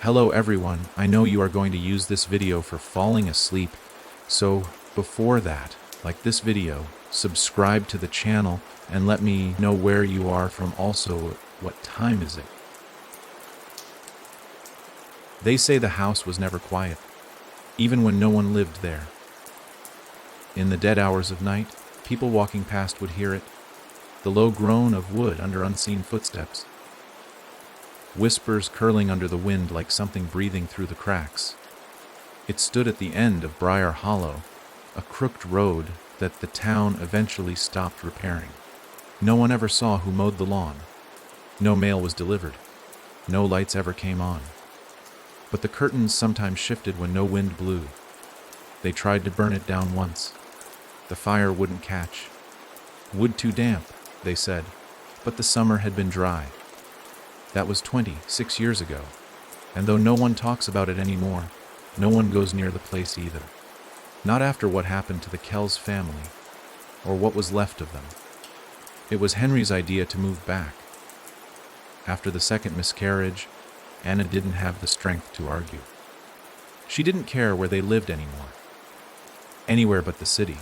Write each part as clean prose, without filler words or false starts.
Hello everyone, I know you are going to use this video for falling asleep, so before that, like this video, subscribe to the channel, and let me know where you are from. Also, what time is it? They say the house was never quiet, even when no one lived there. In the dead hours of night, people walking past would hear it, the low groan of wood under unseen footsteps. Whispers curling under the wind like something breathing through the cracks. It stood at the end of Briar Hollow, a crooked road that the town eventually stopped repairing. No one ever saw who mowed the lawn. No mail was delivered. No lights ever came on. But the curtains sometimes shifted when no wind blew. They tried to burn it down once. The fire wouldn't catch. Wood too damp, they said, but the summer had been dry. That was 26 years ago, and though no one talks about it anymore, no one goes near the place either. Not after what happened to the Kells family, or what was left of them. It was Henry's idea to move back. After the second miscarriage, Anna didn't have the strength to argue. She didn't care where they lived anymore. Anywhere but the city.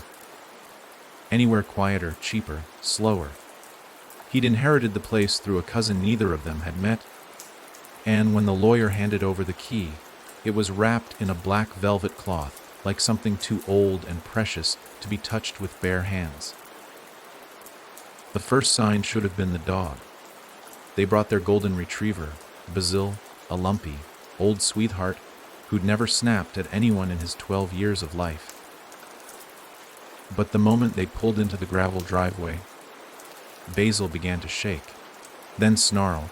Anywhere quieter, cheaper, slower. He'd inherited the place through a cousin neither of them had met, and when the lawyer handed over the key, it was wrapped in a black velvet cloth, like something too old and precious to be touched with bare hands. The first sign should have been the dog. They brought their golden retriever, Basil, a lumpy, old sweetheart who'd never snapped at anyone in his 12 years of life. But the moment they pulled into the gravel driveway, Basil began to shake, then snarl.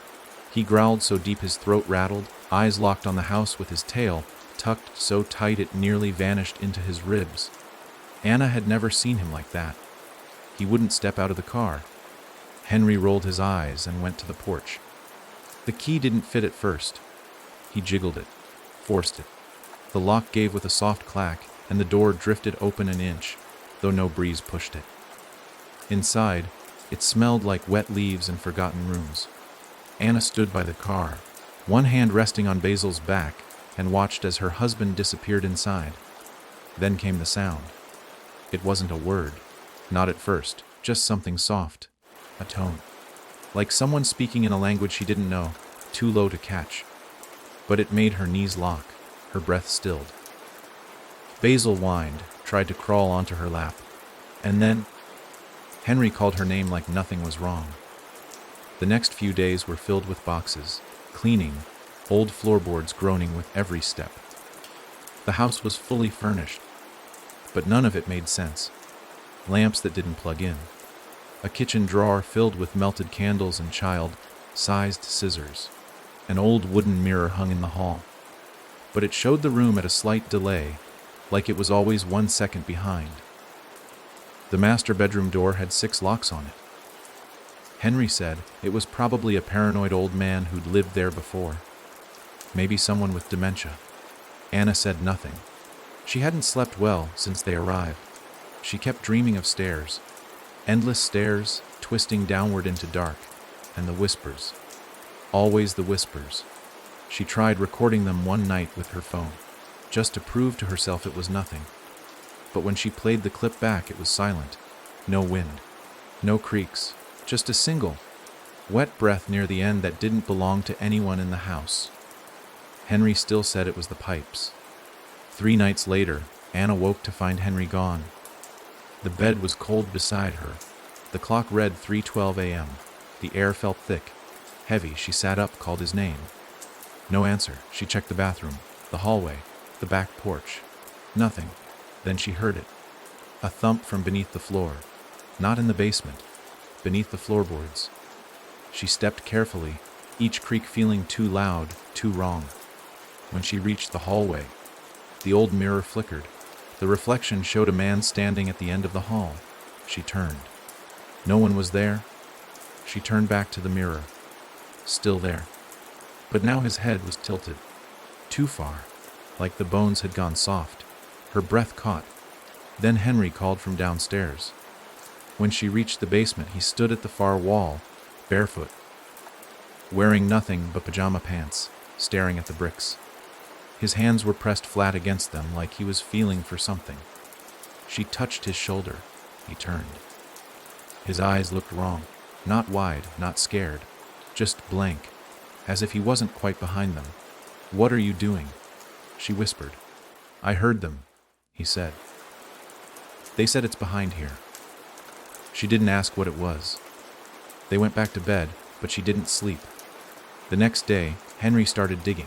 He growled so deep his throat rattled, eyes locked on the house with his tail tucked so tight it nearly vanished into his ribs. Anna had never seen him like that. He wouldn't step out of the car. Henry rolled his eyes and went to the porch. The key didn't fit at first. He jiggled it, forced it. The lock gave with a soft clack, and the door drifted open an inch, though no breeze pushed it. Inside, it smelled like wet leaves and forgotten rooms. Anna stood by the car, one hand resting on Basil's back, and watched as her husband disappeared inside. Then came the sound. It wasn't a word, not at first, just something soft, a tone. Like someone speaking in a language she didn't know, too low to catch. But it made her knees lock, her breath stilled. Basil whined, tried to crawl onto her lap, and then Henry called her name like nothing was wrong. The next few days were filled with boxes, cleaning, old floorboards groaning with every step. The house was fully furnished, but none of it made sense. Lamps that didn't plug in. A kitchen drawer filled with melted candles and child-sized scissors. An old wooden mirror hung in the hall. But it showed the room at a slight delay, like it was always 1 second behind. The master bedroom door had 6 locks on it. Henry said it was probably a paranoid old man who'd lived there before. Maybe someone with dementia. Anna said nothing. She hadn't slept well since they arrived. She kept dreaming of stairs. Endless stairs, twisting downward into dark, and the whispers. Always the whispers. She tried recording them one night with her phone, just to prove to herself it was nothing. But when she played the clip back, it was silent. No wind. No creaks. Just a single, wet breath near the end that didn't belong to anyone in the house. Henry still said it was the pipes. 3 nights later, Anna woke to find Henry gone. The bed was cold beside her. The clock read 3:12 a.m. The air felt thick, heavy. She sat up, called his name. No answer. She checked the bathroom, the hallway, the back porch. Nothing. Then she heard it. A thump from beneath the floor. Not in the basement. Beneath the floorboards. She stepped carefully, each creak feeling too loud, too wrong. When she reached the hallway, the old mirror flickered. The reflection showed a man standing at the end of the hall. She turned. No one was there. She turned back to the mirror. Still there. But now his head was tilted. Too far, like the bones had gone soft. Her breath caught. Then Henry called from downstairs. When she reached the basement, he stood at the far wall, barefoot, wearing nothing but pajama pants. staring at the bricks. His hands were pressed flat against them like he was feeling for something. She touched his shoulder. He turned. His eyes looked wrong. Not wide, not scared. Just blank, as if he wasn't quite behind them. "What are you doing?" she whispered. "I heard them," he said. "They said it's behind here." She didn't ask what it was. They went back to bed, but she didn't sleep. The next day, Henry started digging.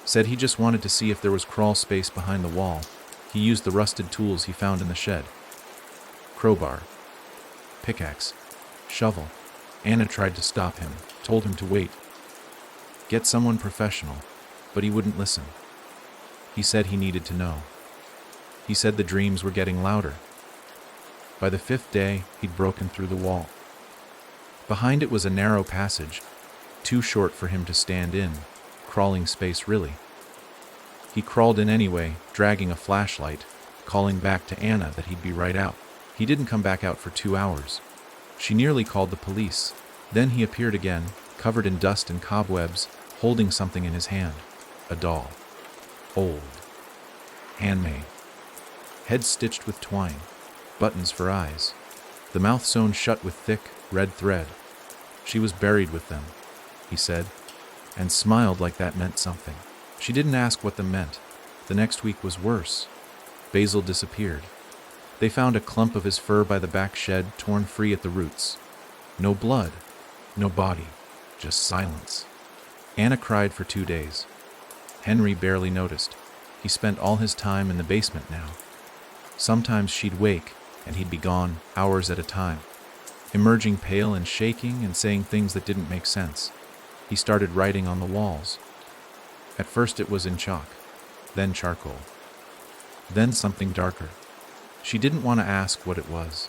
Said he just wanted to see if there was crawl space behind the wall. He used the rusted tools he found in the shed. Crowbar, pickaxe, shovel. Anna tried to stop him, told him to wait. Get someone professional, but he wouldn't listen. He said he needed to know. He said the dreams were getting louder. By the 5th day, he'd broken through the wall. Behind it was a narrow passage, too short for him to stand in, crawling space really. He crawled in anyway, dragging a flashlight, calling back to Anna that he'd be right out. He didn't come back out for 2 hours. She nearly called the police. Then he appeared again, covered in dust and cobwebs, holding something in his hand. A doll. Old. Handmade. Head stitched with twine. Buttons for eyes. The mouth sewn shut with thick, red thread. She was buried with them, he said, and smiled like that meant something. She didn't ask what them meant. The next week was worse. Basil disappeared. They found a clump of his fur by the back shed, torn free at the roots. No blood, no body, just silence. Anna cried for 2 days. Henry barely noticed. He spent all his time in the basement now. Sometimes she'd wake, and he'd be gone, hours at a time, emerging pale and shaking and saying things that didn't make sense. He started writing on the walls. At first it was in chalk, then charcoal, then something darker. She didn't want to ask what it was.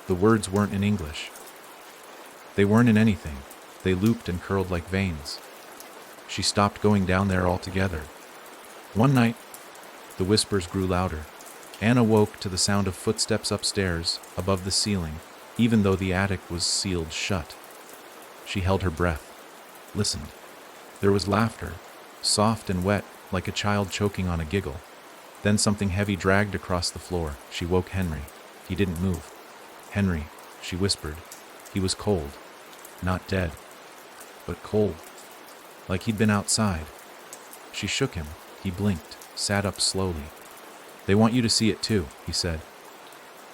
The words weren't in English. They weren't in anything. They looped and curled like veins. She stopped going down there altogether. One night, the whispers grew louder. Anna woke to the sound of footsteps upstairs, above the ceiling, even though the attic was sealed shut. She held her breath, listened. There was laughter, soft and wet, like a child choking on a giggle. Then something heavy dragged across the floor. She woke Henry. He didn't move. "Henry," she whispered. He was cold. Not dead, but cold. Like he'd been outside. She shook him. He blinked, sat up slowly. "They want you to see it too," he said.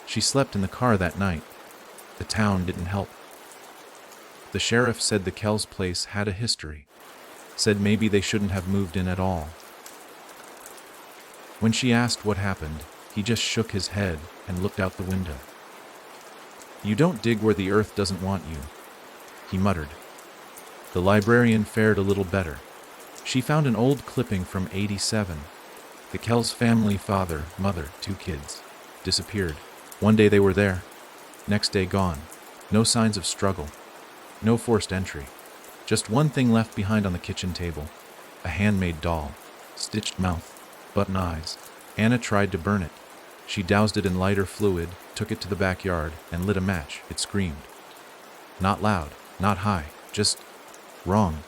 She slept in the car that night. The town didn't help. The sheriff said the Kells place had a history. Said maybe they shouldn't have moved in at all. When she asked what happened, he just shook his head and looked out the window. "You don't dig where the earth doesn't want you," he muttered. The librarian fared a little better. She found an old clipping from '87. The Kells family, father, mother, 2 kids, disappeared. One day they were there, next day gone. No signs of struggle, no forced entry. Just one thing left behind on the kitchen table, a handmade doll, stitched mouth, button eyes. Anna tried to burn it. She doused it in lighter fluid, took it to the backyard, and lit a match. It screamed. Not loud, not high, just wrong.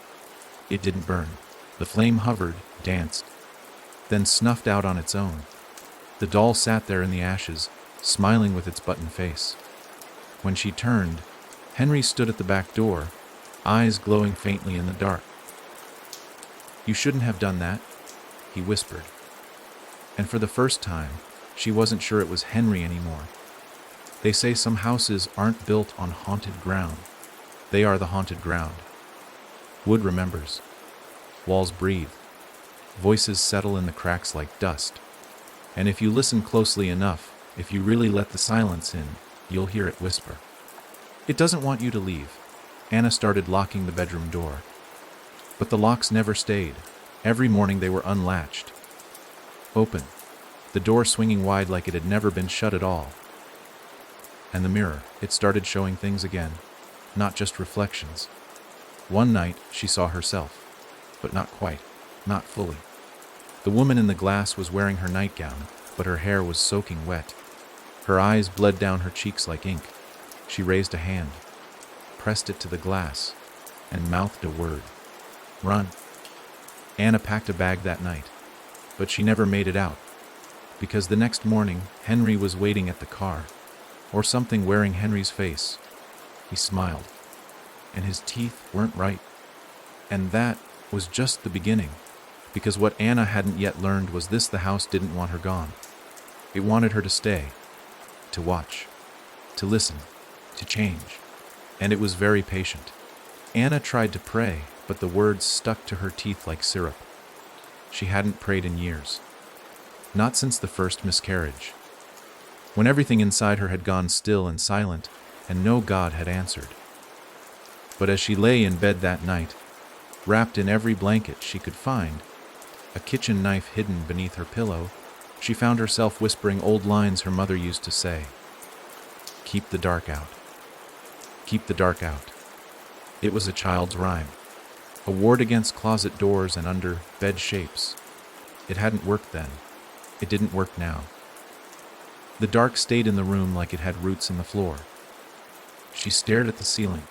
It didn't burn. The flame hovered, danced, then snuffed out on its own. The doll sat there in the ashes, smiling with its button face. When she turned, Henry stood at the back door, eyes glowing faintly in the dark. "You shouldn't have done that," he whispered. And for the first time, she wasn't sure it was Henry anymore. They say some houses aren't built on haunted ground. They are the haunted ground. Wood remembers. Walls breathe. Voices settle in the cracks like dust. And if you listen closely enough, if you really let the silence in, you'll hear it whisper. It doesn't want you to leave. Anna started locking the bedroom door. But the locks never stayed. Every morning they were unlatched. Open. The door swinging wide like it had never been shut at all. And the mirror, it started showing things again, not just reflections. One night, she saw herself. But not quite, not fully. The woman in the glass was wearing her nightgown, but her hair was soaking wet. Her eyes bled down her cheeks like ink. She raised a hand, pressed it to the glass, and mouthed a word. "Run." Anna packed a bag that night, but she never made it out, because the next morning Henry was waiting at the car, or something wearing Henry's face. He smiled, and his teeth weren't right. And that was just the beginning, because what Anna hadn't yet learned was this: the house didn't want her gone. It wanted her to stay, to watch, to listen, to change, and it was very patient. Anna tried to pray, but the words stuck to her teeth like syrup. She hadn't prayed in years. Not since the first miscarriage, when everything inside her had gone still and silent, and no God had answered. But as she lay in bed that night, wrapped in every blanket she could find, a kitchen knife hidden beneath her pillow, she found herself whispering old lines her mother used to say. Keep the dark out. Keep the dark out. It was a child's rhyme, a ward against closet doors and under bed shapes. It hadn't worked then. It didn't work now. The dark stayed in the room like it had roots in the floor. She stared at the ceiling,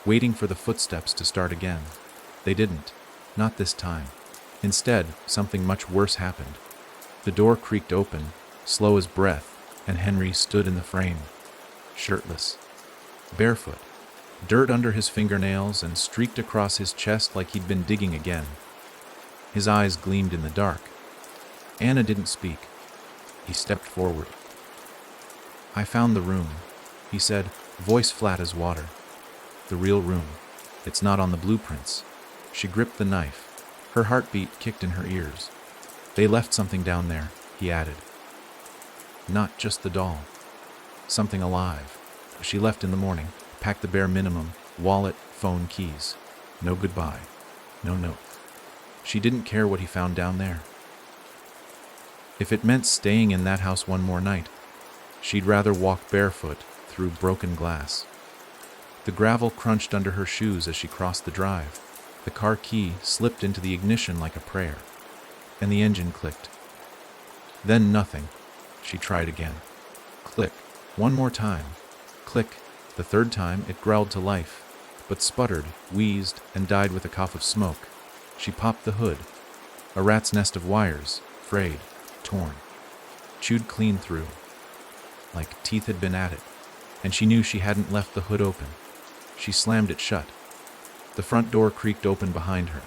waiting for the footsteps to start again. They didn't. Not this time. Instead, something much worse happened. The door creaked open, slow as breath, and Henry stood in the frame, shirtless, barefoot, dirt under his fingernails and streaked across his chest like he'd been digging again. His eyes gleamed in the dark. Anna didn't speak. He stepped forward. I found the room, he said, voice flat as water. The real room. It's not on the blueprints. She gripped the knife. Her heartbeat kicked in her ears. They left something down there, he added. Not just the doll. Something alive. She left in the morning, packed the bare minimum, wallet, phone, keys. No goodbye. No note. She didn't care what he found down there. If it meant staying in that house one more night, she'd rather walk barefoot through broken glass. The gravel crunched under her shoes as she crossed the drive. The car key slipped into the ignition like a prayer, and the engine clicked. Then nothing. She tried again. Click. One more time. Click. The third time it growled to life, but sputtered, wheezed, and died with a cough of smoke. She popped the hood. A rat's nest of wires, frayed, torn, chewed clean through, like teeth had been at it, and she knew she hadn't left the hood open. She slammed it shut. The front door creaked open behind her.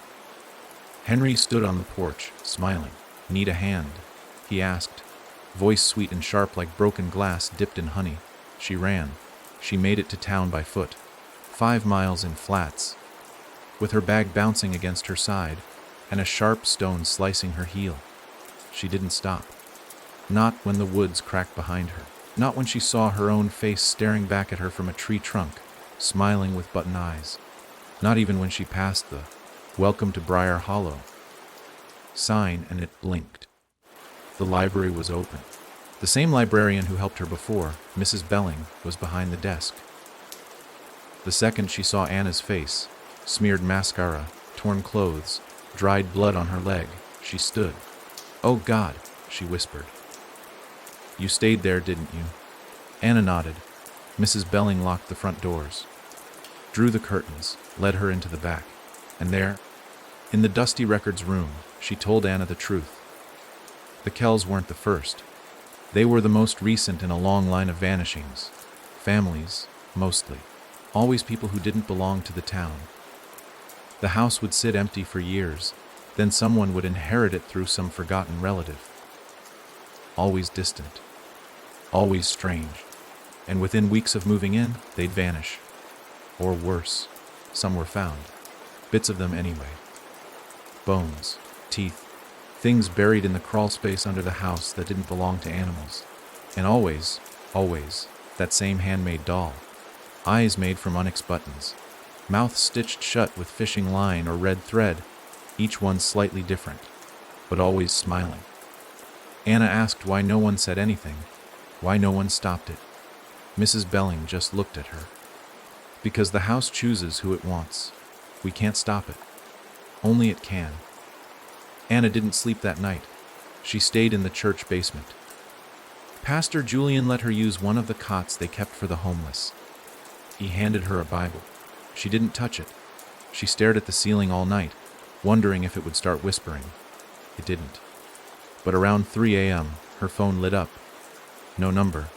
Henry stood on the porch, smiling. Need a hand? He asked, voice sweet and sharp like broken glass dipped in honey. She ran. She made it to town by foot, 5 miles in flats, with her bag bouncing against her side and a sharp stone slicing her heel. She didn't stop. Not when the woods cracked behind her. Not when she saw her own face staring back at her from a tree trunk, smiling with button eyes. Not even when she passed the "Welcome to Briar Hollow" sign and it blinked. The library was open. The same librarian who helped her before, Mrs. Belling, was behind the desk. The second she saw Anna's face, smeared mascara, torn clothes, dried blood on her leg, she stood. "Oh God," she whispered. "You stayed there, didn't you?" Anna nodded. Mrs. Belling locked the front doors, drew the curtains, led her into the back, and there, in the dusty records room, she told Anna the truth. The Kells weren't the first. They were the most recent in a long line of vanishings. Families, mostly. Always people who didn't belong to the town. The house would sit empty for years, then someone would inherit it through some forgotten relative. Always distant. Always strange. And within weeks of moving in, they'd vanish. Or worse, some were found. Bits of them anyway. Bones, teeth, things buried in the crawl space under the house that didn't belong to animals. And always, that same handmade doll. Eyes made from onyx buttons. Mouth stitched shut with fishing line or red thread, each one slightly different, but always smiling. Anna asked why no one said anything, why no one stopped it. Mrs. Belling just looked at her. Because the house chooses who it wants. We can't stop it. Only it can. Anna didn't sleep that night. She stayed in the church basement. Pastor Julian let her use one of the cots they kept for the homeless. He handed her a Bible. She didn't touch it. She stared at the ceiling all night, wondering if it would start whispering. It didn't. But around 3 a.m., her phone lit up. No number,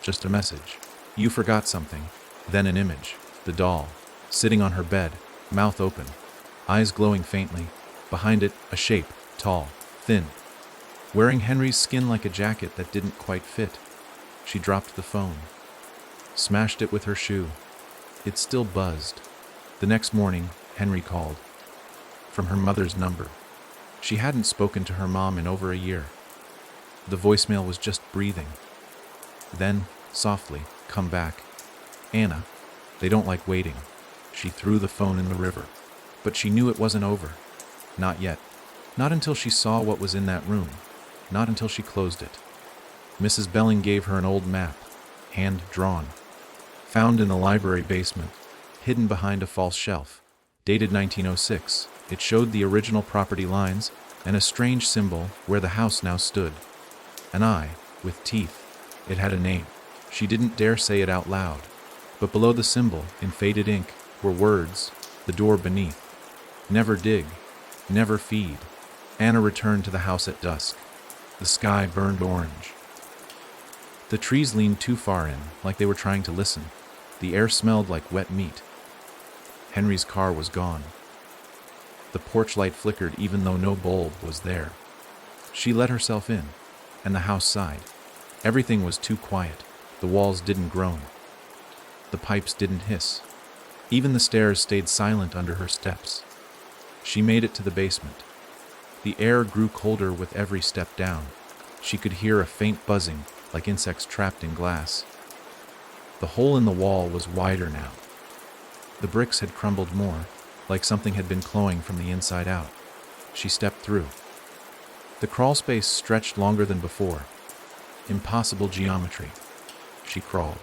just a message. You forgot something. Then an image. The doll, sitting on her bed, mouth open, eyes glowing faintly. Behind it, a shape, tall, thin, wearing Henry's skin like a jacket that didn't quite fit. She dropped the phone, smashed it with her shoe. It still buzzed. The next morning, Henry called. From her mother's number. She hadn't spoken to her mom in over a year. The voicemail was just breathing. Then, softly, come back. Anna, they don't like waiting. She threw the phone in the river. But she knew it wasn't over. Not yet. Not until she saw what was in that room. Not until she closed it. Mrs. Belling gave her an old map, hand-drawn, found in the library basement, hidden behind a false shelf, dated 1906. It showed the original property lines and a strange symbol where the house now stood. An eye, with teeth. It had a name. She didn't dare say it out loud. But below the symbol, in faded ink, were words, the door beneath. Never dig. Never feed. Anna returned to the house at dusk. The sky burned orange. The trees leaned too far in, like they were trying to listen. The air smelled like wet meat. Henry's car was gone. The porch light flickered even though no bulb was there. She let herself in, and the house sighed. Everything was too quiet. The walls didn't groan. The pipes didn't hiss. Even the stairs stayed silent under her steps. She made it to the basement. The air grew colder with every step down. She could hear a faint buzzing, like insects trapped in glass. The hole in the wall was wider now. The bricks had crumbled more, like something had been clawing from the inside out. She stepped through. The crawl space stretched longer than before. Impossible geometry. She crawled.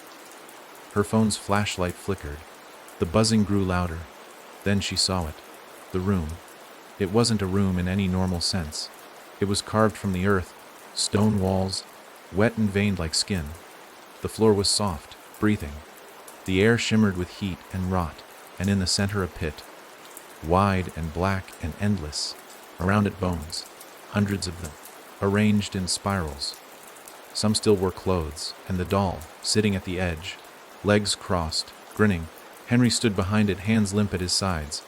Her phone's flashlight flickered. The buzzing grew louder. Then she saw it. The room. It wasn't a room in any normal sense. It was carved from the earth, stone walls, wet and veined like skin. The floor was soft, breathing. The air shimmered with heat and rot, and in the center a pit. Wide and black and endless. Around it bones, hundreds of them, arranged in spirals. Some still wore clothes, and the doll, sitting at the edge, legs crossed, grinning. Henry stood behind it, hands limp at his sides.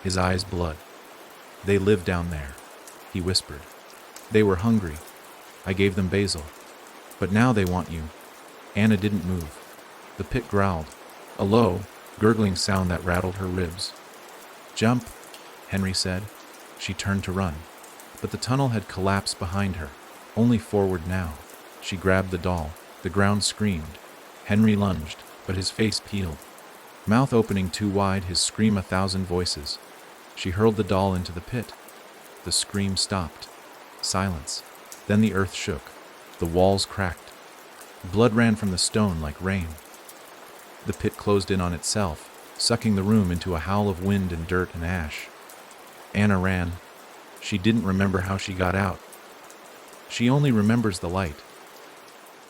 His eyes blood. They lived down there, he whispered. They were hungry. I gave them basil. But now they want you. Anna didn't move. The pit growled, a low, gurgling sound that rattled her ribs. Jump, Henry said. She turned to run. But the tunnel had collapsed behind her, only forward now. She grabbed the doll. The ground screamed. Henry lunged, but his face peeled. Mouth opening too wide, his scream 1,000 voices. She hurled the doll into the pit. The scream stopped. Silence. Then the earth shook. The walls cracked. Blood ran from the stone like rain. The pit closed in on itself, sucking the room into a howl of wind and dirt and ash. Anna ran. She didn't remember how she got out. She only remembers the light.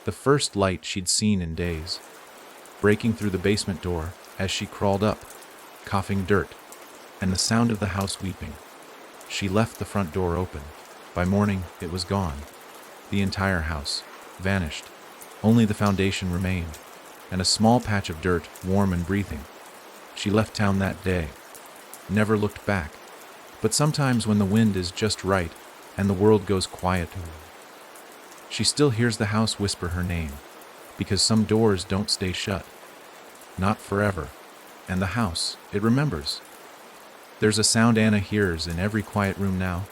The first light she'd seen in days. Breaking through the basement door as she crawled up, coughing dirt, and the sound of the house weeping. She left the front door open. By morning, it was gone. The entire house vanished. Only the foundation remained, and a small patch of dirt, warm and breathing. She left town that day. Never looked back. But sometimes when the wind is just right, and the world goes quiet, she still hears the house whisper her name, because some doors don't stay shut. Not forever. And the house, it remembers. There's a sound Anna hears in every quiet room now,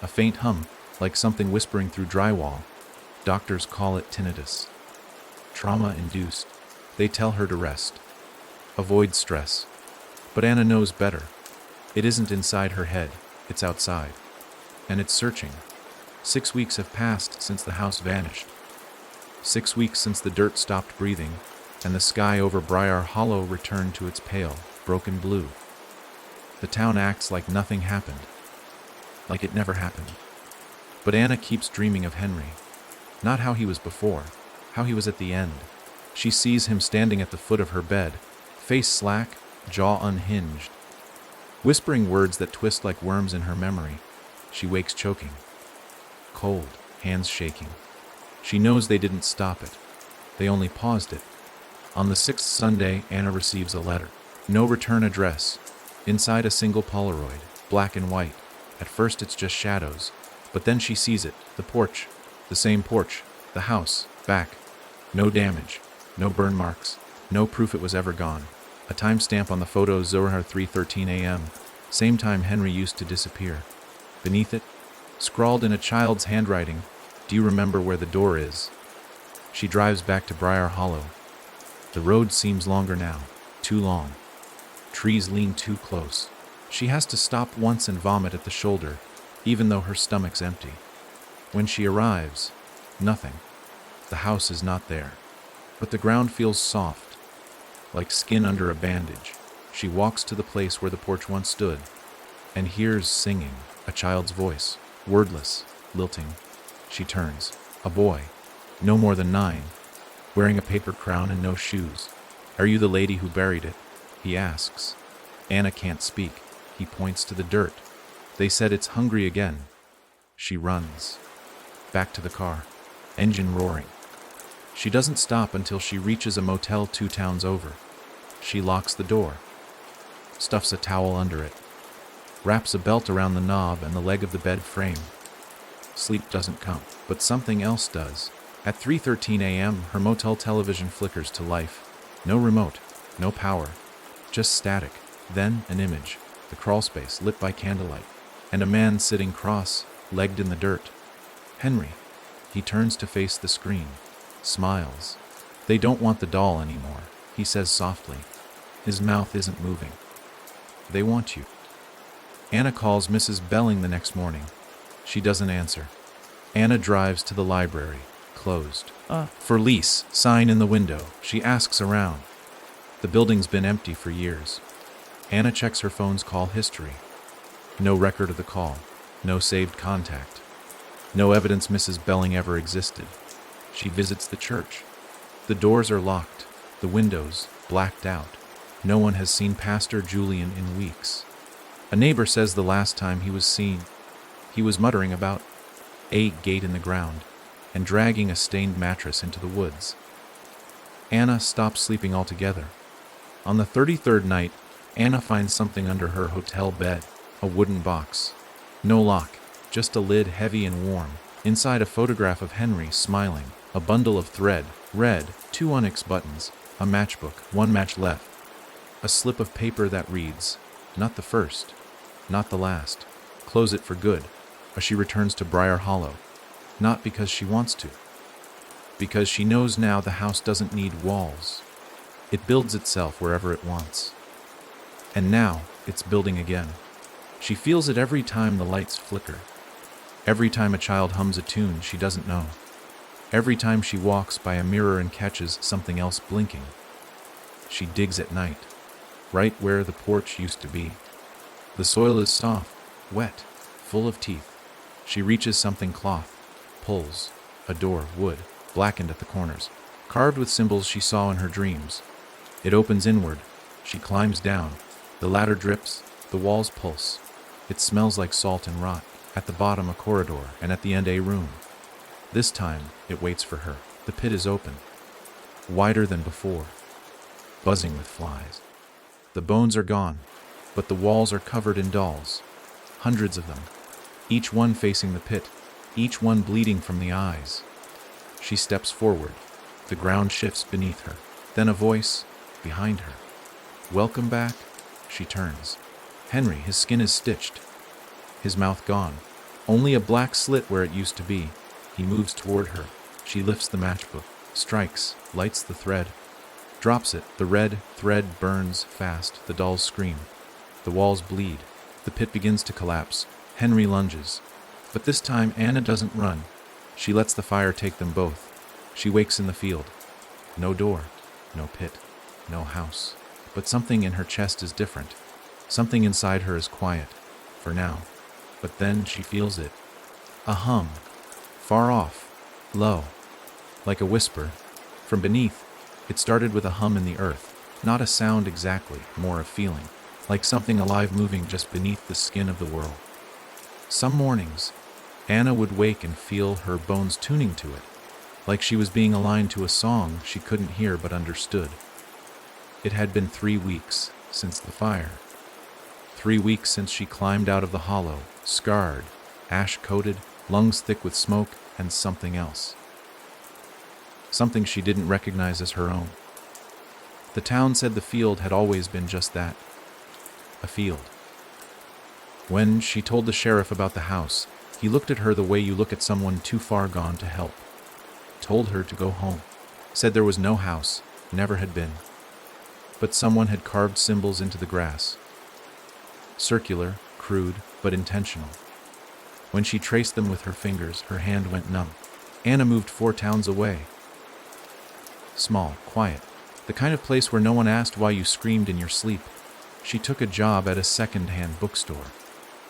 a faint hum, like something whispering through drywall. Doctors call it tinnitus. Trauma-induced. They tell her to rest. Avoid stress. But Anna knows better. It isn't inside her head, it's outside. And it's searching. 6 weeks have passed since the house vanished. 6 weeks since the dirt stopped breathing, and the sky over Briar Hollow returned to its pale, broken blue. The town acts like nothing happened. Like it never happened. But Anna keeps dreaming of Henry. Not how he was before, how he was at the end. She sees him standing at the foot of her bed, face slack, jaw unhinged. whispering words that twist like worms in her memory. She wakes choking. Cold, hands shaking. She knows they didn't stop it. They only paused it. On the 6th Sunday, Anna receives a letter. No return address. Inside a single Polaroid, black and white. At first it's just shadows, but then she sees it, the porch, the same porch, the house, back. No damage, no burn marks, no proof it was ever gone. A timestamp on the photo, Zohar 3:13 a.m., same time Henry used to disappear. Beneath it, scrawled in a child's handwriting, "Do you remember where the door is?" She drives back to Briar Hollow. The road seems longer now, too long. Trees lean too close. She has to stop once and vomit at the shoulder, even though her stomach's empty. When she arrives, nothing. The house is not there. But the ground feels soft, like skin under a bandage. She walks to the place where the porch once stood, and hears singing, a child's voice, wordless, lilting. She turns. A boy, no more than 9, wearing a paper crown and no shoes. "Are you the lady who buried it?" he asks. Anna can't speak. He points to the dirt. "They said it's hungry again." She runs. Back to the car. Engine roaring. She doesn't stop until she reaches a motel 2 towns over. She locks the door. Stuffs a towel under it. Wraps a belt around the knob and the leg of the bed frame. Sleep doesn't come, but something else does. At 3:13 a.m., her motel television flickers to life. No remote, no power, just static. Then an image, the crawlspace lit by candlelight, and a man sitting cross-legged in the dirt. Henry. He turns to face the screen, smiles. "They don't want the doll anymore," he says softly. His mouth isn't moving. "They want you." Anna calls Mrs. Belling the next morning. She doesn't answer. Anna drives to the library. Closed. "For lease, sign in the window." She asks around. The building's been empty for years. Anna checks her phone's call history. No record of the call. No saved contact. No evidence Mrs. Belling ever existed. She visits the church. The doors are locked. The windows blacked out. No one has seen Pastor Julian in weeks. A neighbor says the last time he was seen, he was muttering about a gate in the ground and dragging a stained mattress into the woods. Anna stops sleeping altogether. On the 33rd night, Anna finds something under her hotel bed, a wooden box. No lock, just a lid heavy and warm. Inside, a photograph of Henry smiling, a bundle of thread, red, 2 onyx buttons, a matchbook, 1 match left. A slip of paper that reads, "Not the first, not the last. Close it for good." As she returns to Briar Hollow. Not because she wants to. Because she knows now the house doesn't need walls. It builds itself wherever it wants. And now, it's building again. She feels it every time the lights flicker. Every time a child hums a tune she doesn't know. Every time she walks by a mirror and catches something else blinking. She digs at night, right where the porch used to be. The soil is soft, wet, full of teeth. She reaches something cloth, pulls, a door, wood, blackened at the corners, carved with symbols she saw in her dreams. It opens inward. She climbs down. The ladder drips, the walls pulse. It smells like salt and rot. At the bottom, a corridor, and at the end, a room. This time, it waits for her. The pit is open, wider than before, buzzing with flies. The bones are gone, but the walls are covered in dolls, hundreds of them, each one facing the pit, each one bleeding from the eyes. She steps forward. The ground shifts beneath her. Then a voice behind her. "Welcome back." She turns. Henry, his skin is stitched, his mouth gone, only a black slit where it used to be. He moves toward her. She lifts the matchbook, strikes, lights the thread, drops it. The red thread burns fast. The dolls scream. The walls bleed. The pit begins to collapse. Henry lunges. But this time Anna doesn't run. She lets the fire take them both. She wakes in the field. No door, no pit, no house. But something in her chest is different. Something inside her is quiet, for now. But then she feels it. A hum. Far off. Low. Like a whisper. From beneath. It started with a hum in the earth. Not a sound exactly, more a feeling. like something alive moving just beneath the skin of the world. Some mornings, Anna would wake and feel her bones tuning to it, like she was being aligned to a song she couldn't hear but understood. It had been 3 weeks since the fire. 3 weeks since she climbed out of the hollow, scarred, ash-coated, lungs thick with smoke, and something else. Something she didn't recognize as her own. The town said the field had always been just that, a field. When she told the sheriff about the house, he looked at her the way you look at someone too far gone to help. Told her to go home. Said there was no house, never had been. But someone had carved symbols into the grass. Circular, crude, but intentional. When she traced them with her fingers, her hand went numb. Anna moved 4 towns away. Small, quiet, the kind of place where no one asked why you screamed in your sleep. She took a job at a second-hand bookstore.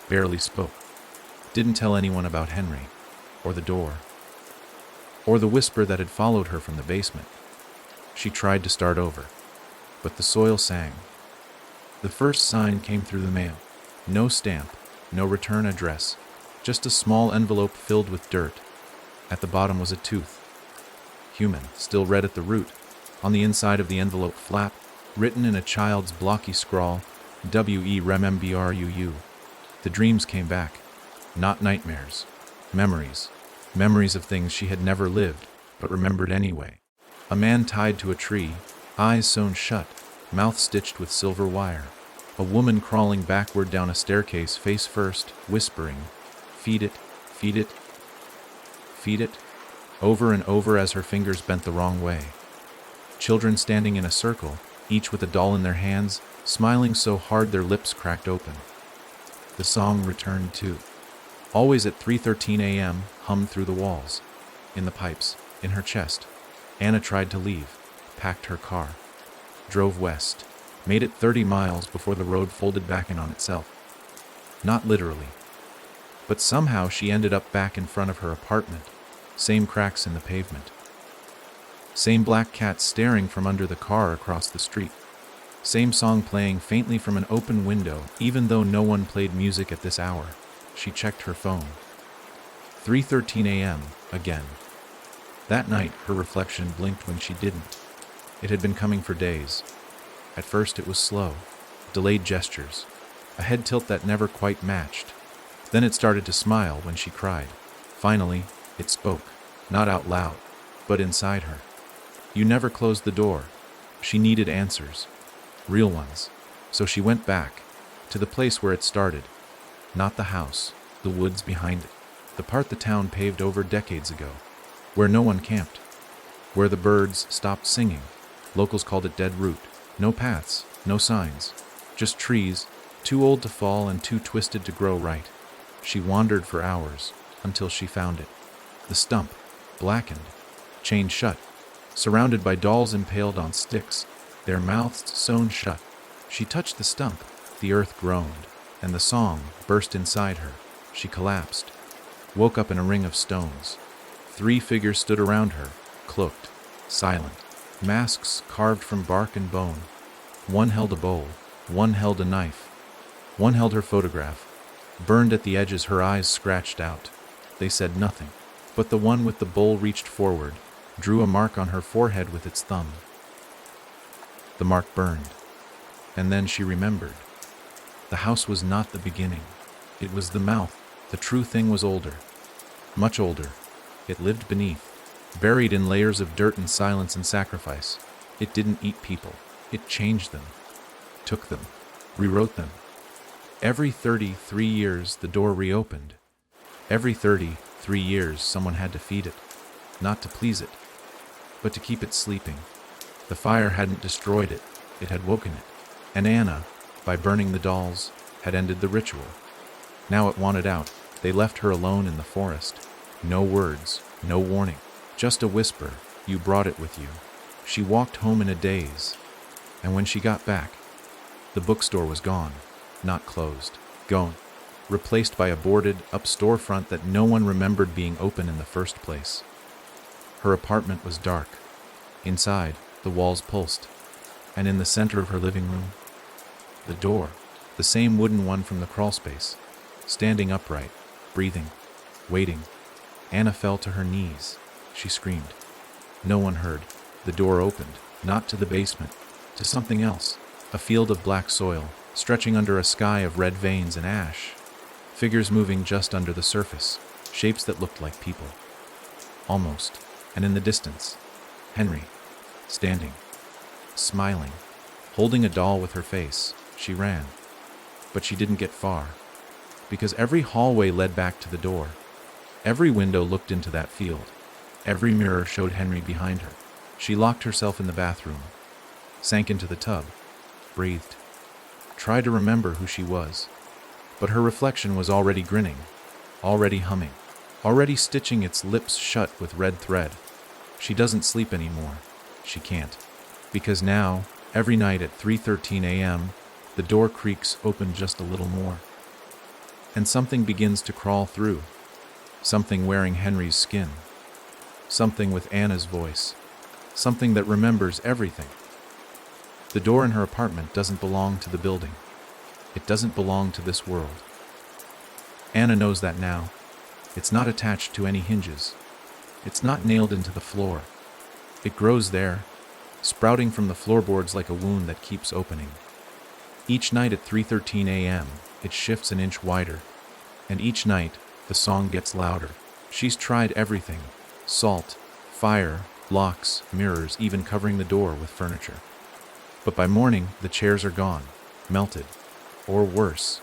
Barely spoke. Didn't tell anyone about Henry, or the door, or the whisper that had followed her from the basement. She tried to start over, but the soil sang. The first sign came through the mail. No stamp, no return address, just a small envelope filled with dirt. At the bottom was a tooth. Human, still red at the root. On the inside of the envelope flap, written in a child's blocky scrawl, W.E. remembruu. The dreams came back. Not nightmares. Memories. Memories of things she had never lived, but remembered anyway. A man tied to a tree, eyes sewn shut, mouth stitched with silver wire. A woman crawling backward down a staircase face first, whispering, "Feed it, feed it, feed it," over and over as her fingers bent the wrong way. Children standing in a circle, each with a doll in their hands, smiling so hard their lips cracked open. The song returned too. Always at 3:13 a.m., hummed through the walls, in the pipes, in her chest. Anna tried to leave, packed her car, drove west, made it 30 miles before the road folded back in on itself. Not literally. But somehow she ended up back in front of her apartment, same cracks in the pavement. Same black cat staring from under the car across the street. Same song playing faintly from an open window, even though no one played music at this hour. She checked her phone. 3:13 a.m. again. That night, her reflection blinked when she didn't. It had been coming for days. At first it was slow, delayed gestures, a head tilt that never quite matched. Then it started to smile when she cried. Finally, it spoke, not out loud, but inside her. You never closed the door. She needed answers, real ones. So she went back, to the place where it started. Not the house, the woods behind it, the part the town paved over decades ago, where no one camped, where the birds stopped singing. Locals called it Dead Root. No paths, no signs, just trees, too old to fall and too twisted to grow right. She wandered for hours, until she found it. The stump, blackened, chained shut, surrounded by dolls impaled on sticks, their mouths sewn shut. She touched the stump, the earth groaned, and the song burst inside her. She collapsed, woke up in a ring of stones. 3 figures stood around her, cloaked, silent, masks carved from bark and bone. One held a bowl, one held a knife, one held her photograph. Burned at the edges, her eyes scratched out. They said nothing, but the one with the bowl reached forward, drew a mark on her forehead with its thumb. The mark burned, and then she remembered. The house was not the beginning. It was the mouth. The true thing was older, much older. It lived beneath, buried in layers of dirt and silence and sacrifice. It didn't eat people. It changed them, took them, rewrote them. Every 33 years the door reopened. Every 33 years someone had to feed it, not to please it, but to keep it sleeping. The fire hadn't destroyed it, it had woken it. And Anna, by burning the dolls, had ended the ritual. Now it wanted out. They left her alone in the forest. No words, no warning, just a whisper, "You brought it with you." She walked home in a daze, and when she got back, the bookstore was gone, not closed, gone, replaced by a boarded-up storefront that no one remembered being open in the first place. Her apartment was dark. Inside, the walls pulsed, and in the center of her living room, the door, The same wooden one from the crawlspace, standing upright, breathing, waiting. Anna fell to her knees. She screamed. No one heard. The door opened, not to the basement, to something else. A field of black soil, stretching under a sky of red veins and ash. Figures moving just under the surface, shapes that looked like people. Almost. And in the distance, Henry, standing, smiling, holding a doll with her face. She ran. But she didn't get far, because every hallway led back to the door. Every window looked into that field. Every mirror showed Henry behind her. She locked herself in the bathroom, sank into the tub, breathed, tried to remember who she was. But her reflection was already grinning, already humming, already stitching its lips shut with red thread. She doesn't sleep anymore. She can't. Because now, every night at 3:13 a.m., the door creaks open just a little more. And something begins to crawl through. Something wearing Henry's skin. Something with Anna's voice. Something that remembers everything. The door in her apartment doesn't belong to the building. It doesn't belong to this world. Anna knows that now. It's not attached to any hinges. It's not nailed into the floor. It grows there, sprouting from the floorboards like a wound that keeps opening. Each night at 3:13 a.m., it shifts an inch wider, and each night the song gets louder. She's tried everything: salt, fire, locks, mirrors, even covering the door with furniture. But by morning, the chairs are gone, melted, or worse,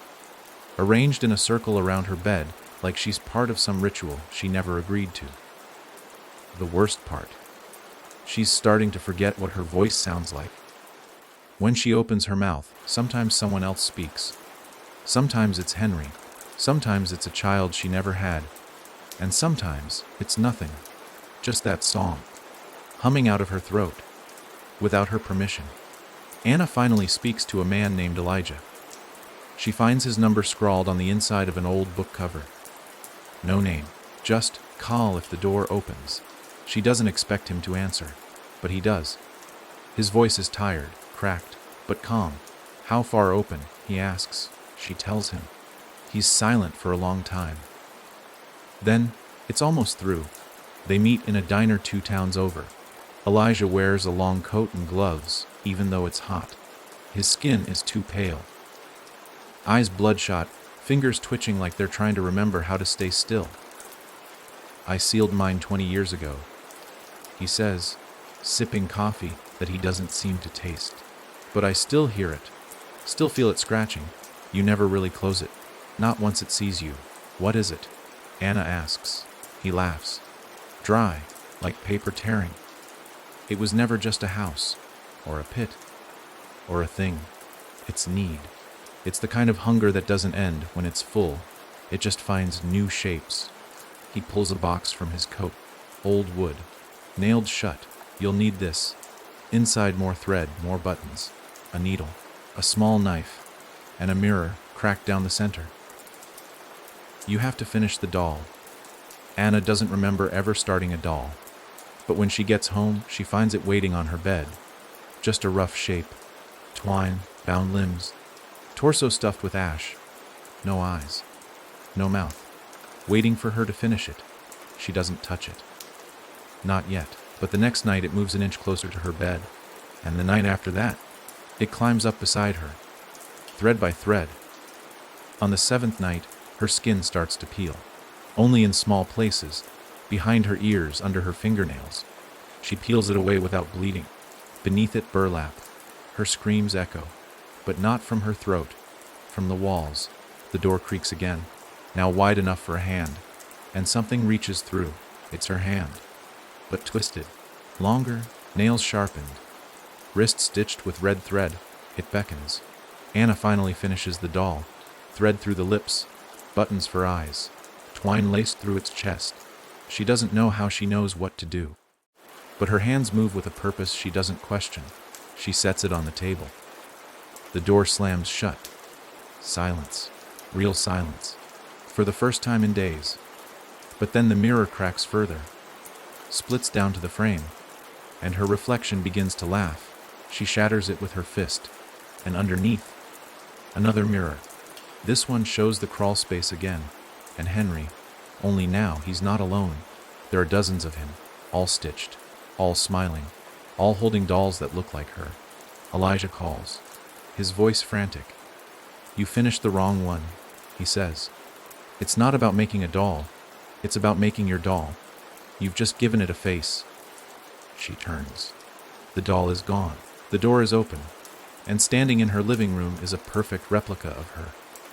arranged in a circle around her bed like she's part of some ritual she never agreed to. The worst part, she's starting to forget what her voice sounds like. When she opens her mouth, sometimes someone else speaks. Sometimes it's Henry. Sometimes it's a child she never had. And sometimes it's nothing. Just that song, humming out of her throat, without her permission. Anna finally speaks to a man named Elijah. She finds his number scrawled on the inside of an old book cover. No name, just call if the door opens. She doesn't expect him to answer, but he does. His voice is tired, cracked, but calm. How far open, he asks. She tells him. He's silent for a long time. Then, it's almost through. They meet in a diner 2 towns over. Elijah wears a long coat and gloves, even though it's hot. His skin is too pale. Eyes bloodshot, fingers twitching like they're trying to remember how to stay still. I sealed mine 20 years ago, he says, sipping coffee that he doesn't seem to taste. But I still hear it, still feel it scratching. You never really close it, not once it sees you. What is it? Anna asks. He laughs. Dry, like paper tearing. It was never just a house, or a pit, or a thing. It's need. It's the kind of hunger that doesn't end when it's full. It just finds new shapes. He pulls a box from his coat. Old wood, nailed shut. You'll need this. Inside more thread, more buttons, a needle, a small knife, and a mirror cracked down the center. You have to finish the doll. Anna doesn't remember ever starting a doll, but when she gets home, she finds it waiting on her bed. Just a rough shape, twine, bound limbs, torso stuffed with ash, no eyes, no mouth, waiting for her to finish it. She doesn't touch it. Not yet, but the next night it moves an inch closer to her bed, and the night after that, it climbs up beside her, thread by thread. On the 7th night, her skin starts to peel, only in small places, behind her ears, under her fingernails. She peels it away without bleeding. Beneath it, burlap. Her screams echo, but not from her throat, from the walls. The door creaks again, now wide enough for a hand, and something reaches through. It's her hand, but twisted, longer, nails sharpened, wrist stitched with red thread. It beckons. Anna finally finishes the doll, thread through the lips, buttons for eyes, twine laced through its chest. She doesn't know how she knows what to do, but her hands move with a purpose she doesn't question. She sets it on the table. The door slams shut. Silence. Real silence. For the first time in days. But then the mirror cracks further, splits down to the frame, and her reflection begins to laugh. She shatters it with her fist, and underneath, Another mirror. This one shows the crawl space again, and Henry. Only now he's not alone. There are dozens of him, all stitched, all smiling, all holding dolls that look like her. Elijah calls, his voice frantic. "You finished the wrong one," he says. "It's not about making a doll. It's about making your doll. You've just given it a face." She turns. The doll is gone. The door is open, and standing in her living room is a perfect replica of her.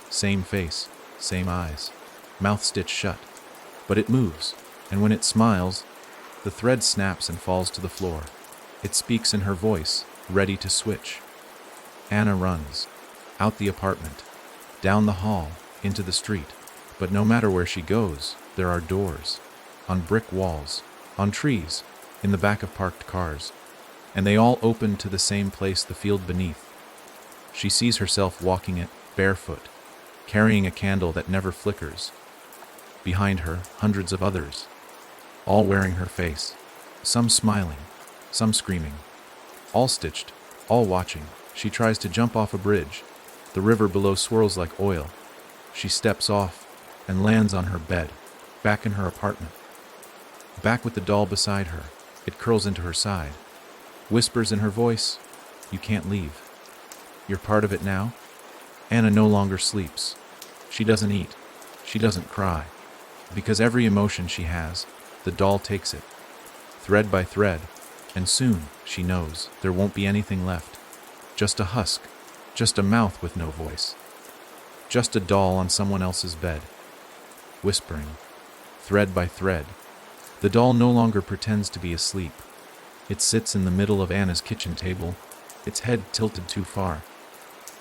Same face, same eyes, mouth stitched shut. But it moves, and when it smiles, the thread snaps and falls to the floor. It speaks in her voice, ready to switch. Anna runs, out the apartment, down the hall, into the street. But no matter where she goes, there are doors, on brick walls, on trees, in the back of parked cars, and they all open to the same place, the field beneath. She sees herself walking it, barefoot, carrying a candle that never flickers. Behind her, hundreds of others, all wearing her face, some smiling, some screaming, all stitched, all watching. She tries to jump off a bridge. The river below swirls like oil. She steps off and lands on her bed, back in her apartment. Back with the doll beside her, it curls into her side, whispers in her voice, "You can't leave. You're part of it now." Anna no longer sleeps. She doesn't eat. She doesn't cry. Because every emotion she has, the doll takes it, thread by thread, and soon, she knows, there won't be anything left. Just a husk, just a mouth with no voice. Just a doll on someone else's bed, whispering, thread by thread. The doll no longer pretends to be asleep. It sits in the middle of Anna's kitchen table, its head tilted too far,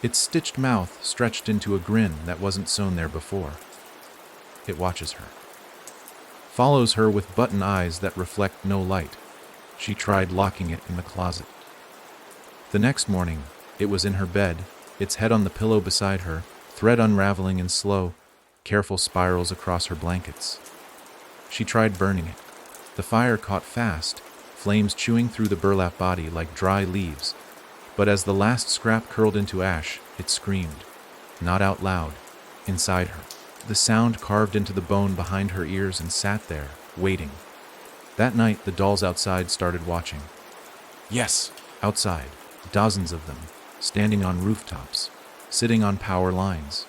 its stitched mouth stretched into a grin that wasn't sewn there before. It watches her, follows her with button eyes that reflect no light. She tried locking it in the closet. The next morning, it was in her bed, its head on the pillow beside her, thread unraveling in slow, careful spirals across her blankets. She tried burning it. The fire caught fast, flames chewing through the burlap body like dry leaves. But as the last scrap curled into ash, it screamed, not out loud, inside her. The sound carved into the bone behind her ears and sat there, waiting. That night, the dolls outside started watching. Yes, outside, dozens of them, standing on rooftops, sitting on power lines,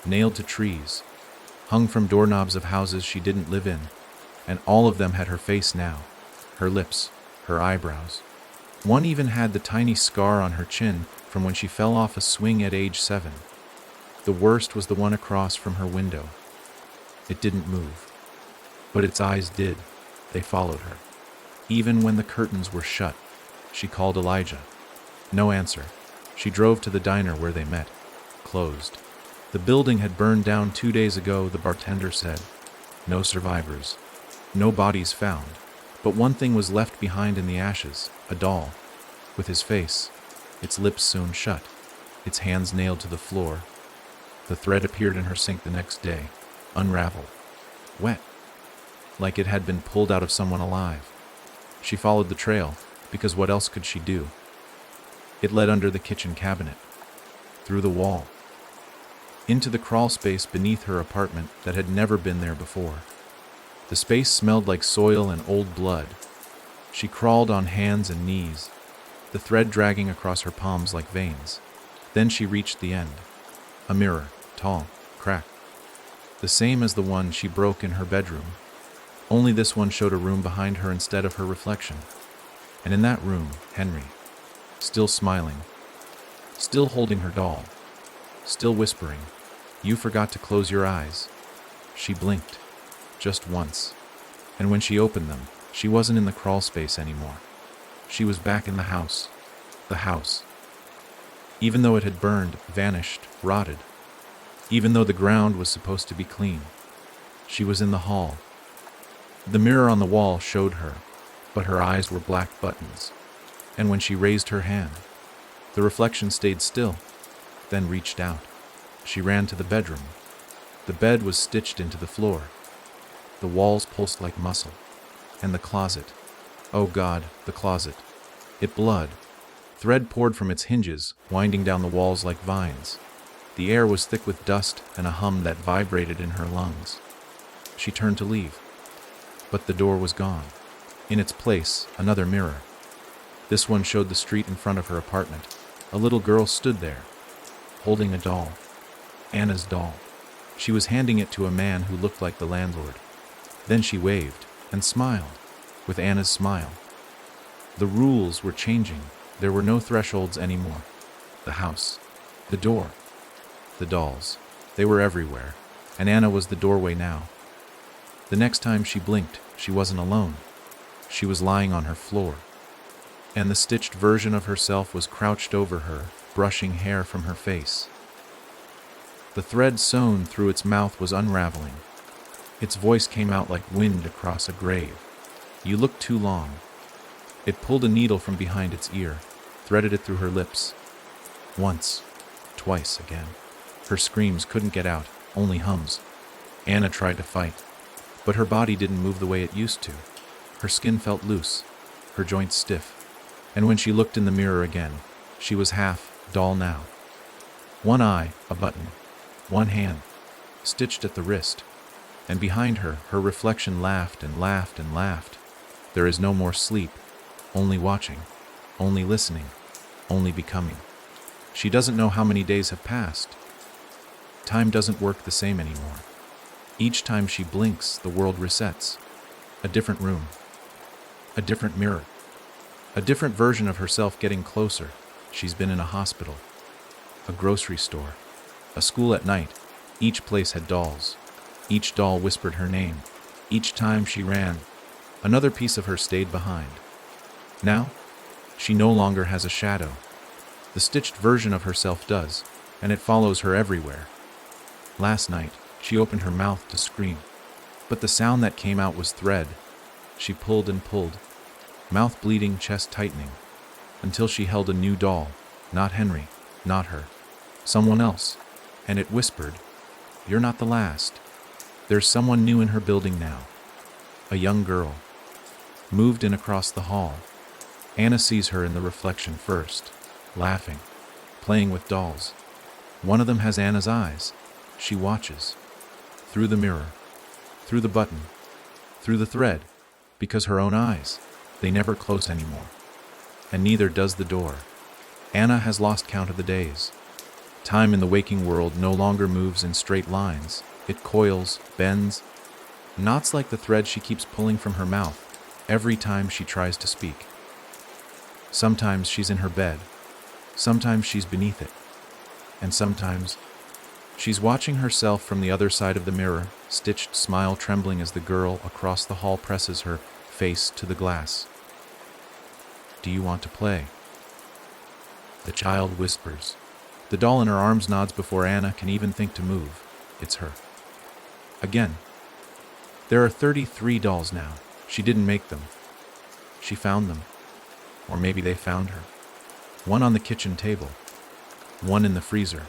nailed to trees, hung from doorknobs of houses she didn't live in, and all of them had her face now, her lips, her eyebrows. One even had the tiny scar on her chin from when she fell off a swing at age 7. The worst was the one across from her window. It didn't move, but its eyes did. They followed her. Even when the curtains were shut, she called Elijah. No answer. She drove to the diner where they met. Closed. The building had burned down 2 days ago, the bartender said. No survivors. No bodies found. But one thing was left behind in the ashes, a doll, with his face, its lips sewn shut, its hands nailed to the floor. The thread appeared in her sink the next day, unraveled, wet, like it had been pulled out of someone alive. She followed the trail, because what else could she do? It led under the kitchen cabinet, through the wall, into the crawl space beneath her apartment that had never been there before. The space smelled like soil and old blood. She crawled on hands and knees, the thread dragging across her palms like veins. Then she reached the end. A mirror, tall, cracked, the same as the one she broke in her bedroom. Only this one showed a room behind her instead of her reflection. And in that room, Henry, still smiling, still holding her doll, still whispering, "You forgot to close your eyes." She blinked, just once, and when she opened them, she wasn't in the crawl space anymore. She was back in the house. The house. Even though it had burned, vanished, rotted. Even though the ground was supposed to be clean. She was in the hall. The mirror on the wall showed her, but her eyes were black buttons. And when she raised her hand, the reflection stayed still, then reached out. She ran to the bedroom. The bed was stitched into the floor. The walls pulsed like muscle. And the closet. Oh God, the closet. It blood. Thread poured from its hinges, winding down the walls like vines. The air was thick with dust and a hum that vibrated in her lungs. She turned to leave, but the door was gone. In its place, another mirror. This one showed the street in front of her apartment. A little girl stood there, holding a doll. Anna's doll. She was handing it to a man who looked like the landlord. Then she waved and smiled, with Anna's smile. The rules were changing. There were no thresholds anymore. The house, the door, the dolls. They were everywhere, and Anna was the doorway now. The next time she blinked, she wasn't alone. She was lying on her floor, and the stitched version of herself was crouched over her, brushing hair from her face. The thread sewn through its mouth was unraveling. Its voice came out like wind across a grave. "You look too long." It pulled a needle from behind its ear, threaded it through her lips. Once, twice again. Her screams couldn't get out, only hums. Anna tried to fight, but her body didn't move the way it used to. Her skin felt loose, her joints stiff, and when she looked in the mirror again, she was half doll now. One eye, a button, one hand, stitched at the wrist, and behind her, her reflection laughed and laughed and laughed. There is no more sleep, only watching, only listening, only becoming. She doesn't know how many days have passed. Time doesn't work the same anymore. Each time she blinks, the world resets. A different room, a different mirror, a different version of herself getting closer. She's been in a hospital, a grocery store, a school at night. Each place had dolls. Each doll whispered her name. Each time she ran, another piece of her stayed behind. Now, she no longer has a shadow. The stitched version of herself does, and it follows her everywhere. Last night, she opened her mouth to scream, but the sound that came out was thread. She pulled and pulled, mouth bleeding, chest tightening, until she held a new doll, not Henry, not her, someone else, and it whispered, "You're not the last. There's someone new in her building now." A young girl moved in across the hall. Anna sees her in the reflection first, laughing, playing with dolls. One of them has Anna's eyes. She watches, through the mirror, through the button, through the thread, because her own eyes, they never close anymore. And neither does the door. Anna has lost count of the days. Time in the waking world no longer moves in straight lines. It coils, bends, knots like the thread she keeps pulling from her mouth every time she tries to speak. Sometimes she's in her bed, sometimes she's beneath it, and sometimes she's watching herself from the other side of the mirror, stitched smile trembling as the girl across the hall presses her face to the glass. "Do you want to play?" The child whispers. The doll in her arms nods before Anna can even think to move. It's her. Again. There are 33 dolls now. She didn't make them. She found them. Or maybe they found her. One on the kitchen table. One in the freezer.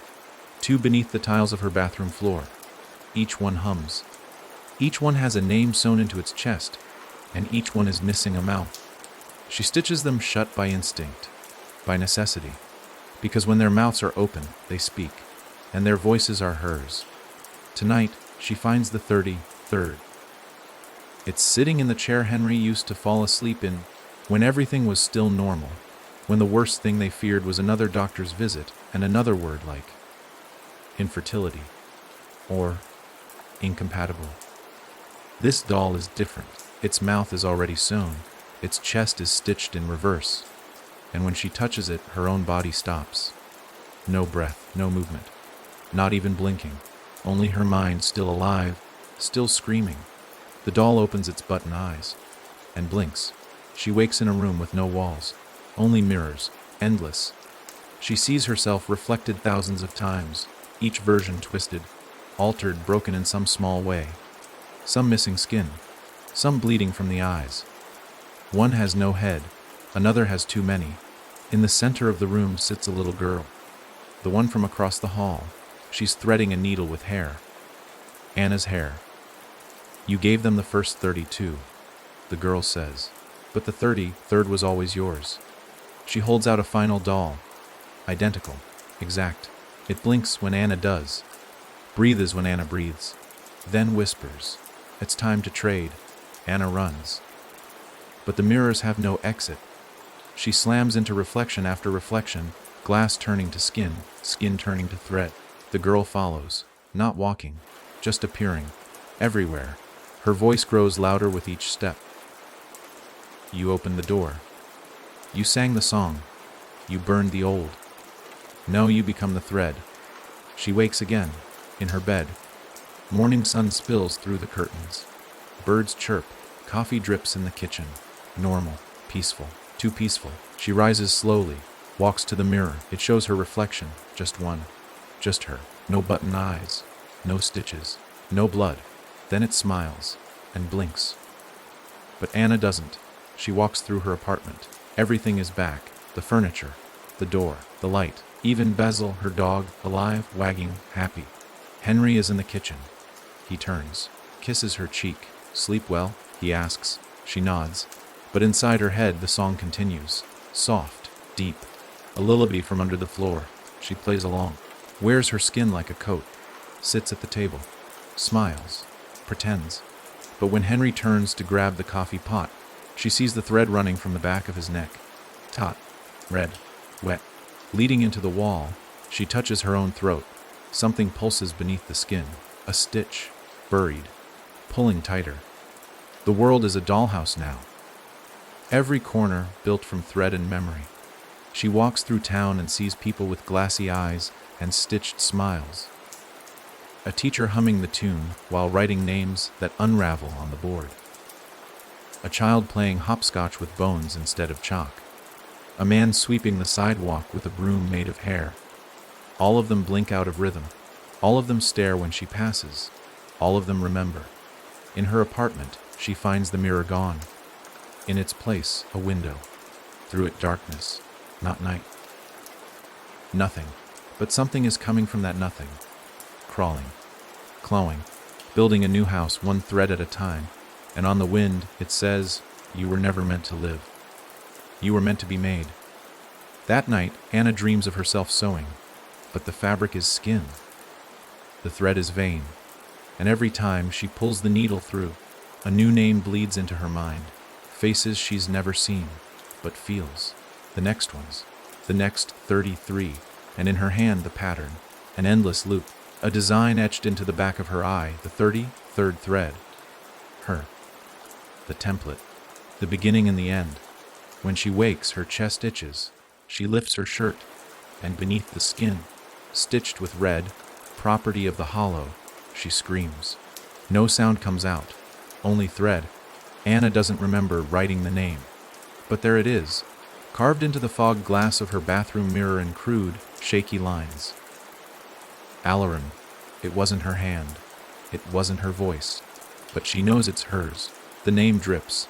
Two beneath the tiles of her bathroom floor. Each one hums. Each one has a name sewn into its chest, and each one is missing a mouth. She stitches them shut by instinct, by necessity, because when their mouths are open, they speak, and their voices are hers. Tonight, she finds the 33rd. It's sitting in the chair Henry used to fall asleep in, when everything was still normal, when the worst thing they feared was another doctor's visit and another word like infertility or incompatible. This doll is different. Its mouth is already sewn. Its chest is stitched in reverse. And when she touches it, her own body stops. No breath, no movement, not even blinking. Only her mind still alive, still screaming. The doll opens its button eyes and blinks. She wakes in a room with no walls, only mirrors, endless. She sees herself reflected thousands of times, each version twisted, altered, broken in some small way. Some missing skin, some bleeding from the eyes. One has no head, another has too many. In the center of the room sits a little girl, the one from across the hall. She's threading a needle with hair. Anna's hair. "You gave them the first 32, the girl says, "but the 33rd was always yours." She holds out a final doll, identical, exact, It blinks when Anna does, breathes when Anna breathes, then whispers, "It's time to trade." Anna runs. But the mirrors have no exit. She slams into reflection after reflection, glass turning to skin, skin turning to thread. The girl follows, not walking, just appearing, everywhere. Her voice grows louder with each step. You open the door. You sang the song. You burned the old. No, you become the thread. She wakes again, in her bed. Morning sun spills through the curtains. Birds chirp, coffee drips in the kitchen. Normal, peaceful, too peaceful. She rises slowly, walks to the mirror. It shows her reflection, just one, just her. No button eyes, no stitches, no blood. Then it smiles and blinks. But Anna doesn't. She walks through her apartment. Everything is back. The furniture, the door, the light, even Basil, her dog, alive, wagging, happy. Henry is in the kitchen. He turns, kisses her cheek. "Sleep well?" he asks. She nods. But inside her head the song continues, soft, deep, a lullaby from under the floor. She plays along, wears her skin like a coat, sits at the table, smiles, pretends. But when Henry turns to grab the coffee pot, she sees the thread running from the back of his neck. Taut, red, wet, leading into the wall. She touches her own throat. Something pulses beneath the skin, a stitch, buried, pulling tighter. The world is a dollhouse now. Every corner built from thread and memory. She walks through town and sees people with glassy eyes and stitched smiles. A teacher humming the tune while writing names that unravel on the board. A child playing hopscotch with bones instead of chalk. A man sweeping the sidewalk with a broom made of hair. All of them blink out of rhythm. All of them stare when she passes. All of them remember. In her apartment, she finds the mirror gone. In its place, a window. Through it, darkness, not night. Nothing. But something is coming from that nothing. Crawling, clawing, building a new house one thread at a time. And on the wind, it says, "You were never meant to live. You were meant to be made." That night, Anna dreams of herself sewing. But the fabric is skin. The thread is vein. And every time she pulls the needle through, a new name bleeds into her mind. Faces she's never seen, but feels. The next ones. The next 33. And in her hand the pattern. An endless loop. A design etched into the back of her eye. The 33rd thread. Her. The template. The beginning and the end. When she wakes, her chest itches. She lifts her shirt. And beneath the skin, stitched with red, property of the hollow, she screams. No sound comes out. Only thread. Anna doesn't remember writing the name. But there it is, carved into the fog glass of her bathroom mirror in crude, shaky lines. Alarum. It wasn't her hand. It wasn't her voice. But she knows it's hers. The name drips.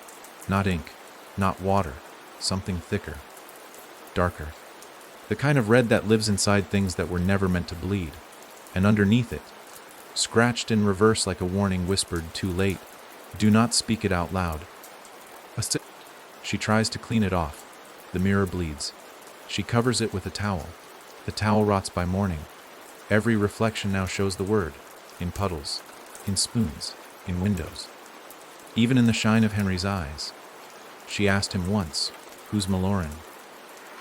Not ink. Not water. Something thicker. Darker. The kind of red that lives inside things that were never meant to bleed. And underneath it, scratched in reverse like a warning whispered too late, "Do not speak it out loud." She tries to clean it off. The mirror bleeds. She covers it with a towel. The towel rots by morning. Every reflection now shows the word, in puddles, in spoons, in windows. Even in the shine of Henry's eyes. She asked him once, "Who's Maloran?"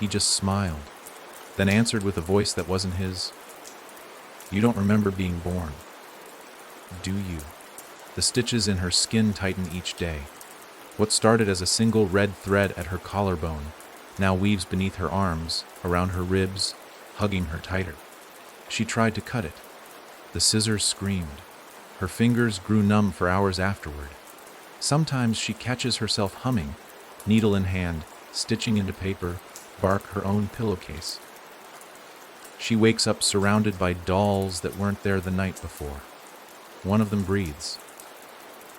He just smiled, then answered with a voice that wasn't his, "You don't remember being born, do you?" The stitches in her skin tighten each day. What started as a single red thread at her collarbone now weaves beneath her arms, around her ribs, hugging her tighter. She tried to cut it. The scissors screamed. Her fingers grew numb for hours afterward. Sometimes she catches herself humming, needle in hand, stitching into paper, bark her own pillowcase. She wakes up surrounded by dolls that weren't there the night before. One of them breathes.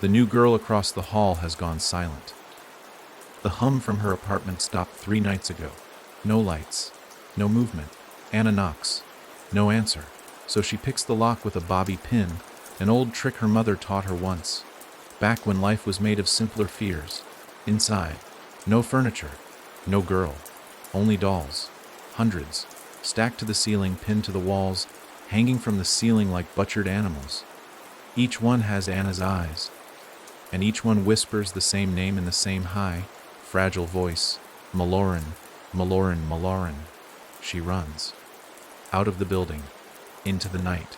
The new girl across the hall has gone silent. The hum from her apartment stopped 3 nights ago. No lights, no movement. Anna knocks. No answer. So she picks the lock with a bobby pin, an old trick her mother taught her once, back when life was made of simpler fears. Inside, no furniture, no girl, only dolls. Hundreds. stacked to the ceiling, pinned to the walls, hanging from the ceiling like butchered animals. Each one has Anna's eyes, and each one whispers the same name in the same high, fragile voice, Maloran, Maloran, Maloran. She runs. Out of the building, into the night.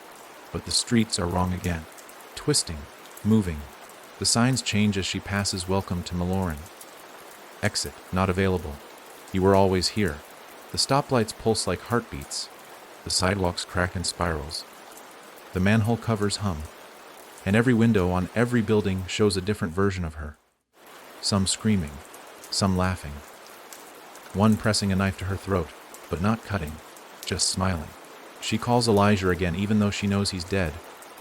But the streets are wrong again. Twisting, moving. The signs change as she passes. Welcome to Maloran. Exit, not available. You were always here. The stoplights pulse like heartbeats. The sidewalks crack in spirals. The manhole covers hum. And every window on every building shows a different version of her. Some screaming, some laughing. One pressing a knife to her throat, but not cutting, just smiling. She calls Elijah again even though she knows he's dead.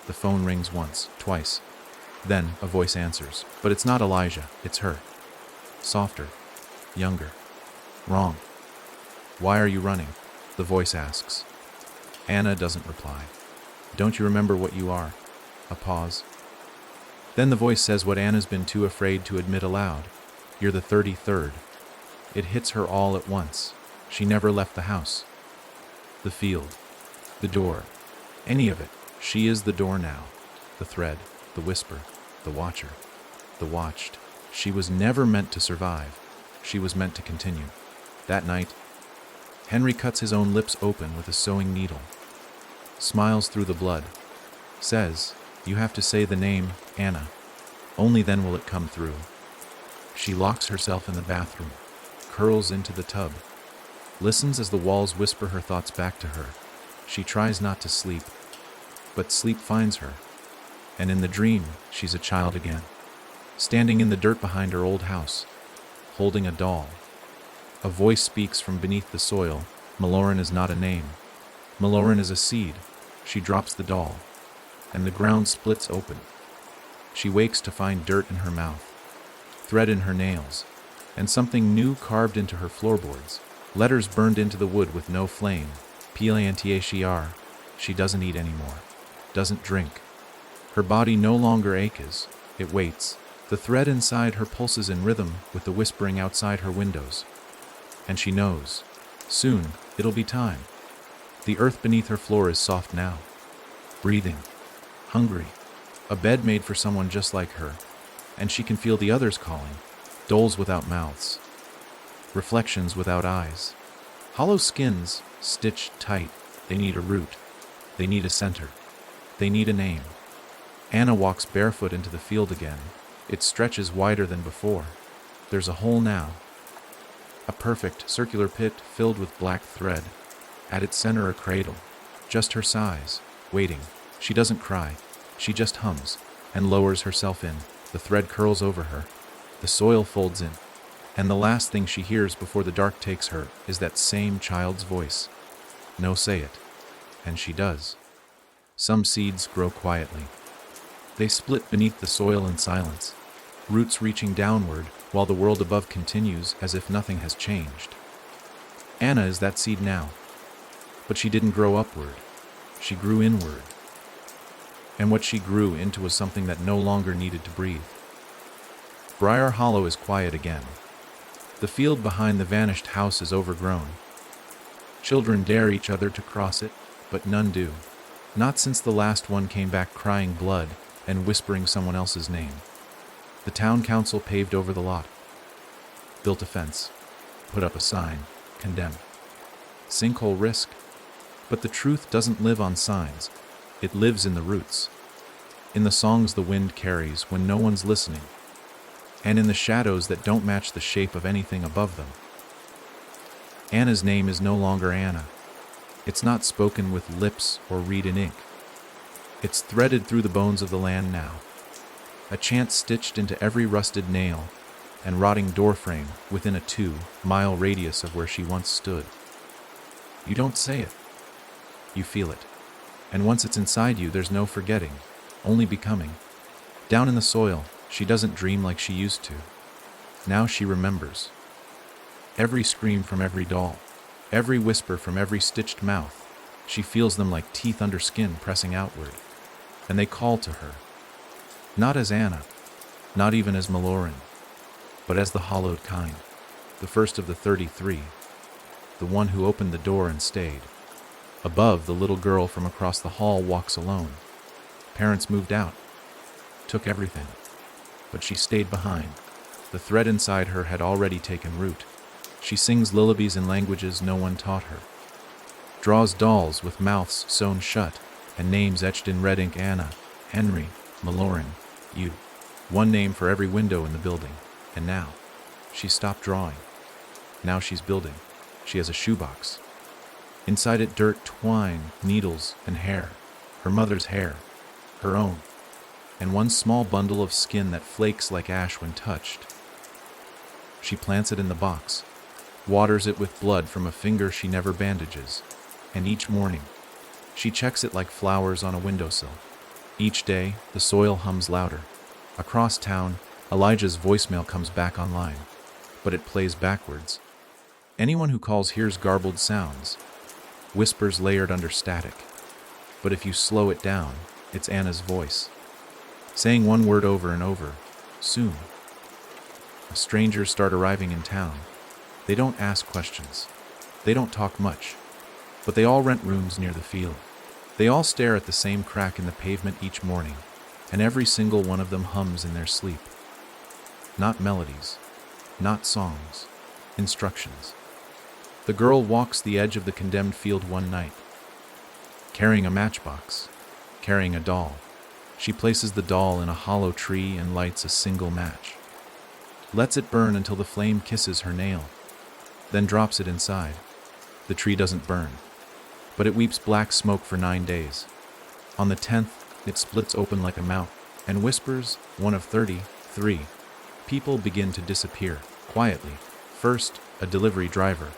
The phone rings once, twice. Then a voice answers, but it's not Elijah, it's her. Softer, younger. Wrong. Why are you running? The voice asks. Anna doesn't reply. Don't you remember what you are? A pause. Then the voice says what Anna's been too afraid to admit aloud. You're the 33rd. It hits her all at once. She never left the house. The field. The door. Any of it. She is the door now. The thread. The whisper. The watcher. The watched. She was never meant to survive. She was meant to continue. That night, Henry cuts his own lips open with a sewing needle. Smiles through the blood. Says, you have to say the name, Anna. Only then will it come through. She locks herself in the bathroom. Curls into the tub. Listens as the walls whisper her thoughts back to her. She tries not to sleep. But sleep finds her. And in the dream, she's a child again. Standing in the dirt behind her old house. Holding a doll. A voice speaks from beneath the soil. Maloran is not a name. Maloran is a seed. She drops the doll. And the ground splits open. She wakes to find dirt in her mouth. Thread in her nails. And something new carved into her floorboards. Letters burned into the wood with no flame. P-A-N-T-A-C-R. She doesn't eat anymore. Doesn't drink. Her body no longer aches. It waits. The thread inside her pulses in rhythm with the whispering outside her windows. And she knows. Soon, it'll be time. The earth beneath her floor is soft now. Breathing. Hungry. A bed made for someone just like her. And she can feel the others calling. Dolls without mouths. Reflections without eyes. Hollow skins, stitched tight. They need a root. They need a center. They need a name. Anna walks barefoot into the field again. It stretches wider than before. There's a hole now. A perfect circular pit filled with black thread. At its center a cradle. Just her size. Waiting. She doesn't cry. She just hums. And lowers herself in. The thread curls over her. The soil folds in. And the last thing she hears before the dark takes her is that same child's voice. No, say it. And she does. Some seeds grow quietly. They split beneath the soil in silence, roots reaching downward while the world above continues as if nothing has changed. Anna is that seed now. But she didn't grow upward. She grew inward. And what she grew into was something that no longer needed to breathe. Briar Hollow is quiet again. The field behind the vanished house is overgrown. Children dare each other to cross it, but none do. Not since the last one came back crying blood and whispering someone else's name. The town council paved over the lot. Built a fence. Put up a sign. Condemned. Sinkhole risk. But the truth doesn't live on signs. It lives in the roots. In the songs the wind carries when no one's listening. And in the shadows that don't match the shape of anything above them. Anna's name is no longer Anna. It's not spoken with lips or read in ink. It's threaded through the bones of the land now. A chant stitched into every rusted nail and rotting doorframe within a 2-mile radius of where she once stood. You don't say it. You feel it. And once it's inside you, there's no forgetting, only becoming. Down in the soil, she doesn't dream like she used to. Now she remembers. Every scream from every doll, every whisper from every stitched mouth, she feels them like teeth under skin pressing outward. And they call to her. Not as Anna, not even as Maloran, but as the hollowed kind, the first of the 33, the one who opened the door and stayed. Above, the little girl from across the hall walks alone. Parents moved out, took everything, but she stayed behind. The thread inside her had already taken root. She sings lullabies in languages no one taught her, draws dolls with mouths sewn shut, and names etched in red ink: Anna, Henry, Malorin, you. One name for every window in the building. And now, she stopped drawing. Now she's building. She has a shoebox. Inside it, dirt, twine, needles, and hair. Her mother's hair. Her own. And one small bundle of skin that flakes like ash when touched. She plants it in the box, waters it with blood from a finger she never bandages, and each morning, she checks it like flowers on a windowsill. Each day, the soil hums louder. Across town, Elijah's voicemail comes back online, but it plays backwards. Anyone who calls hears garbled sounds, whispers layered under static. But if you slow it down, it's Anna's voice, saying one word over and over: soon. Strangers start arriving in town. They don't ask questions. They don't talk much. But they all rent rooms near the field. They all stare at the same crack in the pavement each morning, and every single one of them hums in their sleep. Not melodies, not songs, instructions. The girl walks the edge of the condemned field one night, carrying a matchbox, carrying a doll. She places the doll in a hollow tree and lights a single match. Lets it burn until the flame kisses her nail, then drops it inside. The tree doesn't burn, but it weeps black smoke for 9 days. On the 10th, it splits open like a mouth and whispers, one of 33. People begin to disappear, quietly. First, a delivery driver,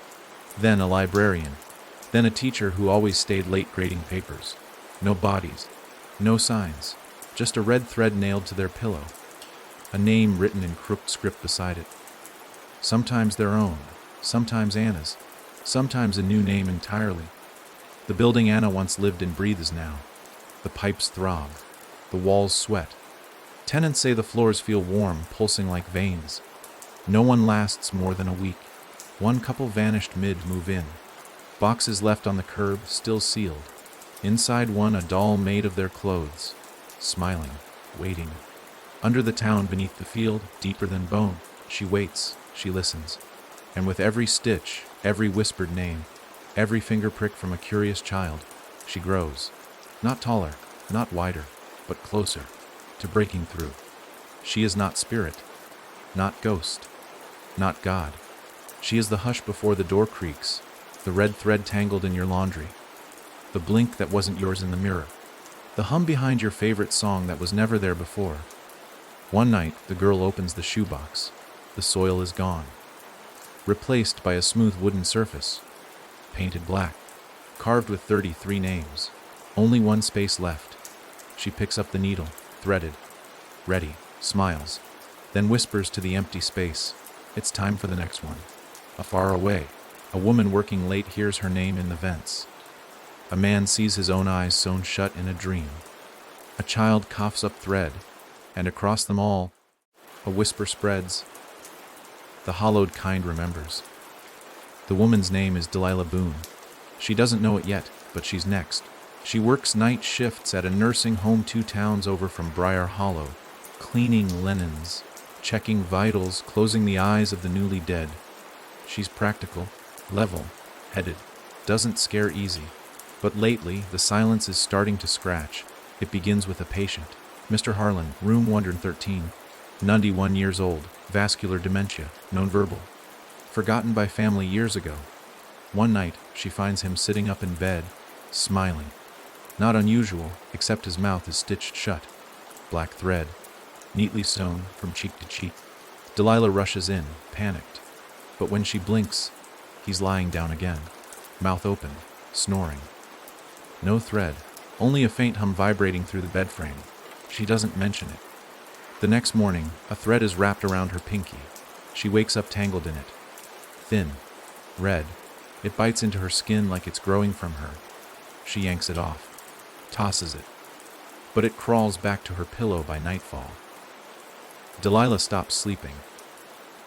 then a librarian, then a teacher who always stayed late grading papers. No bodies, no signs, just a red thread nailed to their pillow, a name written in crooked script beside it. Sometimes their own, sometimes Anna's, sometimes a new name entirely. The building Anna once lived in breathes now. The pipes throb, the walls sweat. Tenants say the floors feel warm, pulsing like veins. No one lasts more than a week. One couple vanished mid-move-in. Boxes left on the curb, still sealed. Inside one, a doll made of their clothes, smiling, waiting. Under the town, beneath the field, deeper than bone, she waits, she listens. And with every stitch, every whispered name, every finger prick from a curious child, she grows. Not taller, not wider, but closer, to breaking through. She is not spirit, not ghost, not God. She is the hush before the door creaks, the red thread tangled in your laundry, the blink that wasn't yours in the mirror, the hum behind your favorite song that was never there before. One night, the girl opens the shoebox. The soil is gone, replaced by a smooth wooden surface, painted black, carved with 33 names. Only one space left. She picks up the needle, threaded, ready, smiles, then whispers to the empty space, "It's time for the next one." Afar away, a woman working late hears her name in the vents. A man sees his own eyes sewn shut in a dream. A child coughs up thread, and across them all, a whisper spreads. The hollowed kind remembers. The woman's name is Delilah Boone. She doesn't know it yet, but she's next. She works night shifts at a nursing home 2 towns over from Briar Hollow, cleaning linens, checking vitals, closing the eyes of the newly dead. She's practical, level-headed, doesn't scare easy. But lately, the silence is starting to scratch. It begins with a patient. Mr. Harlan, room 113, 91 years old, vascular dementia, nonverbal. Forgotten by family years ago. One night, she finds him sitting up in bed, smiling. Not unusual, except his mouth is stitched shut. Black thread, neatly sewn from cheek to cheek. Delilah rushes in, panicked. But when she blinks, he's lying down again, mouth open, snoring. No thread, only a faint hum vibrating through the bed frame. She doesn't mention it. The next morning, a thread is wrapped around her pinky. She wakes up tangled in it. Thin, red. It bites into her skin like it's growing from her. She yanks it off, tosses it. But it crawls back to her pillow by nightfall. Delilah stops sleeping.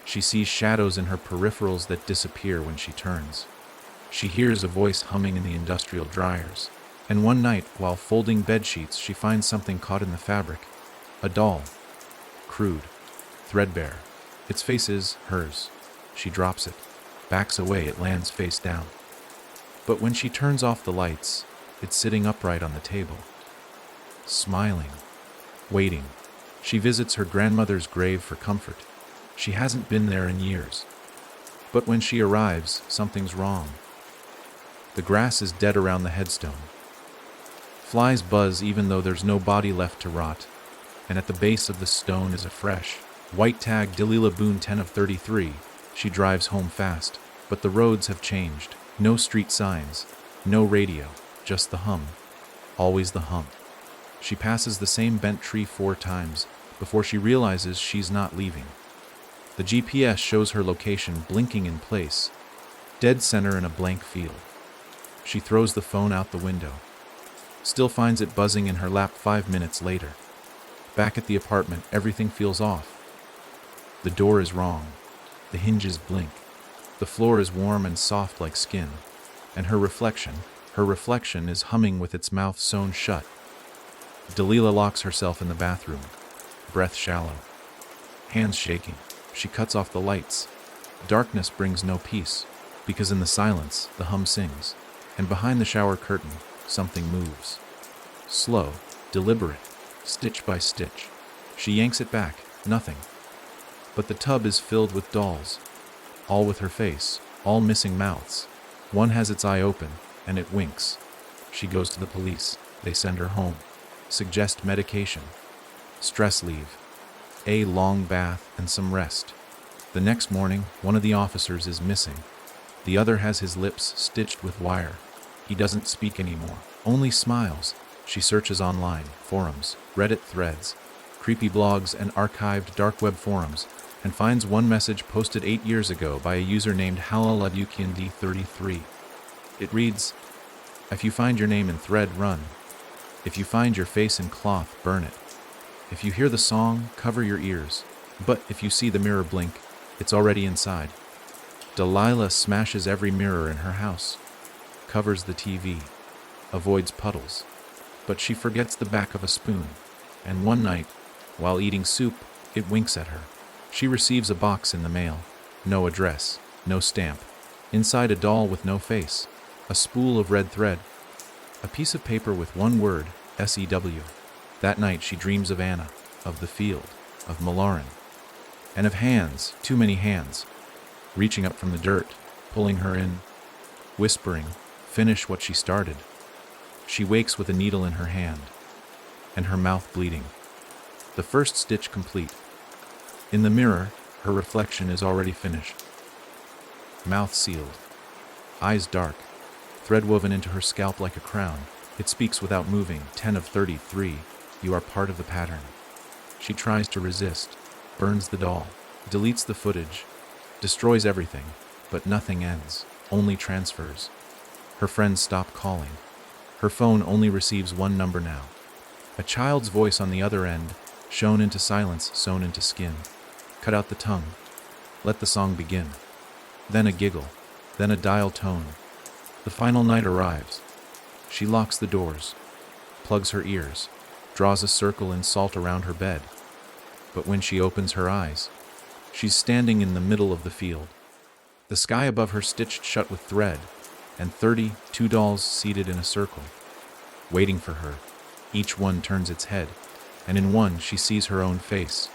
She sees shadows in her peripherals that disappear when she turns. She hears a voice humming in the industrial dryers. And one night, while folding bed sheets, she finds something caught in the fabric. A doll. Crude. Threadbare. Its face is hers. She drops it. Backs away, it lands face down. But when she turns off the lights, it's sitting upright on the table. Smiling. Waiting. She visits her grandmother's grave for comfort. She hasn't been there in years. But when she arrives, something's wrong. The grass is dead around the headstone. Flies buzz even though there's no body left to rot, and at the base of the stone is a fresh, white tag, Delilah Boone 10 of 33. She drives home fast, but the roads have changed. No street signs, no radio, just the hum. Always the hum. She passes the same bent tree 4 times before she realizes she's not leaving. The GPS shows her location blinking in place, dead center in a blank field. She throws the phone out the window. Still finds it buzzing in her lap 5 minutes later. Back at the apartment, everything feels off. The door is wrong. The hinges blink. The floor is warm and soft like skin. And her reflection is humming with its mouth sewn shut. Delilah locks herself in the bathroom, breath shallow, hands shaking. She cuts off the lights. Darkness brings no peace, because in the silence, the hum sings. And behind the shower curtain, something moves. Slow, deliberate, stitch by stitch. She yanks it back, nothing. But the tub is filled with dolls, all with her face, all missing mouths. One has its eye open, and it winks. She goes to the police. They send her home. Suggest medication, stress leave, a long bath, and some rest. The next morning, one of the officers is missing. The other has his lips stitched with wire. He doesn't speak anymore, only smiles. She searches online, forums, Reddit threads, creepy blogs, and archived dark web forums, and finds one message posted 8 years ago by a user named HalaladukianD33. It reads, "If you find your name in thread, run. If you find your face in cloth, burn it. If you hear the song, cover your ears. But if you see the mirror blink, it's already inside." Delilah smashes every mirror in her house, covers the TV, avoids puddles. But she forgets the back of a spoon, and one night, while eating soup, it winks at her. She receives a box in the mail. No address, no stamp. Inside, a doll with no face, a spool of red thread, a piece of paper with one word, SEW. That night she dreams of Anna, of the field, of Malaran, and of hands, too many hands, reaching up from the dirt, pulling her in, whispering, "Finish what she started." She wakes with a needle in her hand, and her mouth bleeding. The first stitch complete. In the mirror, her reflection is already finished. Mouth sealed, eyes dark, thread woven into her scalp like a crown. It speaks without moving. 10 of 33, you are part of the pattern. She tries to resist, burns the doll, deletes the footage, destroys everything, but nothing ends, only transfers. Her friends stop calling. Her phone only receives one number now. A child's voice on the other end, shown into silence, sewn into skin. Cut out the tongue. Let the song begin. Then a giggle, then a dial tone. The final night arrives. She locks the doors, plugs her ears, draws a circle in salt around her bed. But when she opens her eyes, she's standing in the middle of the field. The sky above her stitched shut with thread, and 32 dolls seated in a circle, waiting for her. Each one turns its head, and in one she sees her own face,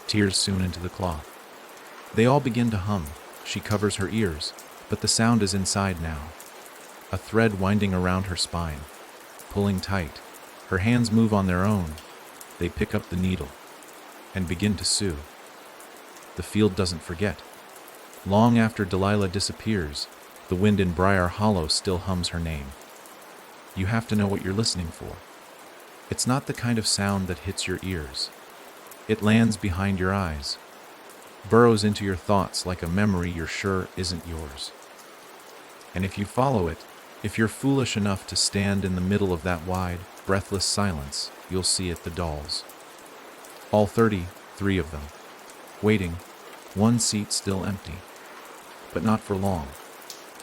tears sewn into the cloth. They all begin to hum. She covers her ears, but the sound is inside now. A thread winding around her spine, pulling tight. Her hands move on their own. They pick up the needle and begin to sew. The field doesn't forget. Long after Delilah disappears, the wind in Briar Hollow still hums her name. You have to know what you're listening for. It's not the kind of sound that hits your ears. It lands behind your eyes, burrows into your thoughts like a memory you're sure isn't yours. And if you follow it, if you're foolish enough to stand in the middle of that wide, breathless silence, you'll see it, the dolls. All 33 of them, waiting, one seat still empty. But not for long.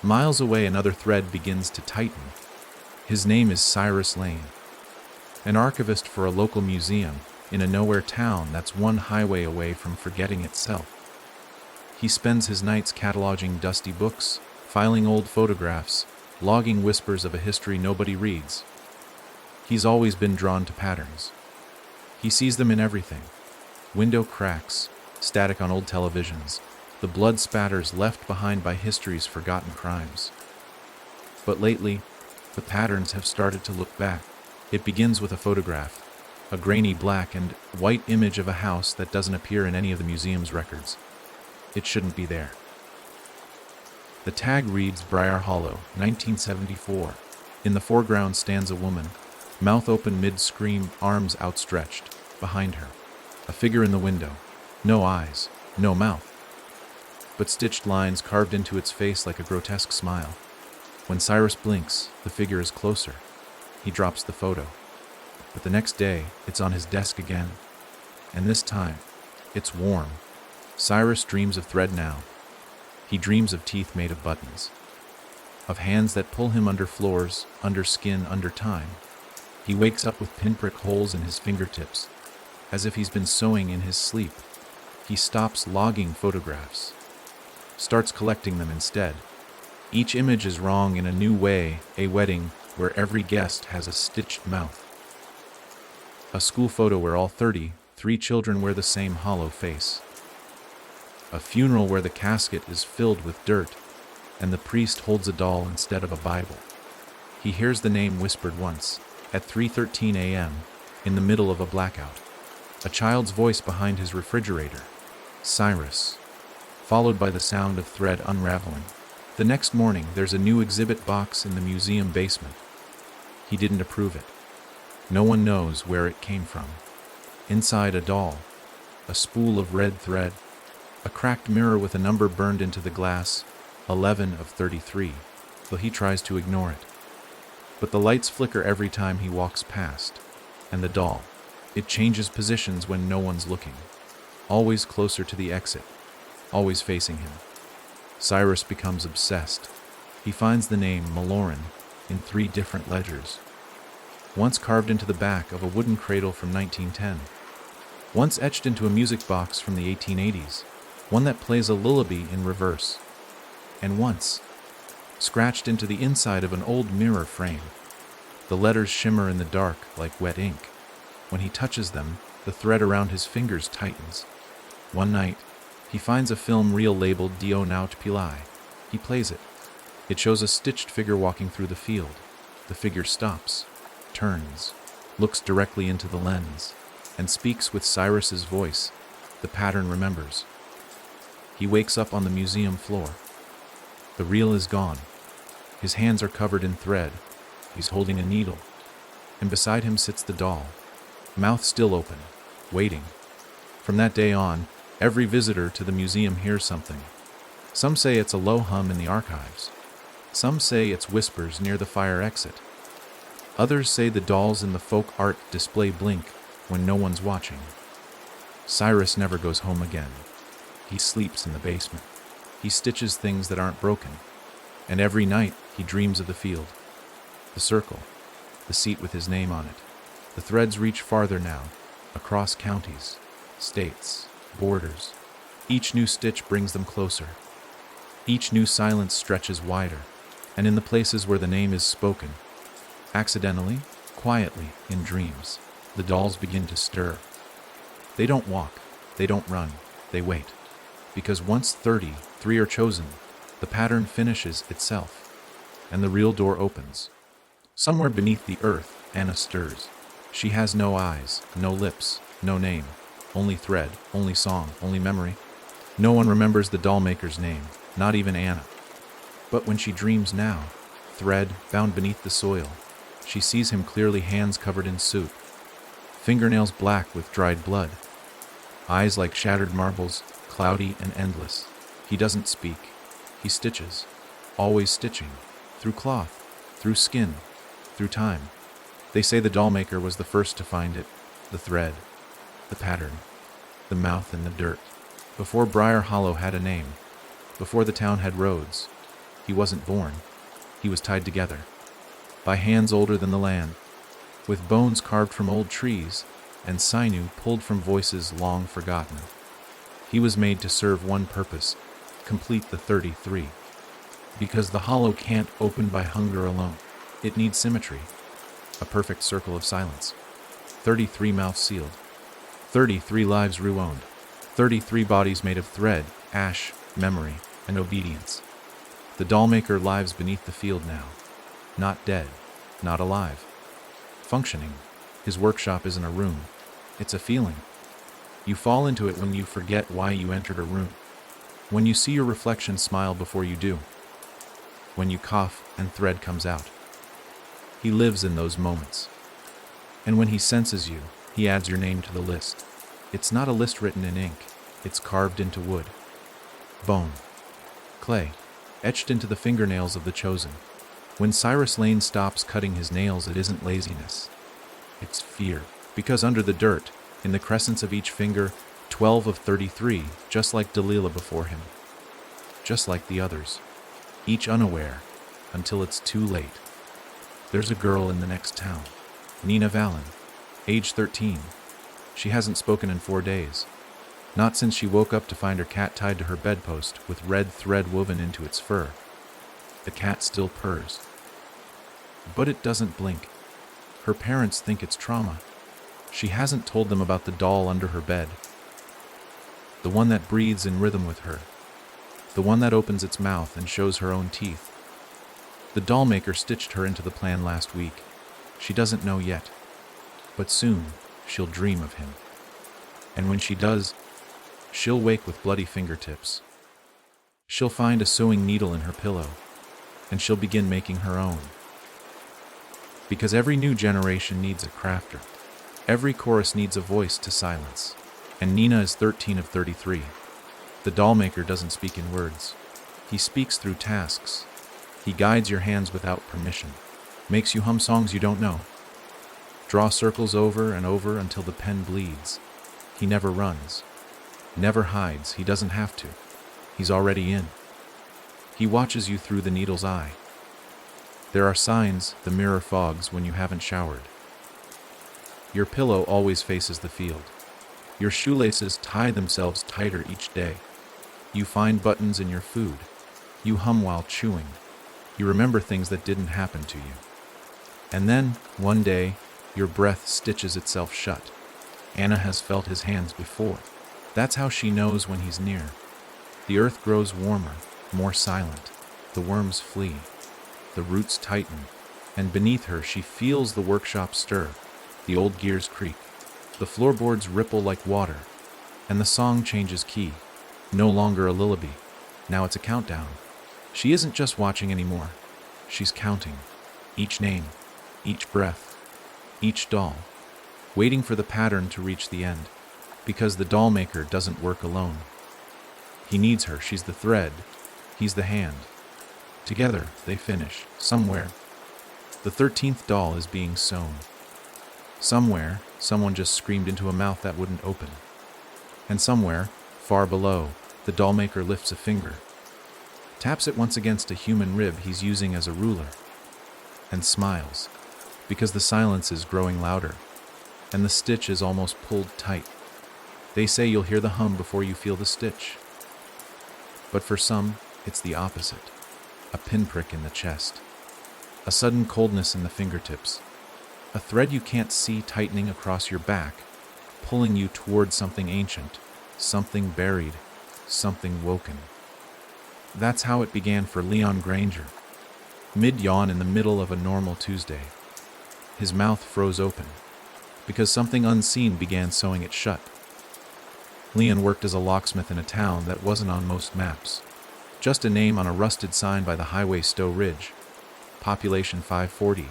Miles away, another thread begins to tighten. His name is Cyrus Lane, an archivist for a local museum in a nowhere town that's one highway away from forgetting itself. He spends his nights cataloging dusty books, filing old photographs, logging whispers of a history nobody reads. He's always been drawn to patterns. He sees them in everything: window cracks, static on old televisions, the blood spatters left behind by history's forgotten crimes. But lately, the patterns have started to look back. It begins with a photograph, a grainy black and white image of a house that doesn't appear in any of the museum's records. It shouldn't be there. The tag reads Briar Hollow, 1974. In the foreground stands a woman, mouth open mid-scream, arms outstretched. Behind her, a figure in the window. No eyes, no mouth, but stitched lines carved into its face like a grotesque smile. When Cyrus blinks, the figure is closer. He drops the photo. But the next day, it's on his desk again. And this time, it's warm. Cyrus dreams of thread now. He dreams of teeth made of buttons, of hands that pull him under floors, under skin, under time. He wakes up with pinprick holes in his fingertips, as if he's been sewing in his sleep. He stops logging photographs, starts collecting them instead. Each image is wrong in a new way: a wedding where every guest has a stitched mouth, a school photo where all 33 children wear the same hollow face, a funeral where the casket is filled with dirt and the priest holds a doll instead of a Bible. He hears the name whispered once, at 3:13 a.m., in the middle of a blackout. A child's voice behind his refrigerator. Cyrus. Followed by the sound of thread unraveling. The next morning, there's a new exhibit box in the museum basement. He didn't approve it. No one knows where it came from. Inside, a doll, a spool of red thread, a cracked mirror with a number burned into the glass, 11 of 33, though he tries to ignore it. But the lights flicker every time he walks past, and the doll, it changes positions when no one's looking, always closer to the exit, always facing him. Cyrus becomes obsessed. He finds the name Maloran in 3 different ledgers, once carved into the back of a wooden cradle from 1910, once etched into a music box from the 1880s, one that plays a lullaby in reverse, and once scratched into the inside of an old mirror frame. The letters shimmer in the dark like wet ink. When he touches them, the thread around his fingers tightens. One night, he finds a film reel labeled Dio Naut Pillai. He plays it. It shows a stitched figure walking through the field. The figure stops, turns, looks directly into the lens, and speaks with Cyrus's voice. The pattern remembers. He wakes up on the museum floor. The reel is gone. His hands are covered in thread. He's holding a needle. And beside him sits the doll, mouth still open, waiting. From that day on, every visitor to the museum hears something. Some say it's a low hum in the archives. Some say it's whispers near the fire exit. Others say the dolls in the folk art display blink when no one's watching. Cyrus never goes home again. He sleeps in the basement. He stitches things that aren't broken. And every night he dreams of the field, the circle, the seat with his name on it. The threads reach farther now, across counties, states, borders. Each new stitch brings them closer. Each new silence stretches wider, and in the places where the name is spoken, accidentally, quietly, in dreams, the dolls begin to stir. They don't walk, they don't run, they wait. Because once 33 are chosen, the pattern finishes itself, and the real door opens. Somewhere beneath the earth, Anna stirs. She has no eyes, no lips, no name, only thread, only song, only memory. No one remembers the doll maker's name, not even Anna. But when she dreams now, thread bound beneath the soil, she sees him clearly, hands covered in soot, fingernails black with dried blood, eyes like shattered marbles, cloudy and endless. He doesn't speak. He stitches, always stitching, through cloth, through skin, through time. They say the doll maker was the first to find it, the thread, the pattern, the mouth in the dirt. Before Briar Hollow had a name, before the town had roads, He wasn't born. He was tied together. By hands older than the land, with bones carved from old trees and sinew pulled from voices long forgotten. He was made to serve one purpose, complete the 33. Because the hollow can't open by hunger alone. It needs symmetry, a perfect circle of silence. 33 mouths sealed, 33 lives ruined, 33 bodies made of thread, ash, memory, and obedience. The dollmaker lives beneath the field now, not dead, not alive, functioning. His workshop isn't a room, it's a feeling. You fall into it when you forget why you entered a room, when you see your reflection smile before you do, when you cough and thread comes out. He lives in those moments. And when he senses you, he adds your name to the list. It's not a list written in ink, it's carved into wood, bone, clay, etched into the fingernails of the chosen. When Cyrus Lane stops cutting his nails, it isn't laziness, it's fear. Because under the dirt, in the crescents of each finger, 12 of 33, just like Delilah before him, just like the others, each unaware, until it's too late. There's a girl in the next town, Nina Vallon, age 13. She hasn't spoken in 4 days. Not since she woke up to find her cat tied to her bedpost with red thread woven into its fur. The cat still purrs, but it doesn't blink. Her parents think it's trauma. She hasn't told them about the doll under her bed, the one that breathes in rhythm with her, the one that opens its mouth and shows her own teeth. The dollmaker stitched her into the plan last week. She doesn't know yet, but soon she'll dream of him. And when she does, she'll wake with bloody fingertips. She'll find a sewing needle in her pillow, and she'll begin making her own. Because every new generation needs a crafter. Every chorus needs a voice to silence. And Nina is 13 of 33. The dollmaker doesn't speak in words. He speaks through tasks. He guides your hands without permission, makes you hum songs you don't know. Draw circles over and over until the pen bleeds. He never runs, never hides. He doesn't have to. He's already in. He watches you through the needle's eye. There are signs the mirror fogs when you haven't showered. Your pillow always faces the field. Your shoelaces tie themselves tighter each day. You find buttons in your food. You hum while chewing. You remember things that didn't happen to you. And then, one day, your breath stitches itself shut. Anna has felt his hands before. That's how she knows when he's near. The earth grows warmer, more silent. The worms flee. The roots tighten. And beneath her, she feels the workshop stir. The old gears creak. The floorboards ripple like water. And the song changes key. No longer a lullaby. Now it's a countdown. She isn't just watching anymore. She's counting. Each name, each breath, each doll, waiting for the pattern to reach the end. Because the dollmaker doesn't work alone. He needs her. She's the thread. He's the hand. Together, they finish. Somewhere, the 13th doll is being sewn. Somewhere, someone just screamed into a mouth that wouldn't open. And somewhere, far below, the dollmaker lifts a finger, taps it once against a human rib he's using as a ruler, and smiles, because the silence is growing louder, and the stitch is almost pulled tight. They say you'll hear the hum before you feel the stitch. But for some, it's the opposite. A pinprick in the chest. A sudden coldness in the fingertips. A thread you can't see tightening across your back, pulling you toward something ancient, something buried, something woken. That's how it began for Leon Granger. Mid-yawn in the middle of a normal Tuesday. His mouth froze open, because something unseen began sewing it shut. Leon worked as a locksmith in a town that wasn't on most maps. Just a name on a rusted sign by the highway Stowe Ridge. Population 540.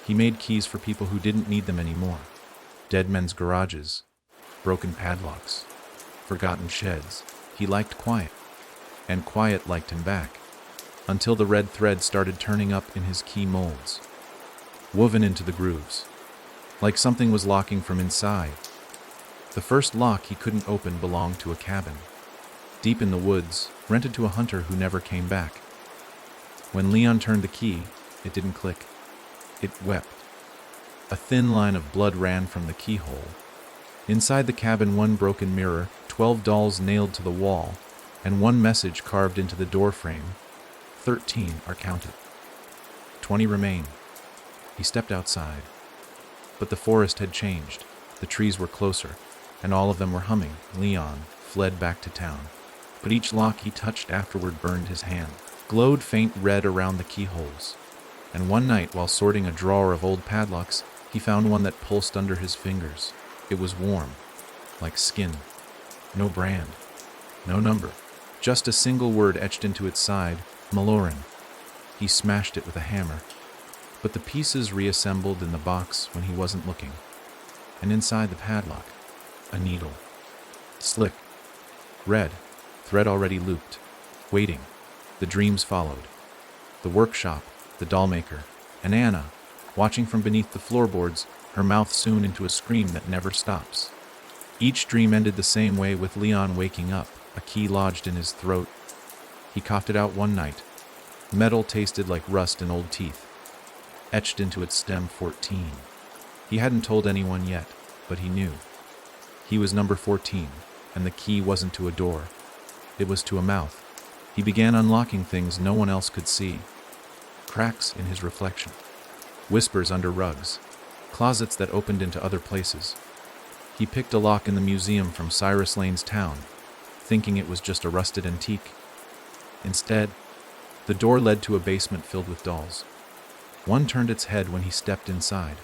He made keys for people who didn't need them anymore. Dead men's garages, broken padlocks, forgotten sheds. He liked quiet, and quiet liked him back, until the red thread started turning up in his key molds, woven into the grooves, like something was locking from inside. The first lock he couldn't open belonged to a cabin, deep in the woods, rented to a hunter who never came back. When Leon turned the key, it didn't click. It wept. A thin line of blood ran from the keyhole. Inside the cabin, one broken mirror, 12 dolls nailed to the wall, and one message carved into the doorframe. 13 are counted. 20 remain. He stepped outside. But the forest had changed. The trees were closer, and all of them were humming. Leon fled back to town. But each lock he touched afterward burned his hand, glowed faint red around the keyholes. And one night, while sorting a drawer of old padlocks, he found one that pulsed under his fingers. It was warm, like skin. No brand, no number, just a single word etched into its side, Maloran. He smashed it with a hammer, but the pieces reassembled in the box when he wasn't looking. And inside the padlock, a needle. Slick, red, thread already looped, waiting. The dreams followed. The workshop, the dollmaker, and Anna, watching from beneath the floorboards, her mouth soon into a scream that never stops. Each dream ended the same way, with Leon waking up, a key lodged in his throat. He coughed it out one night. Metal tasted like rust and old teeth. Etched into its stem, 14. He hadn't told anyone yet, but he knew. He was number 14, and the key wasn't to a door. It was to a mouth. He began unlocking things no one else could see. Cracks in his reflection. Whispers under rugs. Closets that opened into other places. He picked a lock in the museum from Cyrus Lane's town, thinking it was just a rusted antique. Instead, the door led to a basement filled with dolls. One turned its head when he stepped inside,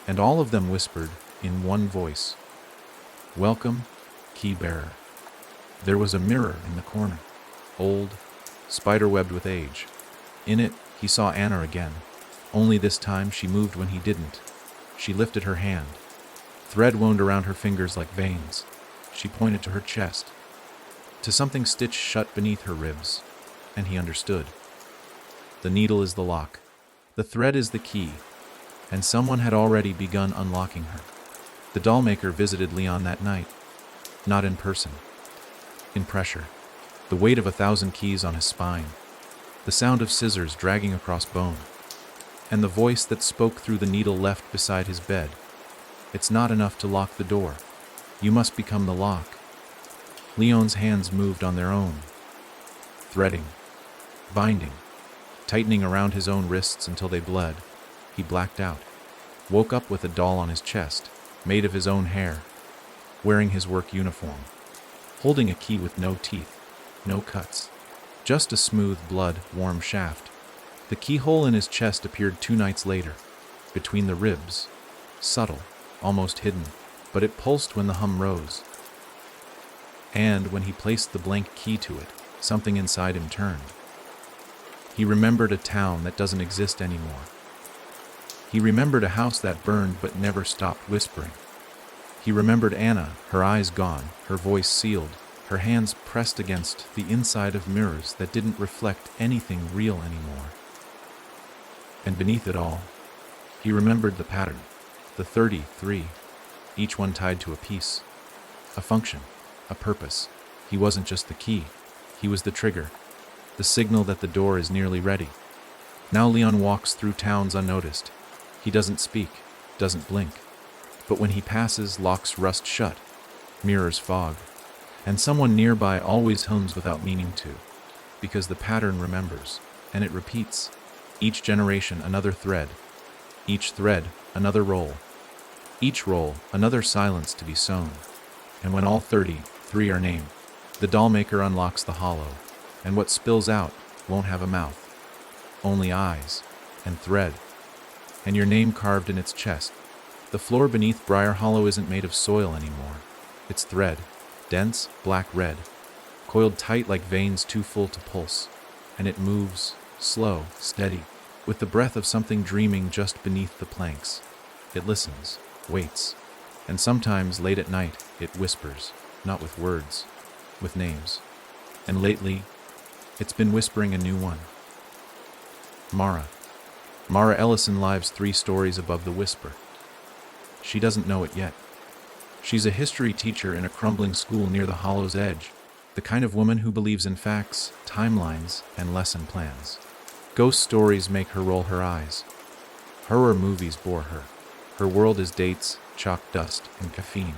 and all of them whispered in one voice, "Welcome, key bearer." There was a mirror in the corner, old, spiderwebbed with age. In it, he saw Anna again, only this time she moved when he didn't. She lifted her hand. Thread wound around her fingers like veins. She pointed to her chest, to something stitched shut beneath her ribs, and he understood. The needle is the lock. The thread is the key, and someone had already begun unlocking her. The dollmaker visited Leon that night, not in person, in pressure, the weight of 1,000 keys on his spine, the sound of scissors dragging across bone, and the voice that spoke through the needle left beside his bed. "It's not enough to lock the door. You must become the lock." Leon's hands moved on their own, threading, binding, tightening around his own wrists until they bled. He blacked out, woke up with a doll on his chest, made of his own hair, wearing his work uniform, holding a key with no teeth, no cuts, just a smooth, blood-warm shaft. The keyhole in his chest appeared 2 nights later, between the ribs, subtle, almost hidden, but it pulsed when the hum rose. And when he placed the blank key to it, something inside him turned. He remembered a town that doesn't exist anymore. He remembered a house that burned but never stopped whispering. He remembered Anna, her eyes gone, her voice sealed, her hands pressed against the inside of mirrors that didn't reflect anything real anymore. And beneath it all, he remembered the pattern, the 33, each one tied to a piece, a function, a purpose. He wasn't just the key, he was the trigger, the signal that the door is nearly ready. Now Leon walks through towns unnoticed. He doesn't speak, doesn't blink. But when he passes, locks rust shut, mirrors fog, and someone nearby always hums without meaning to, because the pattern remembers, and it repeats. Each generation another thread, each thread another roll, each roll another silence to be sown. And when all 33 are named, the dollmaker unlocks the hollow, and what spills out won't have a mouth, only eyes and thread, and your name carved in its chest. The floor beneath Briar Hollow isn't made of soil anymore. It's thread, dense, black-red, coiled tight like veins too full to pulse, and it moves, slow, steady, with the breath of something dreaming just beneath the planks. It listens, waits, and sometimes late at night it whispers, not with words, with names. And lately, it's been whispering a new one. Mara. Mara Ellison lives 3 stories above the whisper. She doesn't know it yet. She's a history teacher in a crumbling school near the hollow's edge, the kind of woman who believes in facts, timelines, and lesson plans. Ghost stories make her roll her eyes. Horror movies bore her. Her world is dates, chalk dust, and caffeine.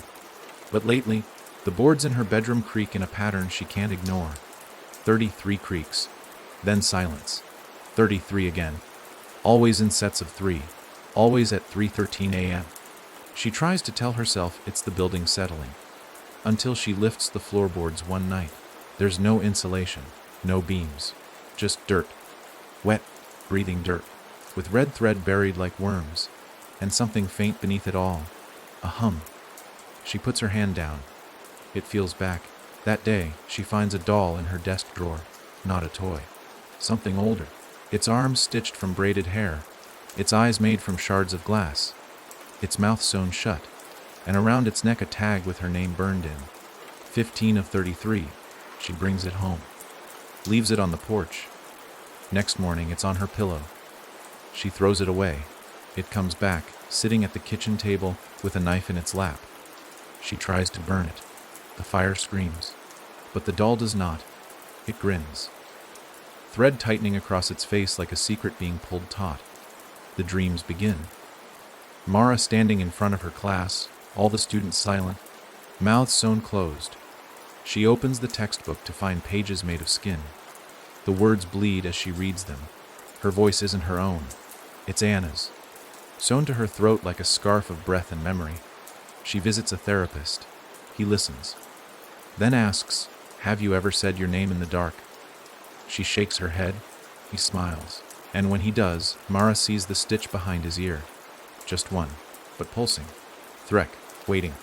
But lately, the boards in her bedroom creak in a pattern she can't ignore. 33 creaks. Then silence. 33 again. Always in sets of 3. Always at 3:13 a.m. She tries to tell herself it's the building settling. Until she lifts the floorboards one night. There's no insulation, no beams. Just dirt. Wet, breathing dirt. With red thread buried like worms. And something faint beneath it all. A hum. She puts her hand down. It feels back. That day, she finds a doll in her desk drawer. Not a toy. Something older. Its arms stitched from braided hair. Its eyes made from shards of glass. Its mouth sewn shut. And around its neck a tag with her name burned in. 15 of 33. She brings it home. Leaves it on the porch. Next morning, it's on her pillow. She throws it away. It comes back, sitting at the kitchen table with a knife in its lap. She tries to burn it. The fire screams. But the doll does not. It grins. Thread tightening across its face like a secret being pulled taut. The dreams begin. Mara standing in front of her class, all the students silent, mouths sewn closed. She opens the textbook to find pages made of skin. The words bleed as she reads them. Her voice isn't her own. It's Anna's. Sewn to her throat like a scarf of breath and memory. She visits a therapist. He listens. Then asks, "Have you ever said your name in the dark?" She shakes her head. He smiles. And when he does, Mara sees the stitch behind his ear. Just one, but pulsing. Threk, waiting.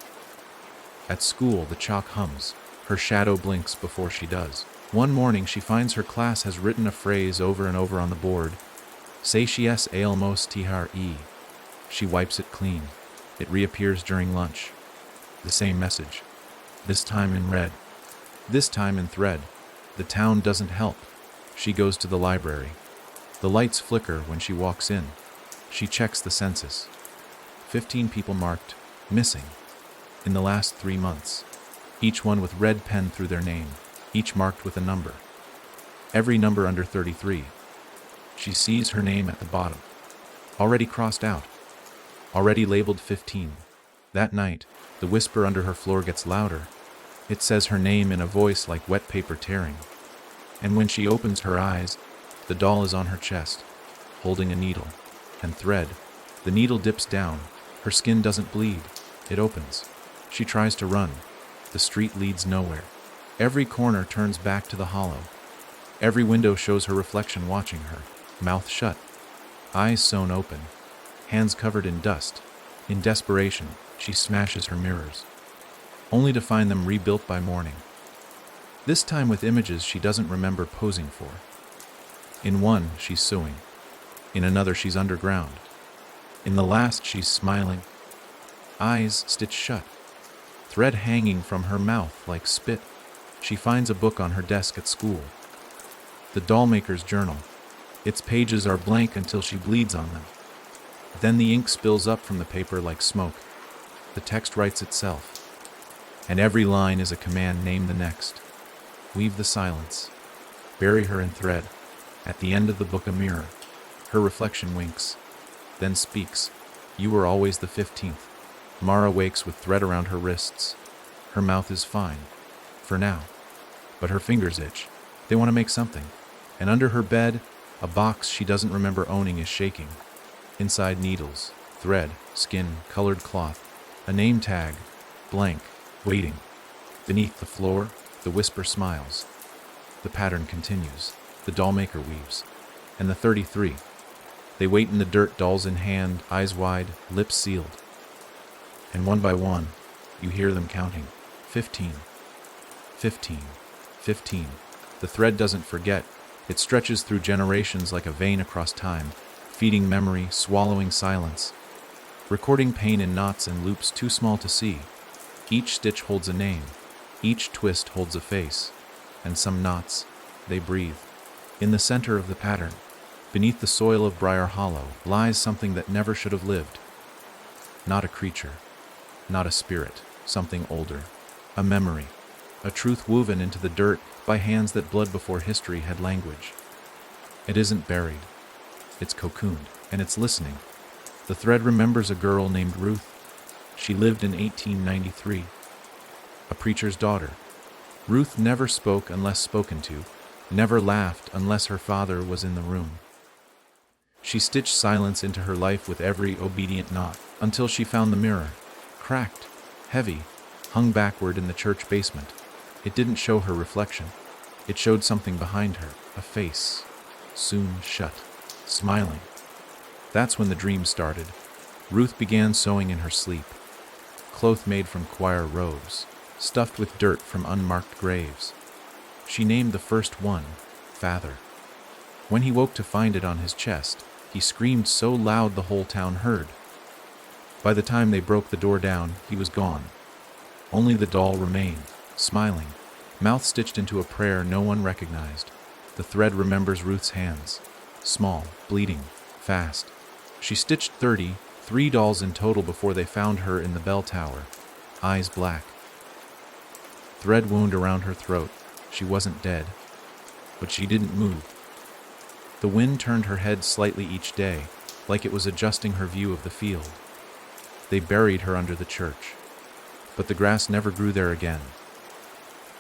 At school, the chalk hums. Her shadow blinks before she does. One morning, she finds her class has written a phrase over and over on the board. Satius aelmos tihar e. She wipes it clean. It reappears during lunch. The same message. This time in red. This time in thread. The town doesn't help. She goes to the library. The lights flicker when she walks in. She checks the census. 15 people marked missing in the last 3 months. Each one with red pen through their name. Each marked with a number. Every number under 33. She sees her name at the bottom. Already crossed out. Already labeled 15. That night, the whisper under her floor gets louder. It says her name in a voice like wet paper tearing. And when she opens her eyes, the doll is on her chest, holding a needle and thread. The needle dips down. Her skin doesn't bleed. It opens. She tries to run. The street leads nowhere. Every corner turns back to the hollow. Every window shows her reflection watching her, mouth shut, eyes sewn open, hands covered in dust. In desperation, she smashes her mirrors, only to find them rebuilt by morning. This time with images she doesn't remember posing for. In one, she's suing. In another, she's underground. In the last, she's smiling, eyes stitched shut, thread hanging from her mouth like spit. She finds a book on her desk at school. The dollmaker's journal. Its pages are blank until she bleeds on them. Then the ink spills up from the paper like smoke. The text writes itself. And every line is a command: name the next. Weave the silence. Bury her in thread. At the end of the book, a mirror. Her reflection winks. Then speaks. You were always the 15th. Mara wakes with thread around her wrists. Her mouth is fine. For now. But her fingers itch. They want to make something. And under her bed, a box she doesn't remember owning is shaking. Inside, needles, thread, skin, colored cloth, a name tag, blank, waiting. Beneath the floor, the whisper smiles. The pattern continues. The dollmaker weaves. And the 33. They wait in the dirt, dolls in hand, eyes wide, lips sealed. And one by one, you hear them counting. 15. 15. 15. The thread doesn't forget. It stretches through generations like a vein across time, feeding memory, swallowing silence, recording pain in knots and loops too small to see. Each stitch holds a name. Each twist holds a face. And some knots, they breathe. In the center of the pattern, beneath the soil of Briar Hollow, lies something that never should have lived. Not a creature. Not a spirit. Something older. A memory. A truth woven into the dirt by hands that bled before history had language. It isn't buried. It's cocooned, and it's listening. The thread remembers a girl named Ruth. She lived in 1893. A preacher's daughter. Ruth never spoke unless spoken to, never laughed unless her father was in the room. She stitched silence into her life with every obedient knot, until she found the mirror, cracked, heavy, hung backward in the church basement. It didn't show her reflection. It showed something behind her, a face, soon shut, smiling. That's when the dream started. Ruth began sewing in her sleep. Cloth made from choir robes, stuffed with dirt from unmarked graves. She named the first one, Father. When he woke to find it on his chest, he screamed so loud the whole town heard. By the time they broke the door down, he was gone. Only the doll remained, smiling, mouth stitched into a prayer no one recognized. The thread remembers Ruth's hands, small, bleeding, fast. She stitched 33 dolls in total before they found her in the bell tower, eyes black. Thread wound around her throat. She wasn't dead, but she didn't move. The wind turned her head slightly each day, like it was adjusting her view of the field. They buried her under the church, but the grass never grew there again.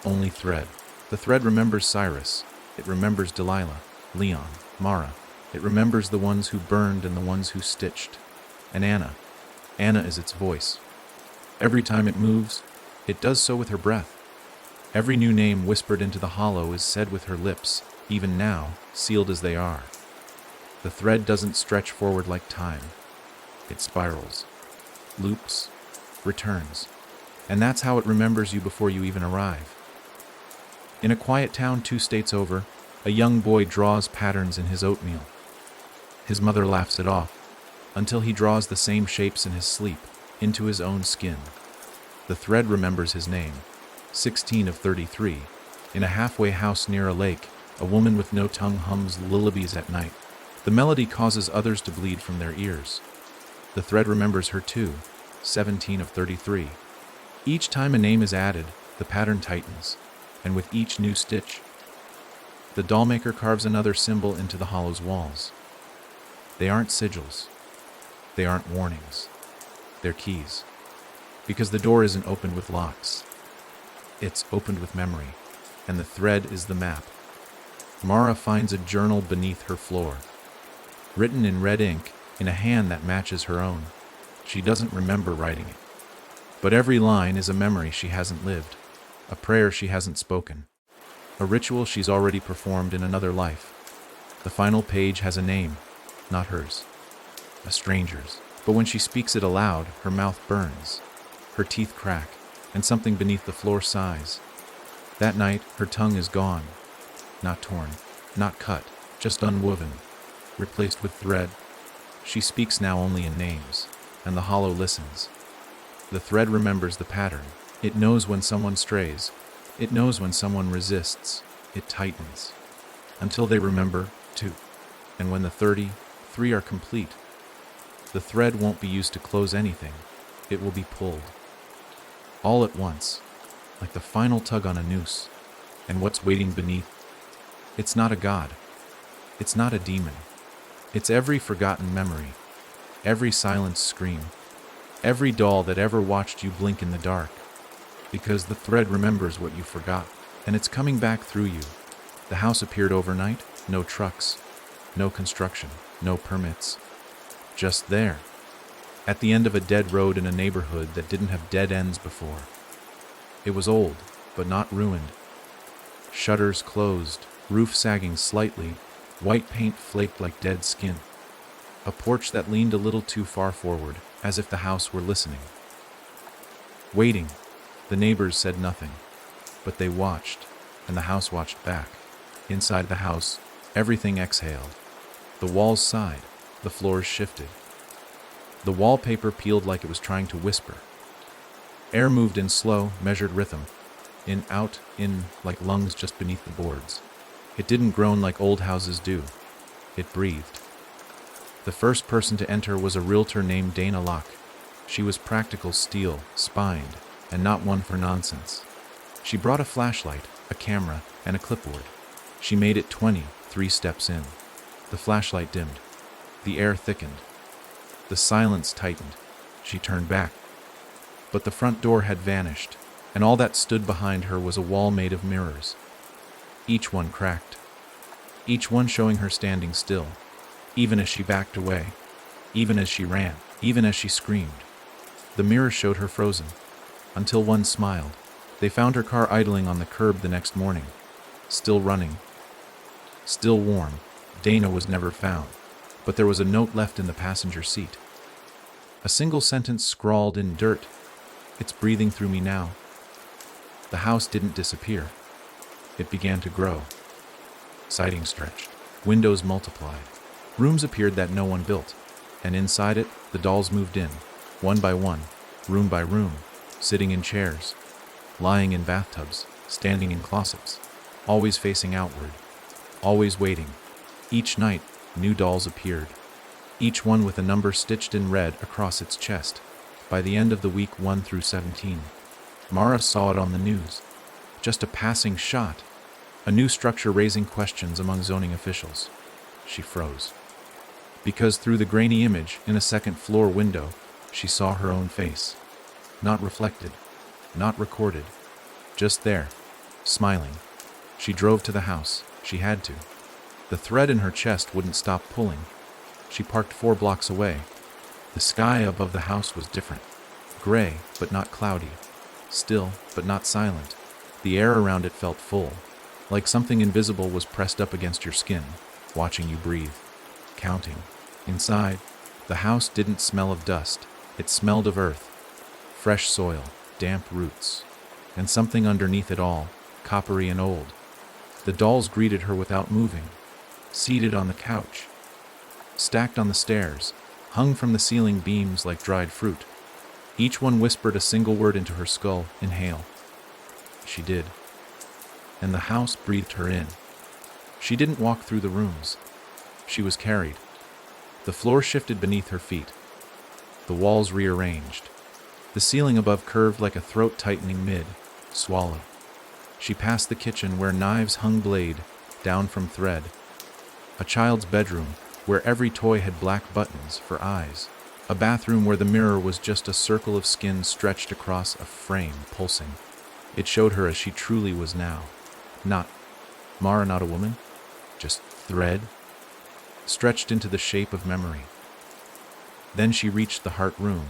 Only thread. The thread remembers Cyrus. It remembers Delilah, Leon, Mara. It remembers the ones who burned and the ones who stitched. And Anna. Anna is its voice. Every time it moves, it does so with her breath. Every new name whispered into the hollow is said with her lips, even now, sealed as they are. The thread doesn't stretch forward like time. It spirals, loops, returns. And that's how it remembers you before you even arrive. In a quiet town 2 states over, a young boy draws patterns in his oatmeal. His mother laughs it off, until he draws the same shapes in his sleep, into his own skin. The thread remembers his name, 16 of 33. In a halfway house near a lake, a woman with no tongue hums lullabies at night. The melody causes others to bleed from their ears. The thread remembers her too, 17 of 33. Each time a name is added, the pattern tightens, and with each new stitch, the dollmaker carves another symbol into the hollow's walls. They aren't sigils. They aren't warnings. They're keys. Because the door isn't opened with locks. It's opened with memory, and the thread is the map. Mara finds a journal beneath her floor, written in red ink in a hand that matches her own. She doesn't remember writing it, but every line is a memory she hasn't lived, a prayer she hasn't spoken, a ritual she's already performed in another life. The final page has a name, not hers, a stranger's. But when she speaks it aloud, her mouth burns, her teeth crack, and something beneath the floor sighs. That night, her tongue is gone, not torn, not cut, just unwoven, replaced with thread. She speaks now only in names, and the hollow listens. The thread remembers the pattern. It knows when someone strays. It knows when someone resists. It tightens, until they remember, too. And when the 33 are complete, the thread won't be used to close anything. It will be pulled. All at once, like the final tug on a noose. And what's waiting beneath? It's not a god. It's not a demon. It's every forgotten memory, every silenced scream, every doll that ever watched you blink in the dark. Because the thread remembers what you forgot, and it's coming back through you. The house appeared overnight, no trucks, no construction, no permits. Just there, at the end of a dead road in a neighborhood that didn't have dead ends before. It was old, but not ruined. Shutters closed, roof sagging slightly, white paint flaked like dead skin. A porch that leaned a little too far forward, as if the house were listening. Waiting. The neighbors said nothing, but they watched, and the house watched back. Inside the house, everything exhaled. The walls sighed, the floors shifted. The wallpaper peeled like it was trying to whisper. Air moved in slow, measured rhythm, in, out, in, like lungs just beneath the boards. It didn't groan like old houses do. It breathed. The first person to enter was a realtor named Dana Locke. She was practical steel, spined, and not one for nonsense. She brought a flashlight, a camera, and a clipboard. She made it 23 steps in. The flashlight dimmed. The air thickened. The silence tightened. She turned back. But the front door had vanished, and all that stood behind her was a wall made of mirrors. Each one cracked. Each one showing her standing still, even as she backed away, even as she ran, even as she screamed. The mirror showed her frozen, until one smiled. They found her car idling on the curb the next morning, still running, still warm. Dana was never found, but there was a note left in the passenger seat. A single sentence scrawled in dirt. "It's breathing through me now." The house didn't disappear. It began to grow. Siding stretched. Windows multiplied. Rooms appeared that no one built, and inside it, the dolls moved in, one by one, room by room, sitting in chairs, lying in bathtubs, standing in closets, always facing outward, always waiting. Each night, new dolls appeared, each one with a number stitched in red across its chest. By the end of the week 1 through 17, Mara saw it on the news. Just a passing shot. A new structure raising questions among zoning officials. She froze. Because through the grainy image in a second-floor window, she saw her own face. Not reflected, not recorded, just there, smiling. She drove to the house. She had to. The thread in her chest wouldn't stop pulling. She parked 4 blocks away. The sky above the house was different. Gray, but not cloudy. Still, but not silent. The air around it felt full, like something invisible was pressed up against your skin, watching you breathe, counting. Inside, the house didn't smell of dust. It smelled of earth, fresh soil, damp roots, and something underneath it all, coppery and old. The dolls greeted her without moving, seated on the couch, stacked on the stairs, hung from the ceiling beams like dried fruit. Each one whispered a single word into her skull: "Inhale." She did, and the house breathed her in. She didn't walk through the rooms. She was carried. The floor shifted beneath her feet. The walls rearranged. The ceiling above curved like a throat-tightening mid-swallow. She passed the kitchen where knives hung blade down from thread. A child's bedroom where every toy had black buttons for eyes. A bathroom where the mirror was just a circle of skin stretched across a frame, pulsing. It showed her as she truly was now. Not Mara, not a woman, just thread, stretched into the shape of memory. Then she reached the heart room.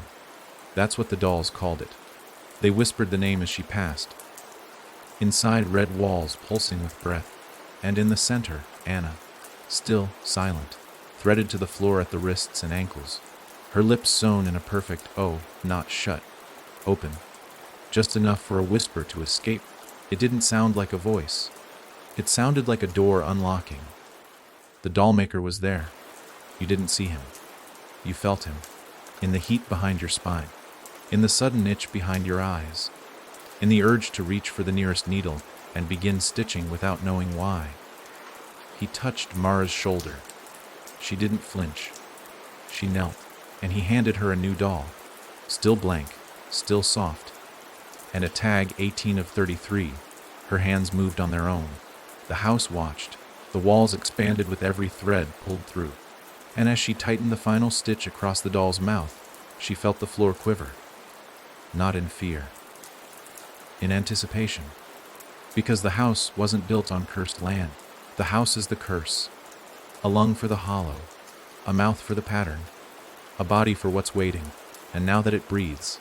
That's what the dolls called it. They whispered the name as she passed. Inside, red walls pulsing with breath, and in the center, Anna, still silent, threaded to the floor at the wrists and ankles, her lips sewn in a perfect O, not shut, open, just enough for a whisper to escape. It didn't sound like a voice. It sounded like a door unlocking. The dollmaker was there. You didn't see him. You felt him, in the heat behind your spine, in the sudden itch behind your eyes, in the urge to reach for the nearest needle and begin stitching without knowing why. He touched Mara's shoulder. She didn't flinch. She knelt, and he handed her a new doll, still blank, still soft, and a tag 18 of 33. Her hands moved on their own. The house watched. The walls expanded with every thread pulled through. And as she tightened the final stitch across the doll's mouth, she felt the floor quiver. Not in fear. In anticipation. Because the house wasn't built on cursed land. The house is the curse. A lung for the hollow. A mouth for the pattern. A body for what's waiting. And now that it breathes,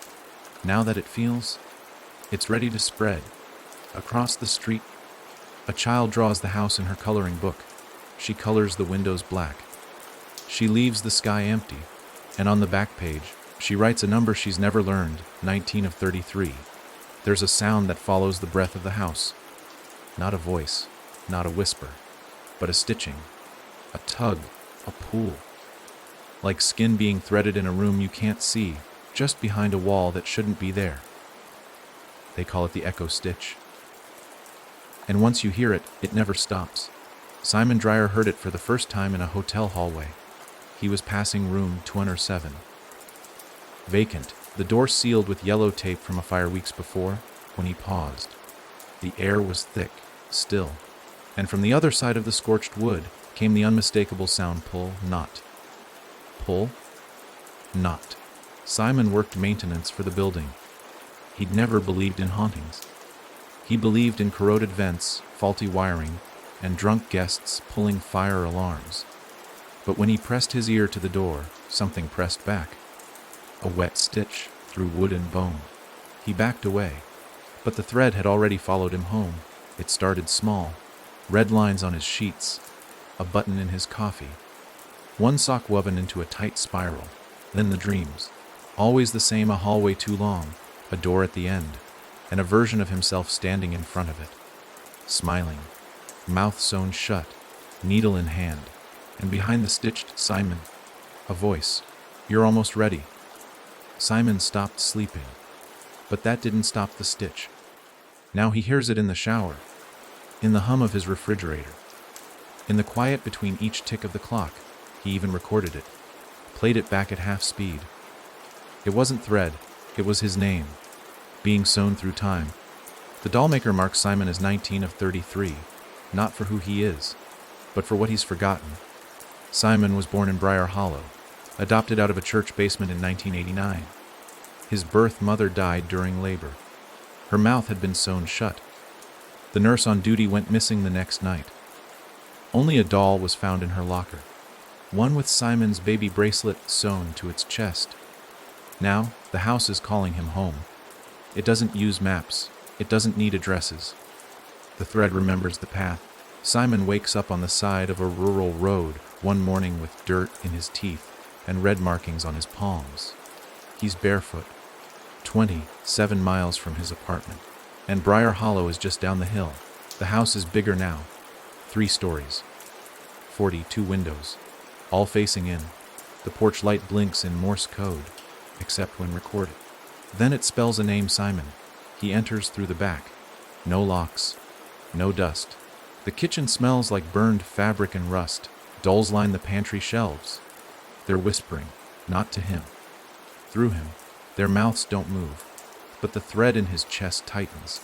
now that it feels, it's ready to spread. Across the street, a child draws the house in her coloring book. She colors the windows black. She leaves the sky empty, and on the back page, she writes a number she's never learned, 19 of 33. There's a sound that follows the breath of the house. Not a voice, not a whisper, but a stitching, a tug, a pull. Like skin being threaded in a room you can't see, just behind a wall that shouldn't be there. They call it the echo stitch. And once you hear it, it never stops. Simon Dreyer heard it for the first time in a hotel hallway. He was passing room 207. Vacant, the door sealed with yellow tape from a fire weeks before, when he paused. The air was thick, still, and from the other side of the scorched wood came the unmistakable sound: pull, not. Pull, not. Simon worked maintenance for the building. He'd never believed in hauntings. He believed in corroded vents, faulty wiring, and drunk guests pulling fire alarms. But when he pressed his ear to the door, something pressed back. A wet stitch through wood and bone. He backed away, but the thread had already followed him home. It started small, red lines on his sheets, a button in his coffee, one sock woven into a tight spiral, then the dreams. Always the same: a hallway too long, a door at the end, and a version of himself standing in front of it, smiling, mouth sewn shut, needle in hand, and behind the stitched Simon, a voice: "You're almost ready." Simon stopped sleeping, but that didn't stop the stitch. Now he hears it in the shower, in the hum of his refrigerator, in the quiet between each tick of the clock. He even recorded it, played it back at half speed. It wasn't thread, it was his name, being sewn through time. The dollmaker marks Simon as 19 of 33, not for who he is, but for what he's forgotten. Simon was born in Briar Hollow, adopted out of a church basement in 1989. His birth mother died during labor. Her mouth had been sewn shut. The nurse on duty went missing the next night. Only a doll was found in her locker, one with Simon's baby bracelet sewn to its chest. Now, the house is calling him home. It doesn't use maps. It doesn't need addresses. The thread remembers the path. Simon wakes up on the side of a rural road one morning with dirt in his teeth and red markings on his palms. He's barefoot, 27 miles from his apartment, and Briar Hollow is just down the hill. The house is bigger now, 3 stories, 42 windows, all facing in. The porch light blinks in Morse code, except when recorded. Then it spells a name: Simon. He enters through the back. No locks, no dust. The kitchen smells like burned fabric and rust. Dolls line the pantry shelves. They're whispering, not to him, through him. Their mouths don't move, but the thread in his chest tightens,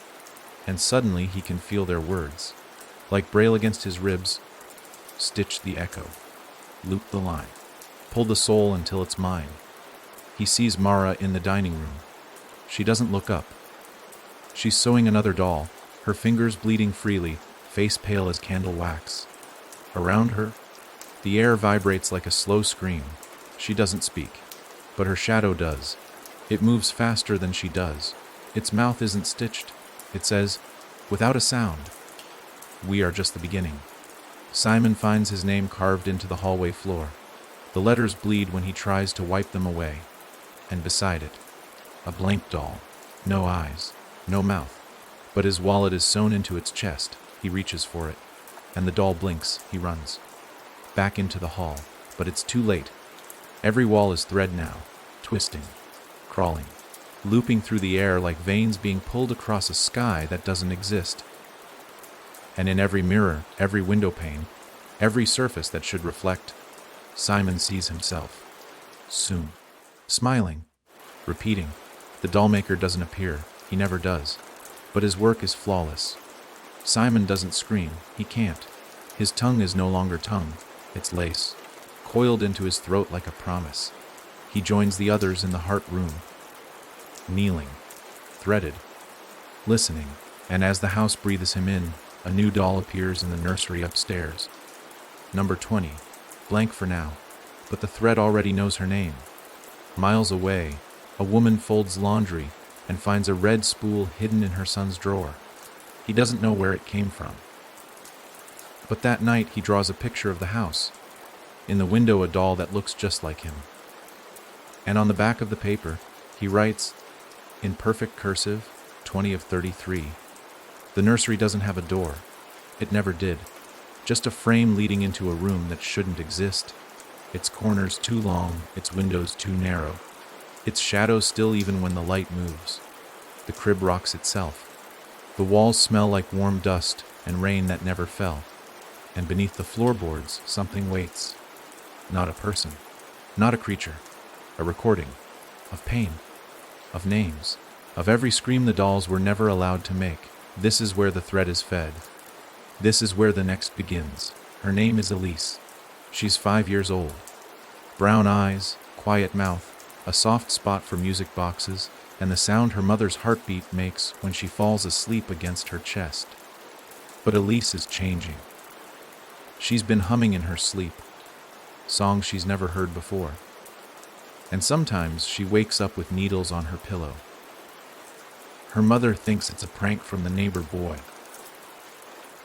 and suddenly he can feel their words. Like braille against his ribs: stitch the echo, loop the line, pull the soul until it's mine. He sees Mara in the dining room. She doesn't look up. She's sewing another doll, her fingers bleeding freely, face pale as candle wax. Around her, the air vibrates like a slow scream. She doesn't speak, but her shadow does. It moves faster than she does. Its mouth isn't stitched. It says, without a sound, "We are just the beginning." Simon finds his name carved into the hallway floor. The letters bleed when he tries to wipe them away. And beside it, a blank doll. No eyes, no mouth. But his wallet is sewn into its chest. He reaches for it, and the doll blinks. He runs back into the hall, but it's too late. Every wall is thread now, twisting, crawling, looping through the air like veins being pulled across a sky that doesn't exist. And in every mirror, every window pane, every surface that should reflect, Simon sees himself. Soon. Smiling, repeating. The dollmaker doesn't appear. He never does. But his work is flawless. Simon doesn't scream. He can't. His tongue is no longer tongue. It's lace, coiled into his throat like a promise. He joins the others in the heart room, kneeling, threaded, listening, and as the house breathes him in, a new doll appears in the nursery upstairs. Number 20, blank for now, but the thread already knows her name. Miles away, a woman folds laundry and finds a red spool hidden in her son's drawer. He doesn't know where it came from. But that night he draws a picture of the house. In the window, a doll that looks just like him. And on the back of the paper, he writes, in perfect cursive, 20 of 33. The nursery doesn't have a door. It never did. Just a frame leading into a room that shouldn't exist. Its corners too long, its windows too narrow. Its shadow still even when the light moves. The crib rocks itself. The walls smell like warm dust and rain that never fell. And beneath the floorboards, something waits. Not a person, not a creature, a recording of pain, of names, of every scream the dolls were never allowed to make. This is where the thread is fed. This is where the next begins. Her name is Elise. She's 5 years old. Brown eyes, quiet mouth, a soft spot for music boxes, and the sound her mother's heartbeat makes when she falls asleep against her chest. But Elise is changing. She's been humming in her sleep, songs she's never heard before. And sometimes she wakes up with needles on her pillow. Her mother thinks it's a prank from the neighbor boy.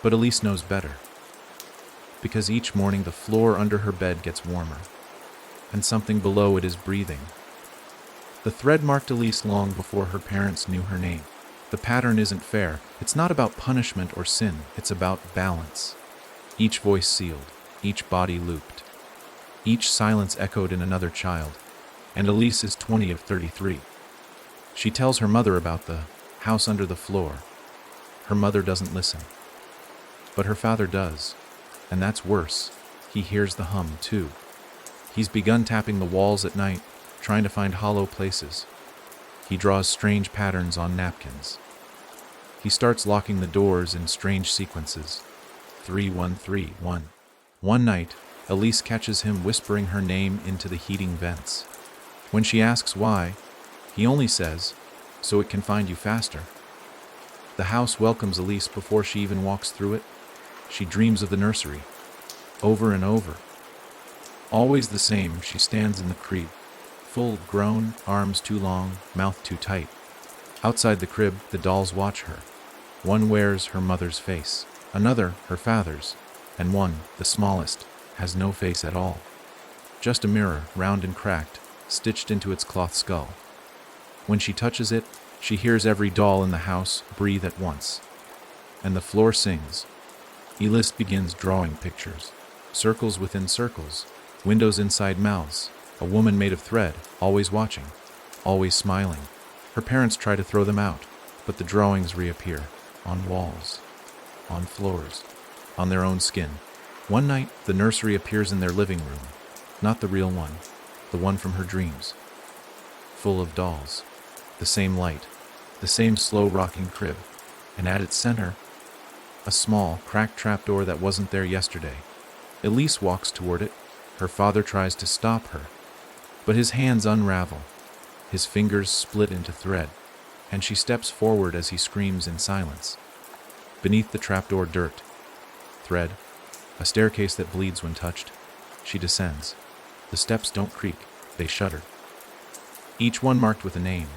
But Elise knows better, because each morning the floor under her bed gets warmer, and something below it is breathing. The thread marked Elise long before her parents knew her name. The pattern isn't fair. It's not about punishment or sin. It's about balance. Each voice sealed, each body looped, each silence echoed in another child. And Elise is 20 of 33. She tells her mother about the house under the floor. Her mother doesn't listen, but her father does, and that's worse. He hears the hum, too. He's begun tapping the walls at night, trying to find hollow places. He draws strange patterns on napkins. He starts locking the doors in strange sequences. 3131. One night, Elise catches him whispering her name into the heating vents. When she asks why, he only says, "So it can find you faster." The house welcomes Elise before she even walks through it. She dreams of the nursery, over and over. Always the same, she stands in the crib, full grown, arms too long, mouth too tight. Outside the crib, the dolls watch her. One wears her mother's face, another her father's, and one, the smallest, has no face at all. Just a mirror, round and cracked, stitched into its cloth skull. When she touches it, she hears every doll in the house breathe at once. And the floor sings. Elise begins drawing pictures. Circles within circles, windows inside mouths, a woman made of thread, always watching, always smiling. Her parents try to throw them out, but the drawings reappear, on walls, on floors, on their own skin. One night, the nursery appears in their living room, not the real one, the one from her dreams, full of dolls, the same light, the same slow rocking crib, and at its center, a small, cracked trapdoor that wasn't there yesterday. Elise walks toward it. Her father tries to stop her, but his hands unravel, his fingers split into thread, and she steps forward as he screams in silence. Beneath the trapdoor, dirt, thread, a staircase that bleeds when touched. She descends. The steps don't creak, they shudder. Each one marked with a name,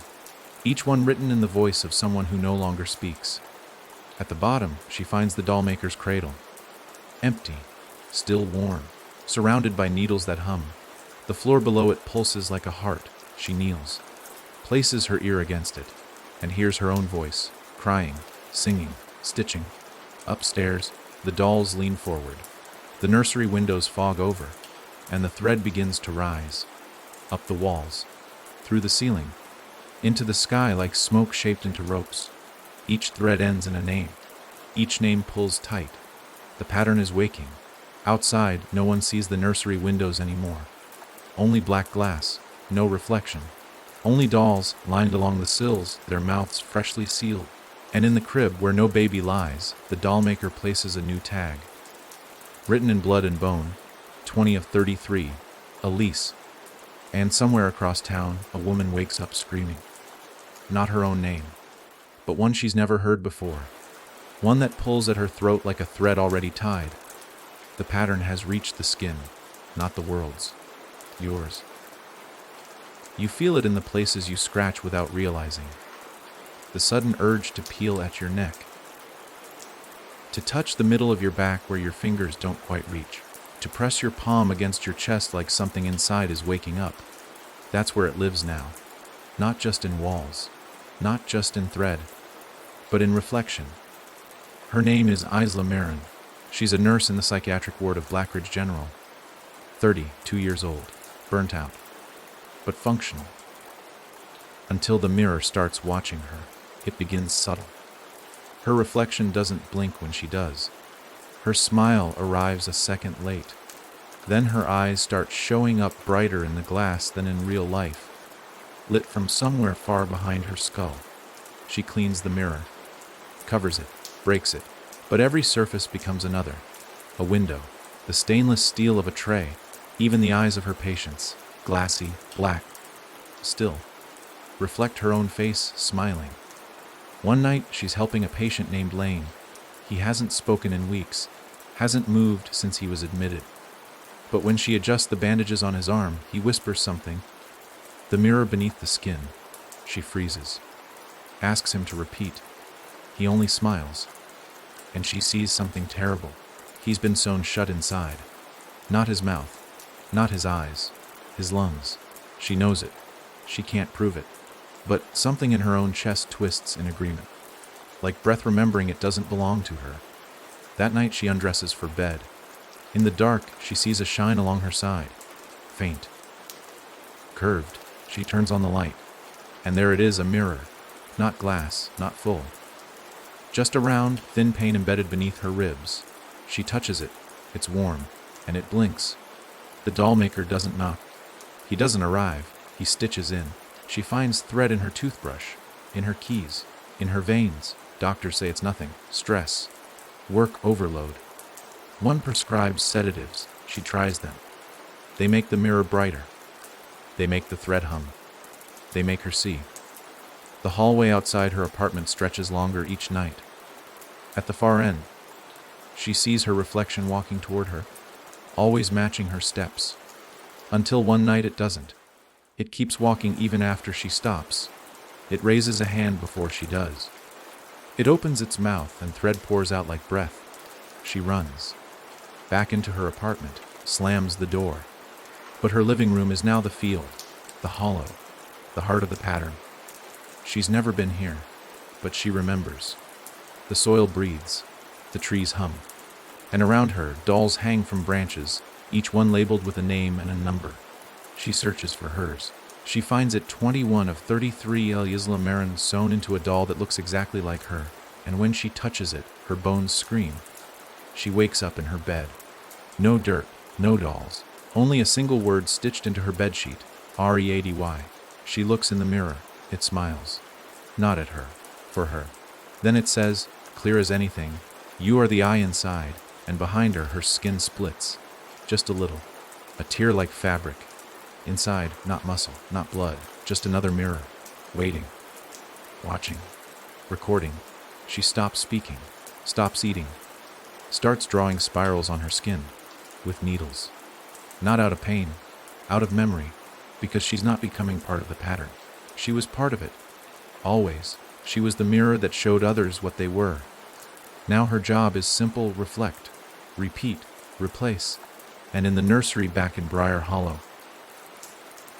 each one written in the voice of someone who no longer speaks. At the bottom, she finds the dollmaker's cradle. Empty, still warm, surrounded by needles that hum. The floor below it pulses like a heart. She kneels, places her ear against it, and hears her own voice, crying, singing, stitching. Upstairs, the dolls lean forward. The nursery windows fog over, and the thread begins to rise. Up the walls, through the ceiling, into the sky like smoke shaped into ropes. Each thread ends in a name. Each name pulls tight. The pattern is waking. Outside, no one sees the nursery windows anymore. Only black glass, no reflection. Only dolls lined along the sills, their mouths freshly sealed. And in the crib, where no baby lies, the dollmaker places a new tag. Written in blood and bone, 20 of 33, Elise. And somewhere across town, a woman wakes up screaming. Not her own name, but one she's never heard before. One that pulls at her throat like a thread already tied. The pattern has reached the skin, not the world's. Yours. You feel it in the places you scratch without realizing. The sudden urge to peel at your neck. To touch the middle of your back where your fingers don't quite reach. To press your palm against your chest like something inside is waking up. That's where it lives now. Not just in walls. Not just in thread. But in reflection. Her name is Isla Marin. She's a nurse in the psychiatric ward of Blackridge General. 32 years old. Burnt out. But functional. Until the mirror starts watching her. It begins subtle. Her reflection doesn't blink when she does. Her smile arrives a second late. Then her eyes start showing up brighter in the glass than in real life, lit from somewhere far behind her skull. She cleans the mirror, covers it, breaks it, but every surface becomes another. A window, the stainless steel of a tray, even the eyes of her patients, glassy, black, still, reflect her own face, smiling. One night, she's helping a patient named Lane. He hasn't spoken in weeks, hasn't moved since he was admitted. But when she adjusts the bandages on his arm, he whispers something. The mirror beneath the skin. She freezes. Asks him to repeat. He only smiles. And she sees something terrible. He's been sewn shut inside. Not his mouth. Not his eyes. His lungs. She knows it. She can't prove it. But something in her own chest twists in agreement. Like breath remembering it doesn't belong to her. That night she undresses for bed. In the dark, she sees a shine along her side. Faint. Curved. She turns on the light. And there it is, a mirror. Not glass, not full. Just a round, thin pane embedded beneath her ribs. She touches it. It's warm. And it blinks. The doll maker doesn't knock. He doesn't arrive. He stitches in. She finds thread in her toothbrush, in her keys, in her veins. Doctors say it's nothing. Stress. Work overload. One prescribes sedatives. She tries them. They make the mirror brighter. They make the thread hum. They make her see. The hallway outside her apartment stretches longer each night. At the far end, she sees her reflection walking toward her, always matching her steps. Until one night it doesn't. It keeps walking even after she stops. It raises a hand before she does. It opens its mouth and thread pours out like breath. She runs. Back into her apartment, slams the door. But her living room is now the field, the hollow, the heart of the pattern. She's never been here, but she remembers. The soil breathes, the trees hum. And around her, dolls hang from branches, each one labeled with a name and a number. She searches for hers. She finds it 21 of 33 El Isla Marin sewn into a doll that looks exactly like her, and when she touches it, her bones scream. She wakes up in her bed. No dirt, no dolls, only a single word stitched into her bedsheet, READY. She looks in the mirror. It smiles. Not at her, for her. Then it says, clear as anything, you are the eye inside, and behind her, her skin splits. Just a little. A tear like fabric. Inside, not muscle, not blood, just another mirror. Waiting. Watching. Recording. She stops speaking. Stops eating. Starts drawing spirals on her skin. With needles. Not out of pain. Out of memory. Because she's not becoming part of the pattern. She was part of it. Always. She was the mirror that showed others what they were. Now her job is simple: reflect, repeat, replace. And in the nursery back in Briar Hollow,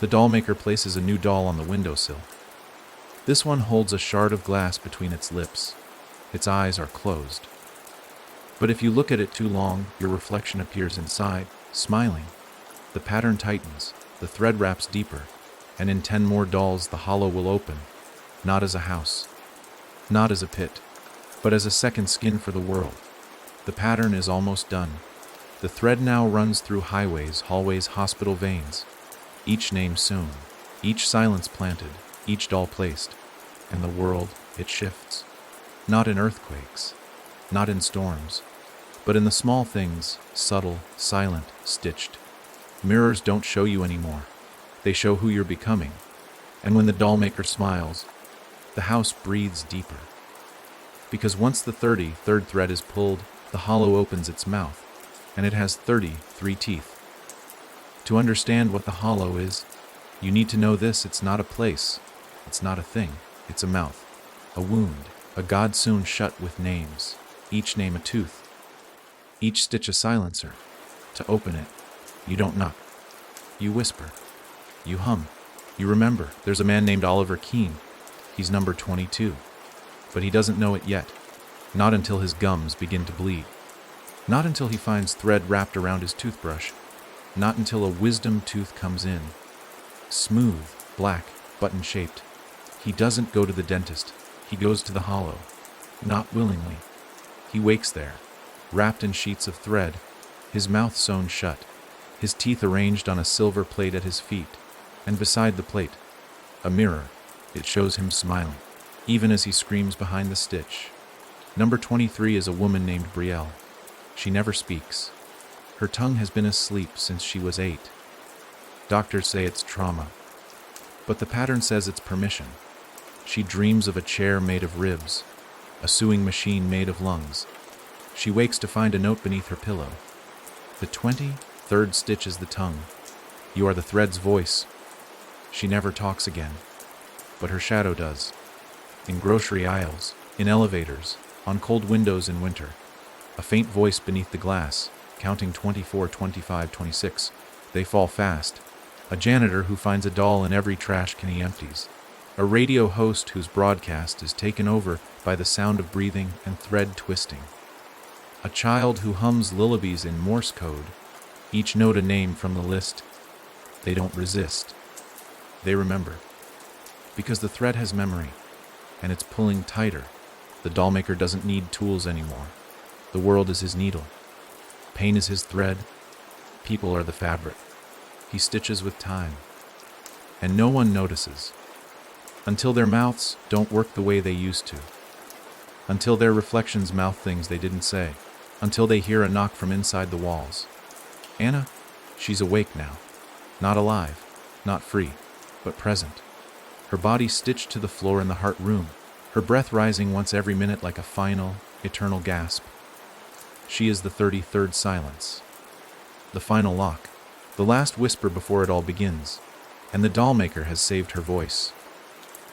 the doll maker places a new doll on the windowsill. This one holds a shard of glass between its lips. Its eyes are closed. But if you look at it too long, your reflection appears inside, smiling. The pattern tightens, the thread wraps deeper, and in 10 more dolls the hollow will open, not as a house, not as a pit, but as a second skin for the world. The pattern is almost done. The thread now runs through highways, hallways, hospital veins. Each name sewn, each silence planted, each doll placed. And the world, it shifts. Not in earthquakes, not in storms, but in the small things, subtle, silent, stitched. Mirrors don't show you anymore. They show who you're becoming. And when the doll maker smiles, the house breathes deeper. Because once the 33rd thread is pulled, the hollow opens its mouth, and it has 33 teeth. To understand what the hollow is, you need to know this: it's not a place, it's not a thing, it's a mouth, a wound, a God sewn shut with names, each name a tooth, each stitch a silencer. To open it, you don't knock, you whisper, you hum, you remember. There's a man named Oliver Keene. He's number 22, but he doesn't know it yet, not until his gums begin to bleed, not until he finds thread wrapped around his toothbrush, not until a wisdom tooth comes in. Smooth, black, button-shaped. He doesn't go to the dentist. He goes to the hollow. Not willingly. He wakes there, wrapped in sheets of thread, his mouth sewn shut, his teeth arranged on a silver plate at his feet, and beside the plate, a mirror. It shows him smiling, even as he screams behind the stitch. Number 23 is a woman named Brielle. She never speaks. Her tongue has been asleep since she was 8. Doctors say it's trauma, but the pattern says it's permission. She dreams of a chair made of ribs, a sewing machine made of lungs. She wakes to find a note beneath her pillow. The 23rd stitch is the tongue. You are the thread's voice. She never talks again, but her shadow does. In grocery aisles, in elevators, on cold windows in winter. A faint voice beneath the glass, counting 24, 25, 26. They fall fast. A janitor who finds a doll in every trash can he empties. A radio host whose broadcast is taken over by the sound of breathing and thread twisting. A child who hums lullabies in Morse code, each note a name from the list. They don't resist. They remember. Because the thread has memory, and it's pulling tighter. The doll maker doesn't need tools anymore. The world is his needle. Pain is his thread. People are the fabric. He stitches with time. And no one notices. Until their mouths don't work the way they used to. Until their reflections mouth things they didn't say. Until they hear a knock from inside the walls. Anna, she's awake now. Not alive, not free, but present. Her body stitched to the floor in the heart room, her breath rising once every minute like a final, eternal gasp. She is the 33rd silence. The final lock, the last whisper before it all begins, and the doll maker has saved her voice.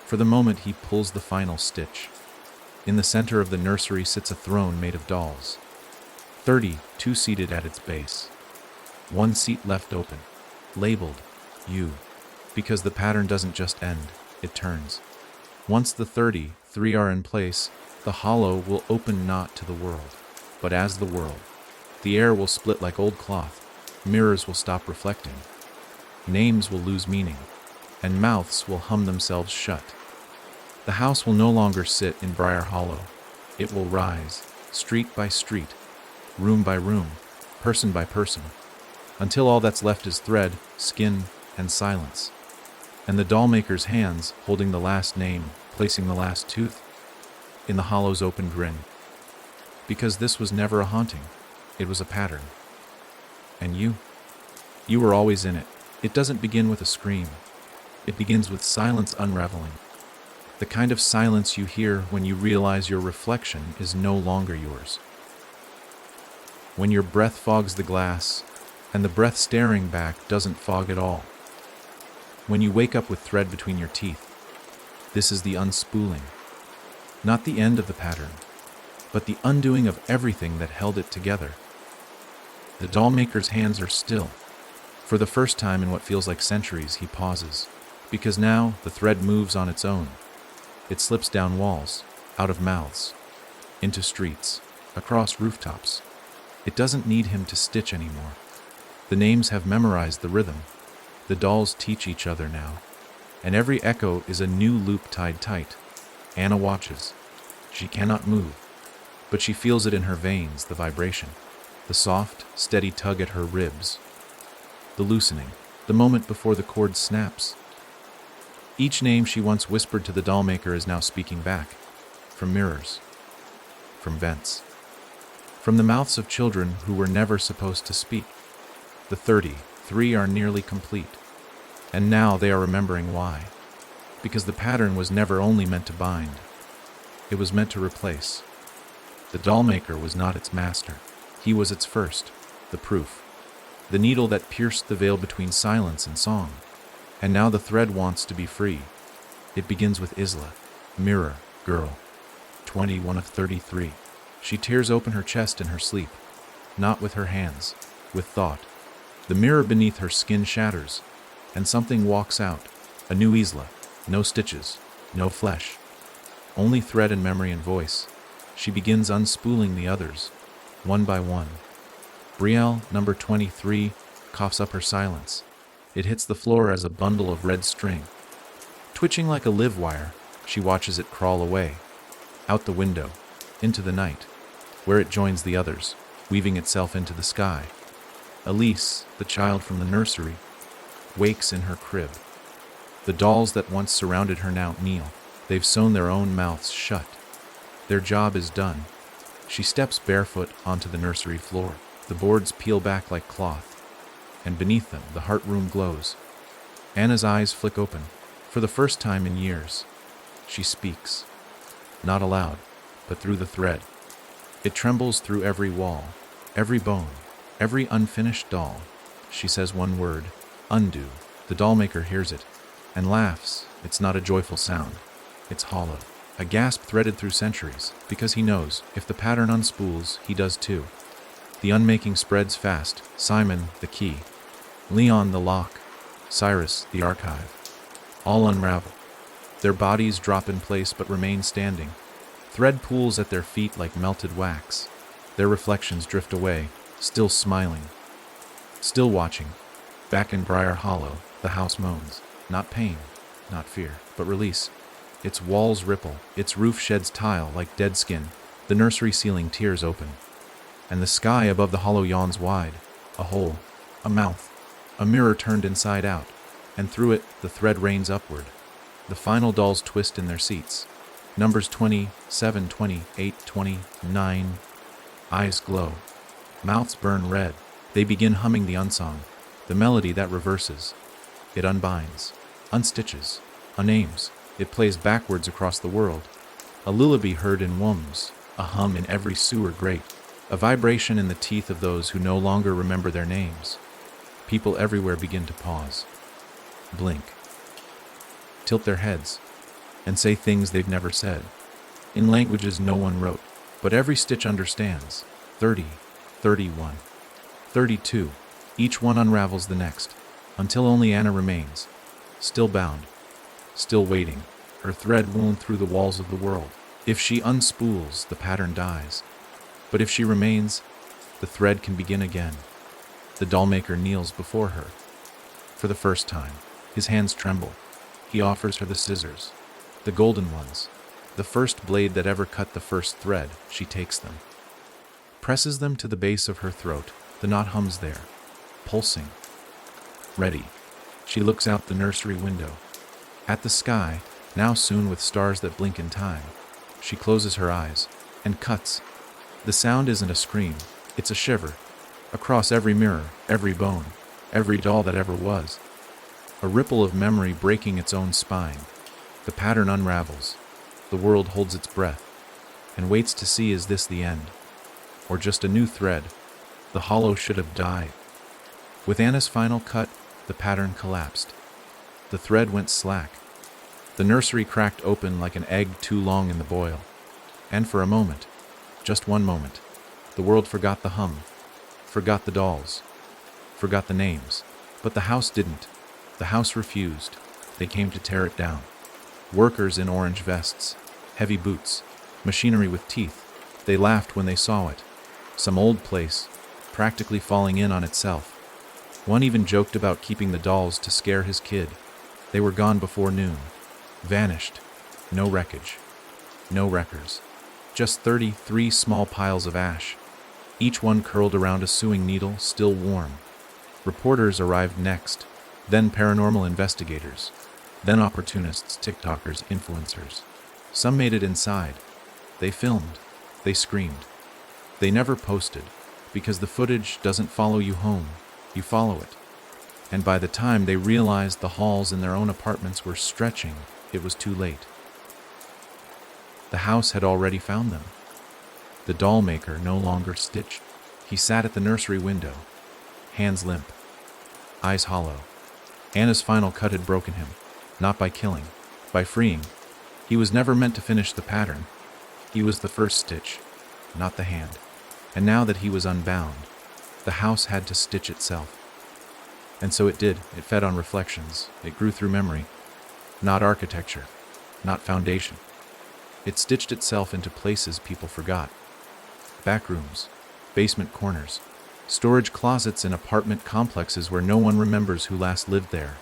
For the moment he pulls the final stitch. In the center of the nursery sits a throne made of dolls. 30, two-seated at its base. One seat left open, labeled, you, because the pattern doesn't just end, it turns. Once the 33 are in place, the hollow will open not to the world, but as the world. The air will split like old cloth, mirrors will stop reflecting, names will lose meaning, and mouths will hum themselves shut. The house will no longer sit in Briar Hollow. It will rise, street by street, room by room, person by person, until all that's left is thread, skin, and silence. And the doll maker's hands holding the last name, placing the last tooth in the hollow's open grin. Because this was never a haunting, it was a pattern. And you were always in it. It doesn't begin with a scream. It begins with silence unraveling. The kind of silence you hear when you realize your reflection is no longer yours. When your breath fogs the glass, and the breath staring back doesn't fog at all. When you wake up with thread between your teeth, this is the unspooling. Not the end of the pattern, but the undoing of everything that held it together. The doll maker's hands are still. For the first time in what feels like centuries, he pauses, because now the thread moves on its own. It slips down walls, out of mouths, into streets, across rooftops. It doesn't need him to stitch anymore. The names have memorized the rhythm. The dolls teach each other now, and every echo is a new loop tied tight. Anna watches. She cannot move, but she feels it in her veins, the vibration, the soft, steady tug at her ribs, the loosening, the moment before the cord snaps. Each name she once whispered to the doll maker is now speaking back, from mirrors, from vents, from the mouths of children who were never supposed to speak. The 33 are nearly complete, and now they are remembering why. Because the pattern was never only meant to bind, it was meant to replace. The doll maker was not its master, he was its first, the proof, the needle that pierced the veil between silence and song. And now the thread wants to be free. It begins with Isla, mirror, girl, 21 of 33. She tears open her chest in her sleep, not with her hands, with thought. The mirror beneath her skin shatters, and something walks out, a new Isla, no stitches, no flesh, only thread and memory and voice. She begins unspooling the others, one by one. Brielle, number 23, coughs up her silence. It hits the floor as a bundle of red string. Twitching like a live wire, she watches it crawl away, out the window, into the night, where it joins the others, weaving itself into the sky. Elise, the child from the nursery, wakes in her crib. The dolls that once surrounded her now kneel. They've sewn their own mouths shut. Their job is done. She steps barefoot onto the nursery floor. The boards peel back like cloth, and beneath them the heart room glows. Anna's eyes flick open. For the first time in years, she speaks. Not aloud, but through the thread. It trembles through every wall, every bone, every unfinished doll. She says one word, undo. The dollmaker hears it and laughs. It's not a joyful sound. It's hollow, a gasp threaded through centuries, because he knows if the pattern unspools, he does too. The unmaking spreads fast. Simon, the key. Leon, the lock. Cyrus, the archive. All unravel. Their bodies drop in place but remain standing. Thread pools at their feet like melted wax. Their reflections drift away, still smiling, still watching. Back in Briar Hollow, the house moans. Not pain, not fear, but release. Its walls ripple, its roof sheds tile like dead skin. The nursery ceiling tears open, and the sky above the hollow yawns wide. A hole, a mouth, a mirror turned inside out, and through it the thread rains upward. The final dolls twist in their seats. Numbers 27, 28, 29. Eyes glow. Mouths burn red. They begin humming the unsong, the melody that reverses. It unbinds, unstitches, unnames. It plays backwards across the world. A lullaby heard in wombs, a hum in every sewer grate, a vibration in the teeth of those who no longer remember their names. People everywhere begin to pause, blink, tilt their heads, and say things they've never said, in languages no one wrote, but every stitch understands. 30, 31, 32. Each one unravels the next, until only Anna remains, still bound, still waiting, her thread wound through the walls of the world. If she unspools, the pattern dies. But if she remains, the thread can begin again. The dollmaker kneels before her. For the first time, his hands tremble. He offers her the scissors, the golden ones, the first blade that ever cut the first thread. She takes them, presses them to the base of her throat. The knot hums there, pulsing. Ready. She looks out the nursery window, at the sky, now soon with stars that blink in time. She closes her eyes and cuts. The sound isn't a scream, it's a shiver. Across every mirror, every bone, every doll that ever was. A ripple of memory breaking its own spine. The pattern unravels. The world holds its breath and waits to see, is this the end? Or just a new thread? The hollow should have died. With Anna's final cut, the pattern collapsed. The thread went slack. The nursery cracked open like an egg too long in the boil. And for a moment, just one moment, the world forgot the hum, forgot the dolls, forgot the names. But the house didn't. The house refused. They came to tear it down. Workers in orange vests, heavy boots, machinery with teeth. They laughed when they saw it. Some old place, practically falling in on itself. One even joked about keeping the dolls to scare his kid. They were gone before noon. Vanished. No wreckage. No wreckers. Just 33 small piles of ash, each one curled around a sewing needle, still warm. Reporters arrived next, then paranormal investigators, then opportunists, TikTokers, influencers. Some made it inside. They filmed. They screamed. They never posted, because the footage doesn't follow you home. You follow it. And by the time they realized the halls in their own apartments were stretching, it was too late. The house had already found them. The dollmaker no longer stitched. He sat at the nursery window, hands limp, eyes hollow. Anna's final cut had broken him, not by killing, by freeing. He was never meant to finish the pattern. He was the first stitch, not the hand. And now that he was unbound, the house had to stitch itself. And so it did. It fed on reflections. It grew through memory. Not architecture, not foundation. It stitched itself into places people forgot. Back rooms, basement corners, storage closets in apartment complexes where no one remembers who last lived there.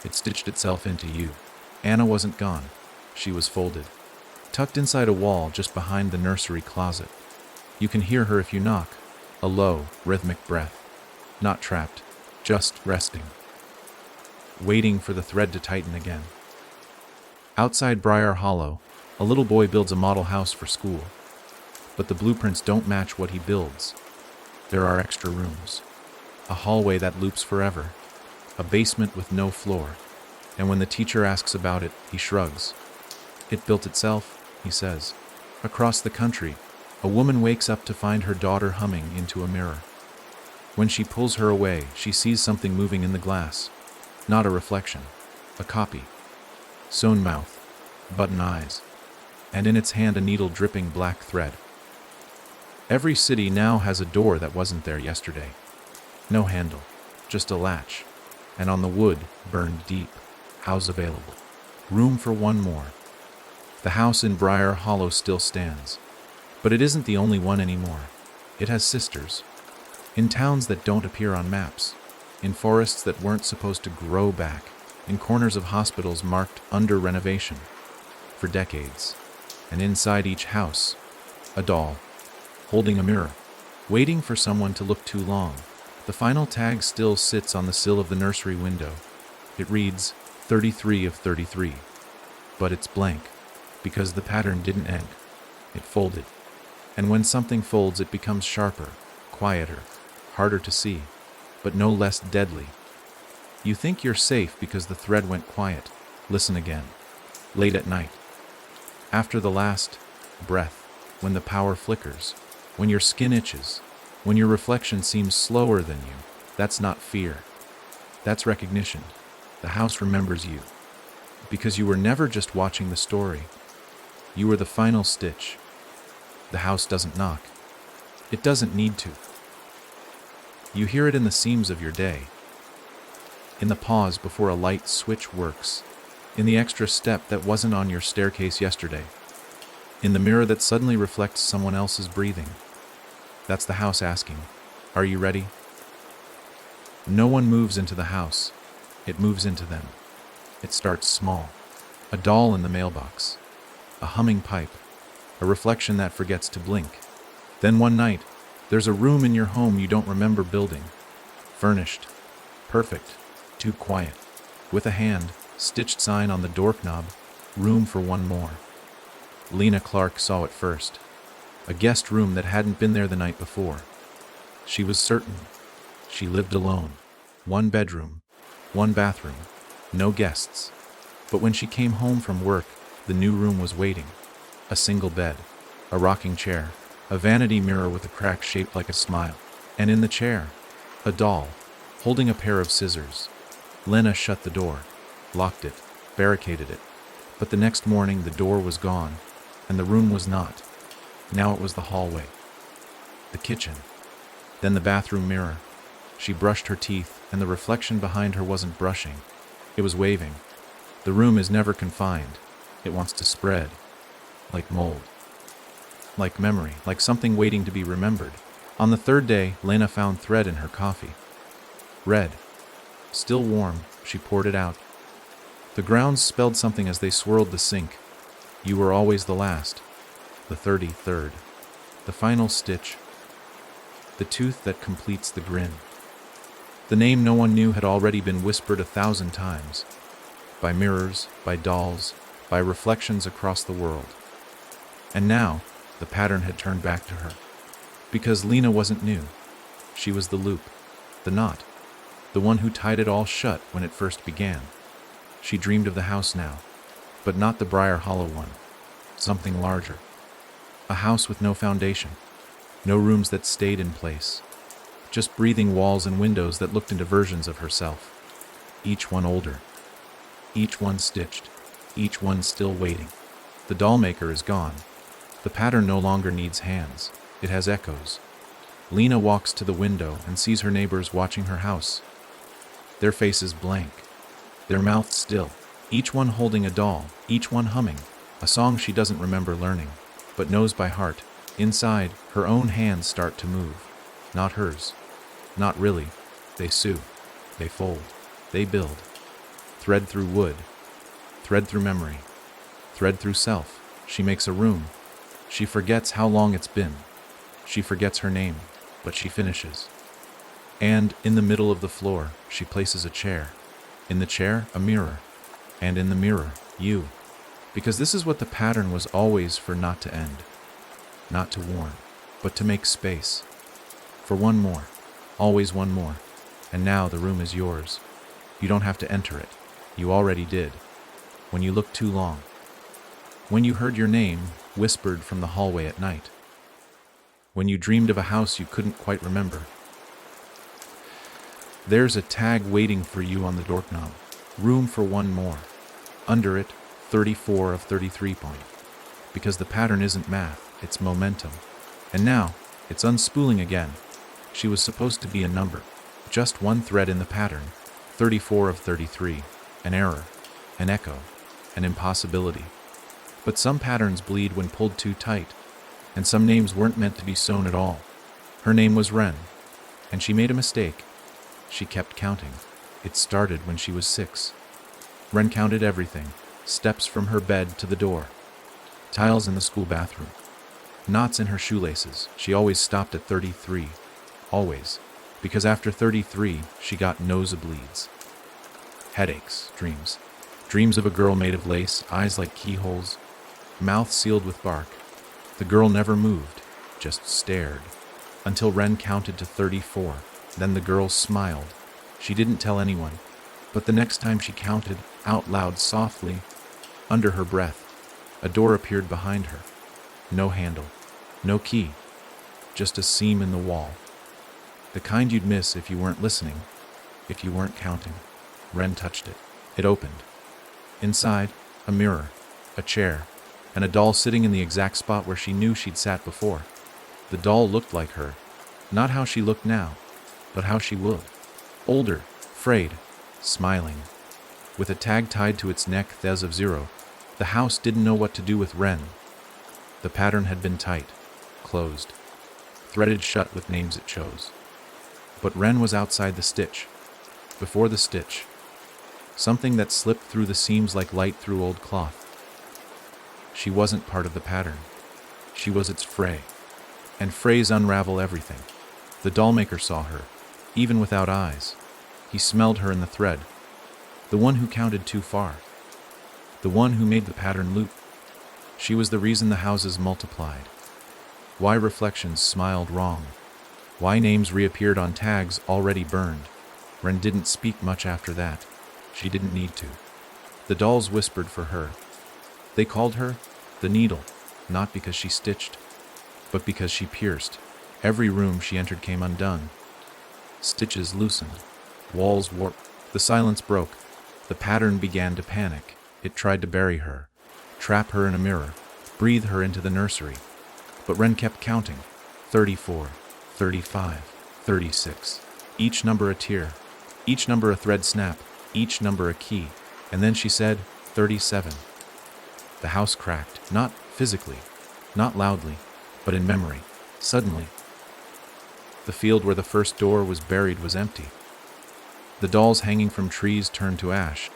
It stitched itself into you. Anna wasn't gone. She was folded, tucked inside a wall just behind the nursery closet. You can hear her if you knock, a low, rhythmic breath. Not trapped, just resting, waiting for the thread to tighten again. Outside Briar Hollow, a little boy builds a model house for school. But the blueprints don't match what he builds. There are extra rooms, a hallway that loops forever, a basement with no floor, and when the teacher asks about it, he shrugs. It built itself, he says. Across the country, a woman wakes up to find her daughter humming into a mirror. When she pulls her away, she sees something moving in the glass. Not a reflection, a copy. Sewn mouth, button eyes, and in its hand a needle dripping black thread. Every city now has a door that wasn't there yesterday. No handle, just a latch, and on the wood, burned deep, house available. Room for one more. The house in Briar Hollow still stands, but it isn't the only one anymore. It has sisters. In towns that don't appear on maps, in forests that weren't supposed to grow back, in corners of hospitals marked under renovation for decades. And inside each house, a doll, holding a mirror, waiting for someone to look too long. The final tag still sits on the sill of the nursery window. It reads 33 of 33, but it's blank, because the pattern didn't end. It folded. And when something folds, it becomes sharper, quieter, harder to see, but no less deadly. You think you're safe because the thread went quiet. Listen again. Late at night. After the last breath, when the power flickers, when your skin itches, when your reflection seems slower than you, that's not fear. That's recognition. The house remembers you. Because you were never just watching the story. You were the final stitch. The house doesn't knock. It doesn't need to. You hear it in the seams of your day, in the pause before a light switch works, in the extra step that wasn't on your staircase yesterday, in the mirror that suddenly reflects someone else's breathing. That's the house asking, are you ready? No one moves into the house. It moves into them. It starts small. A doll in the mailbox. A humming pipe. A reflection that forgets to blink. Then one night, there's a room in your home you don't remember building. Furnished. Perfect. Too quiet. With a hand-stitched sign on the doorknob, room for one more. Lena Clark saw it first. A guest room that hadn't been there the night before. She was certain. She lived alone. One bedroom. One bathroom. No guests. But when she came home from work, the new room was waiting. A single bed. A rocking chair. A vanity mirror with a crack shaped like a smile. And in the chair, a doll, holding a pair of scissors. Lena shut the door, locked it, barricaded it. But the next morning the door was gone, and the room was not. Now it was the hallway. The kitchen. Then the bathroom mirror. She brushed her teeth, and the reflection behind her wasn't brushing. It was waving. The room is never confined. It wants to spread. Like mold. Like memory, like something waiting to be remembered. On the third day, Lena found thread in her coffee. Red. Still warm, she poured it out. The grounds spelled something as they swirled the sink. You were always the last. The 33rd. The final stitch. The tooth that completes the grin. The name no one knew had already been whispered 1,000 times. By mirrors, by dolls, by reflections across the world. And now, the pattern had turned back to her. Because Lena wasn't new. She was the loop, the knot, the one who tied it all shut when it first began. She dreamed of the house now, but not the Briar Hollow one. Something larger. A house with no foundation, no rooms that stayed in place. Just breathing walls and windows that looked into versions of herself. Each one older. Each one stitched. Each one still waiting. The doll maker is gone. The pattern no longer needs hands. It has echoes. Lena walks to the window and sees her neighbors watching her house. Their faces blank. Their mouths still. Each one holding a doll. Each one humming. A song she doesn't remember learning, but knows by heart. Inside, her own hands start to move. Not hers. Not really. They sew. They fold. They build. Thread through wood. Thread through memory. Thread through self. She makes a room. She forgets how long it's been. She forgets her name, but she finishes. And in the middle of the floor, she places a chair. In the chair, a mirror. And in the mirror, you. Because this is what the pattern was always for, not to end. Not to warn, but to make space. For one more. Always one more. And now the room is yours. You don't have to enter it. You already did. When you looked too long. When you heard your name whispered from the hallway at night. When you dreamed of a house you couldn't quite remember. There's a tag waiting for you on the doorknob. Room for one more. Under it, 34 of 33 point. Because the pattern isn't math, it's momentum. And now, it's unspooling again. She was supposed to be a number. Just one thread in the pattern. 34 of 33. An error. An echo. An impossibility. But some patterns bleed when pulled too tight. And some names weren't meant to be sewn at all. Her name was Wren. And she made a mistake. She kept counting. It started when she was 6. Wren counted everything. Steps from her bed to the door. Tiles in the school bathroom. Knots in her shoelaces. She always stopped at 33. Always. Because after 33, she got nosebleeds. Headaches. Dreams. Dreams of a girl made of lace, eyes like keyholes, mouth sealed with bark. The girl never moved, just stared. Until Wren counted to 34. Then the girl smiled. She didn't tell anyone. But the next time she counted, out loud softly, under her breath, a door appeared behind her. No handle. No key. Just a seam in the wall. The kind you'd miss if you weren't listening, if you weren't counting. Wren touched it. It opened. Inside, a mirror, a chair, and a doll sitting in the exact spot where she knew she'd sat before. The doll looked like her. Not how she looked now, but how she would. Older, frayed, smiling. With a tag tied to its neck, Thes of 0, the house didn't know what to do with Wren. The pattern had been tight, closed, threaded shut with names it chose. But Wren was outside the stitch, before the stitch, something that slipped through the seams like light through old cloth. She wasn't part of the pattern. She was its fray. And frays unravel everything. The dollmaker saw her, even without eyes. He smelled her in the thread. The one who counted too far. The one who made the pattern loop. She was the reason the houses multiplied. Why reflections smiled wrong. Why names reappeared on tags already burned. Wren didn't speak much after that. She didn't need to. The dolls whispered for her. They called her the needle, not because she stitched, but because she pierced. Every room she entered came undone. Stitches loosened. Walls warped. The silence broke. The pattern began to panic. It tried to bury her, trap her in a mirror, breathe her into the nursery. But Wren kept counting. 34, 35, 36. Each number a tear. Each number a thread snap. Each number a key. And then she said, 37. The house cracked, not physically, not loudly, but in memory. Suddenly, the field where the first door was buried was empty. The dolls hanging from trees turned to ash.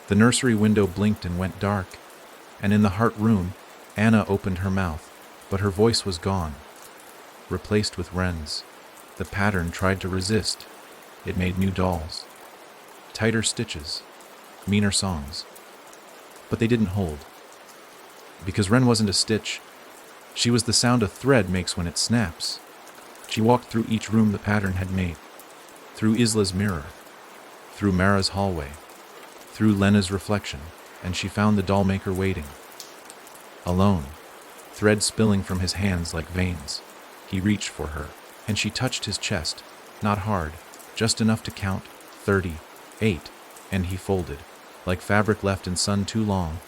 The nursery window blinked and went dark. And in the heart room, Anna opened her mouth, but her voice was gone, replaced with Wren's. The pattern tried to resist. It made new dolls. Tighter stitches, meaner songs. But they didn't hold. Because Wren wasn't a stitch. She was the sound a thread makes when it snaps. She walked through each room the pattern had made. Through Isla's mirror. Through Mara's hallway. Through Lena's reflection. And she found the dollmaker waiting. Alone. Thread spilling from his hands like veins. He reached for her. And she touched his chest. Not hard. Just enough to count 38. And he folded. Like fabric left in sun too long.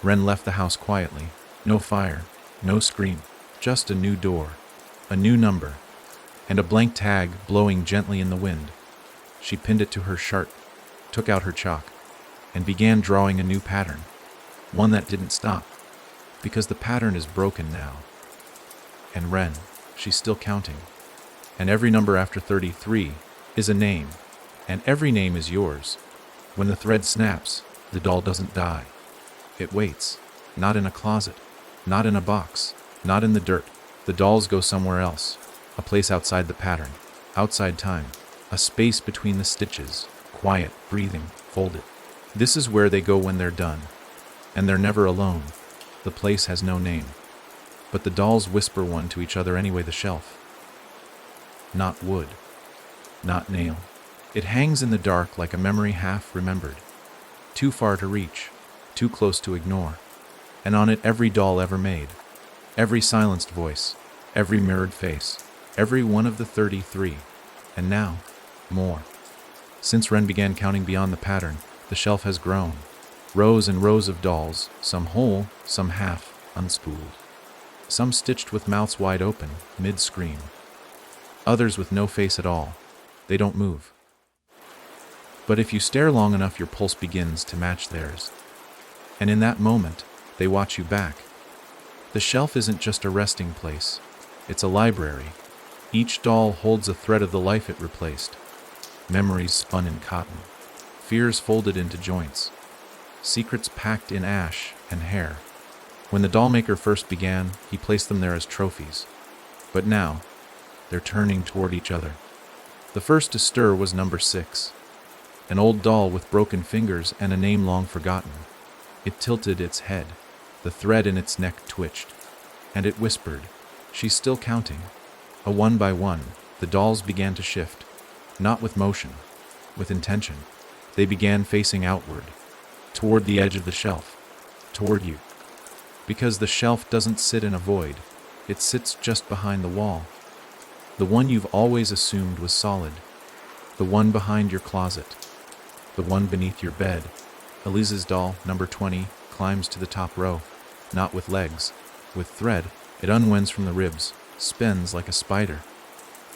Wren left the house quietly. No fire. No scream. Just a new door. A new number. And a blank tag blowing gently in the wind. She pinned it to her shirt, took out her chalk, and began drawing a new pattern. One that didn't stop. Because the pattern is broken now. And Wren, she's still counting. And every number after 33 is a name. And every name is yours. When the thread snaps, the doll doesn't die. It waits. Not in a closet. Not in a box. Not in the dirt. The dolls go somewhere else. A place outside the pattern. Outside time. A space between the stitches. Quiet, breathing, folded. This is where they go when they're done. And they're never alone. The place has no name. But the dolls whisper one to each other anyway. The shelf. not wood, not nail. It hangs in the dark like a memory half remembered, too far to reach, too close to ignore. And on it every doll ever made, every silenced voice, every mirrored face, every one of the 33, and now, more. Since Ren began counting beyond the pattern, the shelf has grown. Rows and rows of dolls, some whole, some half, unspooled. Some stitched with mouths wide open, mid-scream. Others with no face at all. They don't move. But if you stare long enough, your pulse begins to match theirs. And in that moment, they watch you back. The shelf isn't just a resting place. It's a library. Each doll holds a thread of the life it replaced. Memories spun in cotton. Fears folded into joints. Secrets packed in ash and hair. When the doll maker first began, he placed them there as trophies. But now, they're turning toward each other. The first to stir was number 6. An old doll with broken fingers and a name long forgotten. It tilted its head. The thread in its neck twitched. And it whispered, "She's still counting." A one by one, the dolls began to shift. Not with motion, with intention. They began facing outward, toward the edge of the shelf, toward you. Because the shelf doesn't sit in a void, it sits just behind the wall. The one you've always assumed was solid. The one behind your closet. The one beneath your bed. Elise's doll, number 20, climbs to the top row, not with legs, with thread. It unwinds from the ribs, spins like a spider,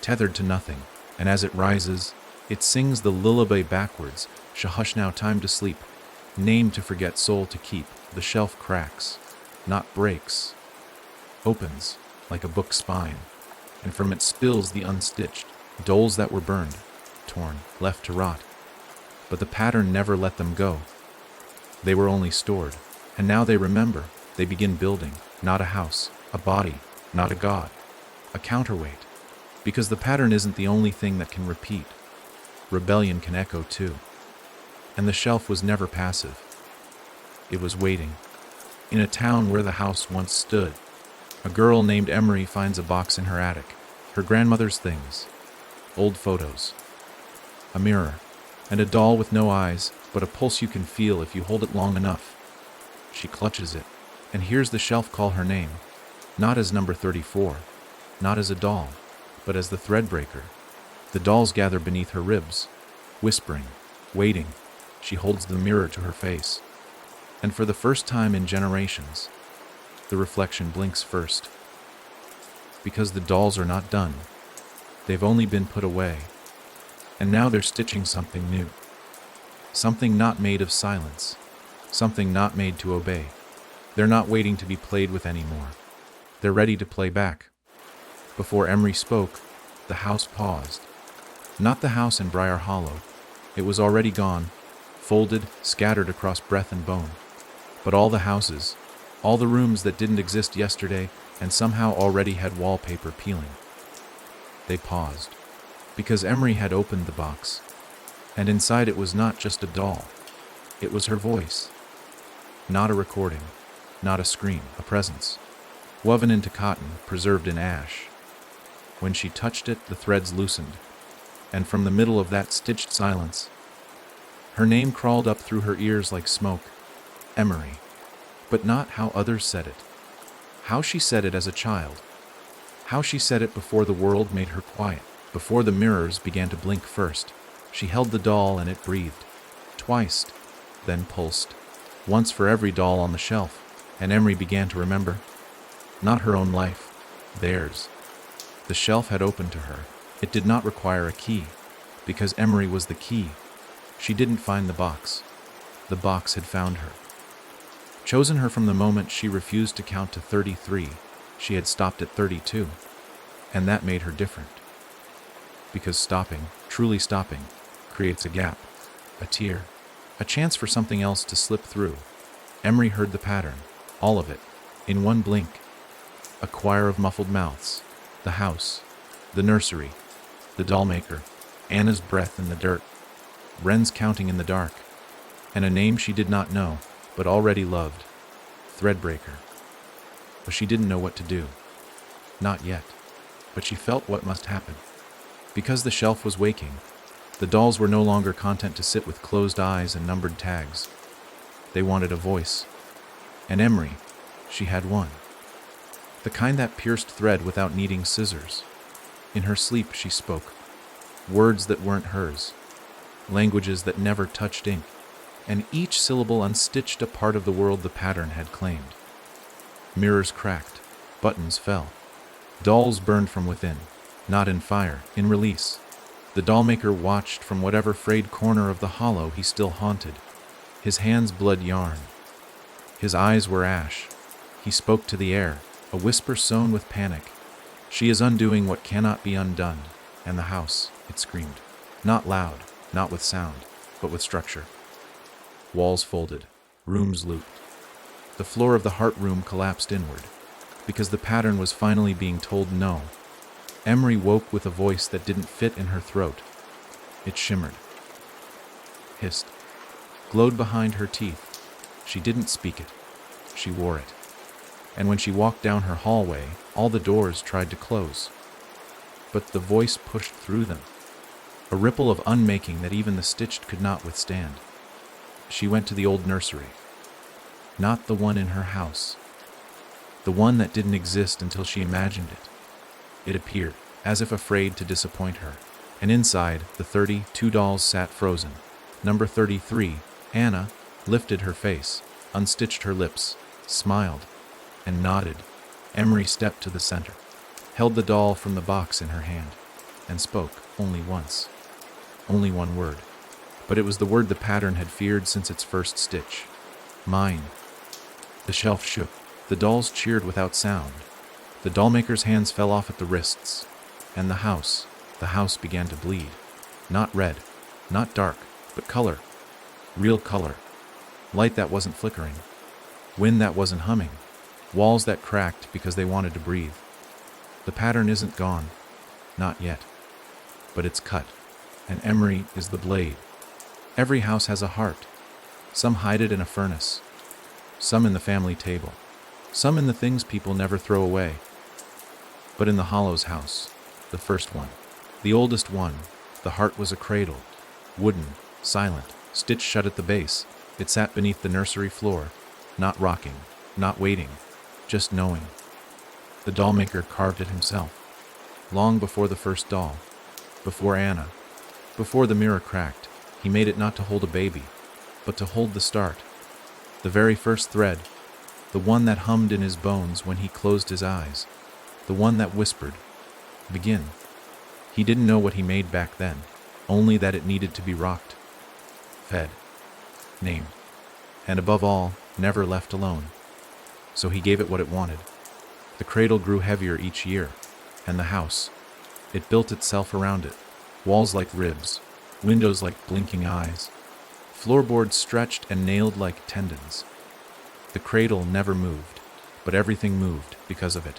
tethered to nothing, and as it rises, it sings the lullaby backwards. Shahush now, time to sleep. Name to forget, soul to keep. The shelf cracks, not breaks, opens like a book spine, and from it spills the unstitched dolls that were burned, torn, left to rot. But the pattern never let them go. They were only stored, and now they remember. They begin building, not a house, a body, not a god, a counterweight. Because the pattern isn't the only thing that can repeat. Rebellion can echo too. And the shelf was never passive. It was waiting. In a town where the house once stood, a girl named Emery finds a box in her attic. Her grandmother's things. Old photos. A mirror. And a doll with no eyes, but a pulse you can feel if you hold it long enough. She clutches it, and hears the shelf call her name. Not as number 34. Not as a doll, but as the threadbreaker. The dolls gather beneath her ribs, whispering, waiting. She holds the mirror to her face. And for the first time in generations, the reflection blinks first. Because the dolls are not done. They've only been put away. And now they're stitching something new. Something not made of silence. Something not made to obey. They're not waiting to be played with anymore. They're ready to play back. Before Emery spoke, the house paused. Not the house in Briar Hollow. It was already gone, folded, scattered across breath and bone. But all the houses, all the rooms that didn't exist yesterday and somehow already had wallpaper peeling. They paused, because Emery had opened the box, and inside it was not just a doll. It was her voice. Not a recording, not a scream, a presence, woven into cotton, preserved in ash. When she touched it, the threads loosened, and from the middle of that stitched silence, her name crawled up through her ears like smoke. Emery. But not how others said it. How she said it as a child. How she said it before the world made her quiet. Before the mirrors began to blink first. She held the doll and it breathed. Twice, then pulsed. Once for every doll on the shelf. And Emery began to remember. Not her own life. Theirs. The shelf had opened to her. It did not require a key. Because Emery was the key. She didn't find the box. The box had found her. Chosen her from the moment she refused to count to 33. She had stopped at 32. And that made her different. Because stopping, truly stopping, creates a gap, a tear, a chance for something else to slip through. Emery heard the pattern, all of it, in one blink. A choir of muffled mouths, the house, the nursery, the doll maker, Anna's breath in the dirt, Ren's counting in the dark, and a name she did not know, but already loved, Threadbreaker. But she didn't know what to do. Not yet, but she felt what must happen. Because the shelf was waking, the dolls were no longer content to sit with closed eyes and numbered tags. They wanted a voice. And Emery, she had one. The kind that pierced thread without needing scissors. In her sleep she spoke. Words that weren't hers. Languages that never touched ink. And each syllable unstitched a part of the world the pattern had claimed. Mirrors cracked. Buttons fell. Dolls burned from within. Not in fire, in release. The dollmaker watched from whatever frayed corner of the hollow he still haunted. His hands blood yarn. His eyes were ash. He spoke to the air, a whisper sown with panic. She is undoing what cannot be undone. And the house, it screamed. Not loud, not with sound, but with structure. Walls folded, rooms looped. The floor of the heart room collapsed inward, because the pattern was finally being told no. Emery woke with a voice that didn't fit in her throat. It shimmered, hissed, glowed behind her teeth. She didn't speak it. She wore it. And when she walked down her hallway, all the doors tried to close. But the voice pushed through them, a ripple of unmaking that even the stitched could not withstand. She went to the old nursery. Not the one in her house. The one that didn't exist until she imagined it. It appeared, as if afraid to disappoint her, and inside, the 32 dolls sat frozen. Number 33, Anna, lifted her face, unstitched her lips, smiled, and nodded. Emery stepped to the center, held the doll from the box in her hand, and spoke only once. Only one word. But it was the word the pattern had feared since its first stitch. Mine. The shelf shook. The dolls cheered without sound. The dollmaker's hands fell off at the wrists, and the house began to bleed. Not red, not dark, but color. Real color. Light that wasn't flickering. Wind that wasn't humming. Walls that cracked because they wanted to breathe. The pattern isn't gone. Not yet. But it's cut, and Emery is the blade. Every house has a heart. Some hide it in a furnace. Some in the family table. Some in the things people never throw away. But in the Hollow's house, the first one, the oldest one, the heart was a cradle. Wooden, silent, stitched shut at the base. It sat beneath the nursery floor, not rocking, not waiting, just knowing. The dollmaker carved it himself. Long before the first doll, before Anna, before the mirror cracked, he made it not to hold a baby, but to hold the start. The very first thread, the one that hummed in his bones when he closed his eyes, the one that whispered, begin. He didn't know what he made back then, only that it needed to be rocked, fed, named, and above all, never left alone. So he gave it what it wanted. The cradle grew heavier each year, and the house, it built itself around it, walls like ribs, windows like blinking eyes, floorboards stretched and nailed like tendons. The cradle never moved, but everything moved because of it.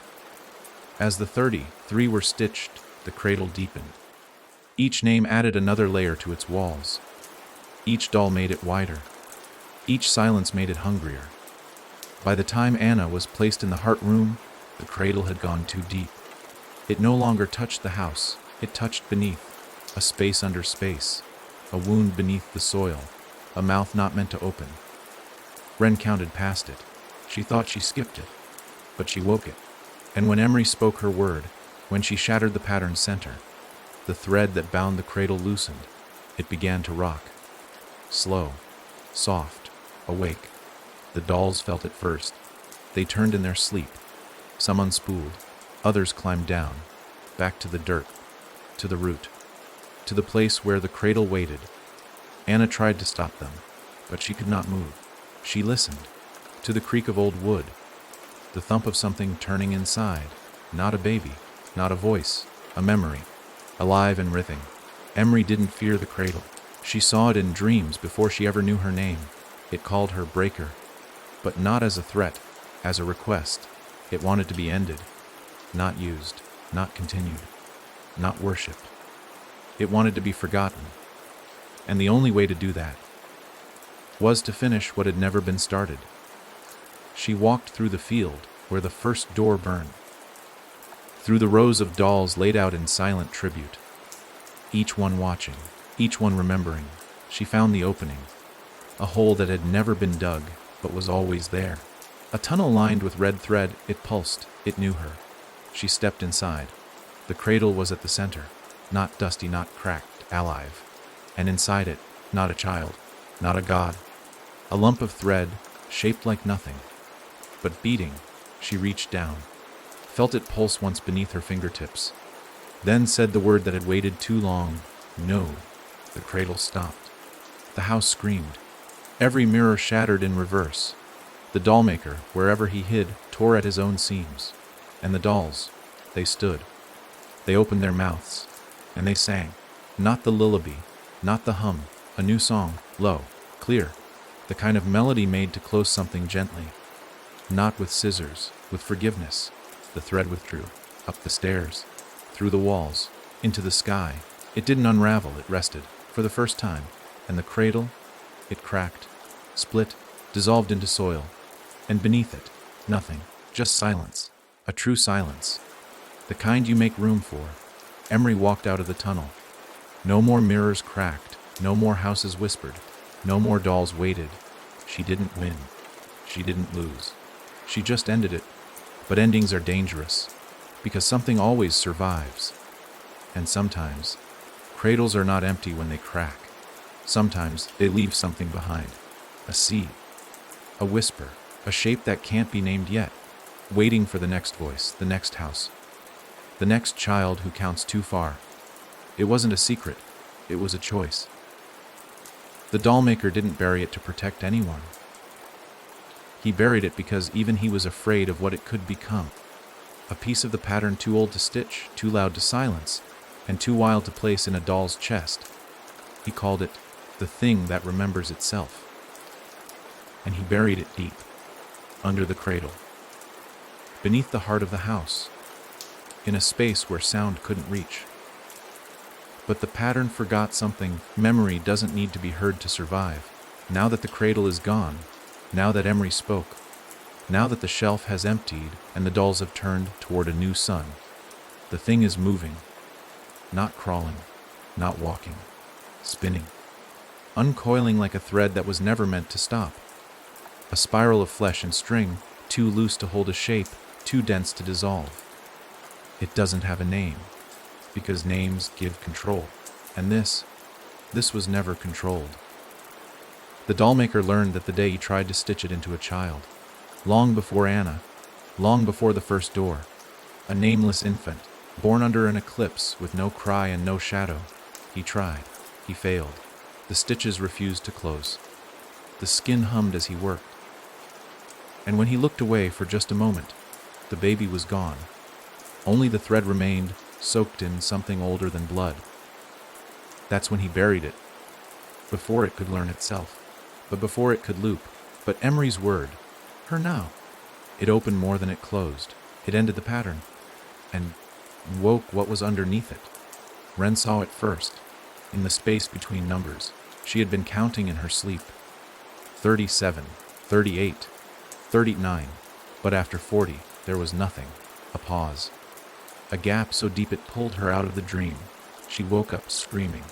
As the 33 were stitched, the cradle deepened. Each name added another layer to its walls. Each doll made it wider. Each silence made it hungrier. By the time Anna was placed in the heart room, the cradle had gone too deep. It no longer touched the house, it touched beneath, a space under space, a wound beneath the soil, a mouth not meant to open. Wren counted past it. She thought she skipped it, but she woke it. And when Emery spoke her word, when she shattered the pattern's center, the thread that bound the cradle loosened. It began to rock. Slow, soft, awake. The dolls felt it first. They turned in their sleep. Some unspooled, others climbed down, back to the dirt, to the root, to the place where the cradle waited. Anna tried to stop them, but she could not move. She listened to the creak of old wood, the thump of something turning inside. Not a baby, not a voice, a memory, alive and writhing. Emery didn't fear the cradle. She saw it in dreams before she ever knew her name. It called her Breaker, but not as a threat, as a request. It wanted to be ended, not used, not continued, not worshipped. It wanted to be forgotten. And the only way to do that was to finish what had never been started. She walked through the field where the first door burned, through the rows of dolls laid out in silent tribute, each one watching, each one remembering. She found the opening, a hole that had never been dug, but was always there. A tunnel lined with red thread. It pulsed, it knew her. She stepped inside. The cradle was at the center, not dusty, not cracked, alive. And inside it, not a child, not a god. A lump of thread, shaped like nothing, but beating. She reached down, felt it pulse once beneath her fingertips, then said the word that had waited too long, no. The cradle stopped. The house screamed. Every mirror shattered in reverse. The dollmaker, wherever he hid, tore at his own seams. And the dolls, they stood. They opened their mouths, and they sang. Not the lullaby, not the hum, a new song, low, clear, the kind of melody made to close something gently. Not with scissors, with forgiveness. The thread withdrew, up the stairs, through the walls, into the sky. It didn't unravel, it rested, for the first time, and the cradle, it cracked, split, dissolved into soil, and beneath it, nothing, just silence, a true silence, the kind you make room for. Emery walked out of the tunnel. No more mirrors cracked, no more houses whispered, no more dolls waited. She didn't win. She didn't lose. She just ended it. But endings are dangerous, because something always survives. And sometimes, cradles are not empty when they crack. Sometimes they leave something behind. A seed, a whisper, a shape that can't be named yet, waiting for the next voice, the next house, the next child who counts too far. It wasn't a secret, it was a choice. The dollmaker didn't bury it to protect anyone. He buried it because even he was afraid of what it could become. A piece of the pattern too old to stitch, too loud to silence, and too wild to place in a doll's chest. He called it the thing that remembers itself. And he buried it deep, under the cradle, beneath the heart of the house, in a space where sound couldn't reach. But the pattern forgot something. Memory doesn't need to be heard to survive. Now that the cradle is gone, now that Emery spoke, now that the shelf has emptied and the dolls have turned toward a new sun, the thing is moving, not crawling, not walking, spinning, uncoiling like a thread that was never meant to stop. A spiral of flesh and string, too loose to hold a shape, too dense to dissolve. It doesn't have a name, because names give control, and this was never controlled. The dollmaker learned that the day he tried to stitch it into a child, long before Anna, long before the first door, a nameless infant, born under an eclipse with no cry and no shadow. He tried, he failed. The stitches refused to close. The skin hummed as he worked. And when he looked away for just a moment, the baby was gone. Only the thread remained, soaked in something older than blood. That's when he buried it, before it could learn itself, but before it could loop. But Emery's word, her now, it opened more than it closed. It ended the pattern, and woke what was underneath it. Wren saw it first, in the space between numbers. She had been counting in her sleep. 37, 38, 39, but after 40, there was nothing, a pause. A gap so deep it pulled her out of the dream. She woke up screaming,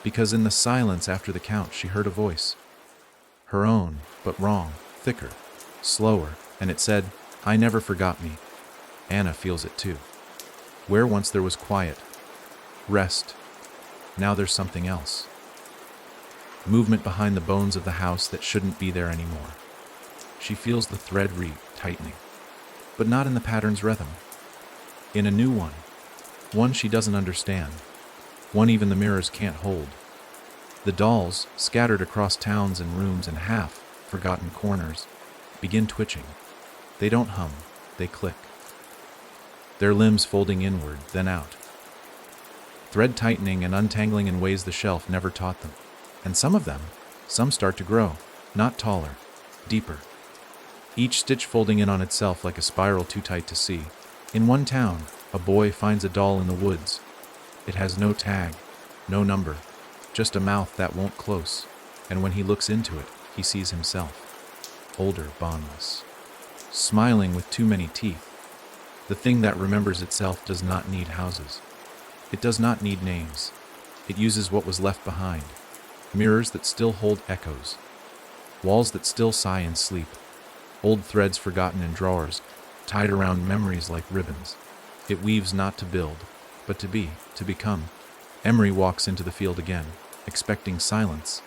because in the silence after the count she heard a voice. Her own, but wrong, thicker, slower, and it said, "I never forgot me." Anna feels it too. Where once there was quiet, rest, now there's something else. Movement behind the bones of the house that shouldn't be there anymore. She feels the thread tightening, but not in the pattern's rhythm. In a new one she doesn't understand, one even the mirrors can't hold. The dolls, scattered across towns and rooms and half-forgotten corners, begin twitching. They don't hum, they click. Their limbs folding inward, then out. Thread tightening and untangling in ways the shelf never taught them. And some start to grow, not taller, deeper. Each stitch folding in on itself like a spiral too tight to see. In one town, a boy finds a doll in the woods. It has no tag, no number, just a mouth that won't close, and when he looks into it, he sees himself, older, bondless, smiling with too many teeth. The thing that remembers itself does not need houses. It does not need names. It uses what was left behind. Mirrors that still hold echoes. Walls that still sigh in sleep. Old threads forgotten in drawers, tied around memories like ribbons. It weaves not to build, but to be, to become. Emery walks into the field again, expecting silence.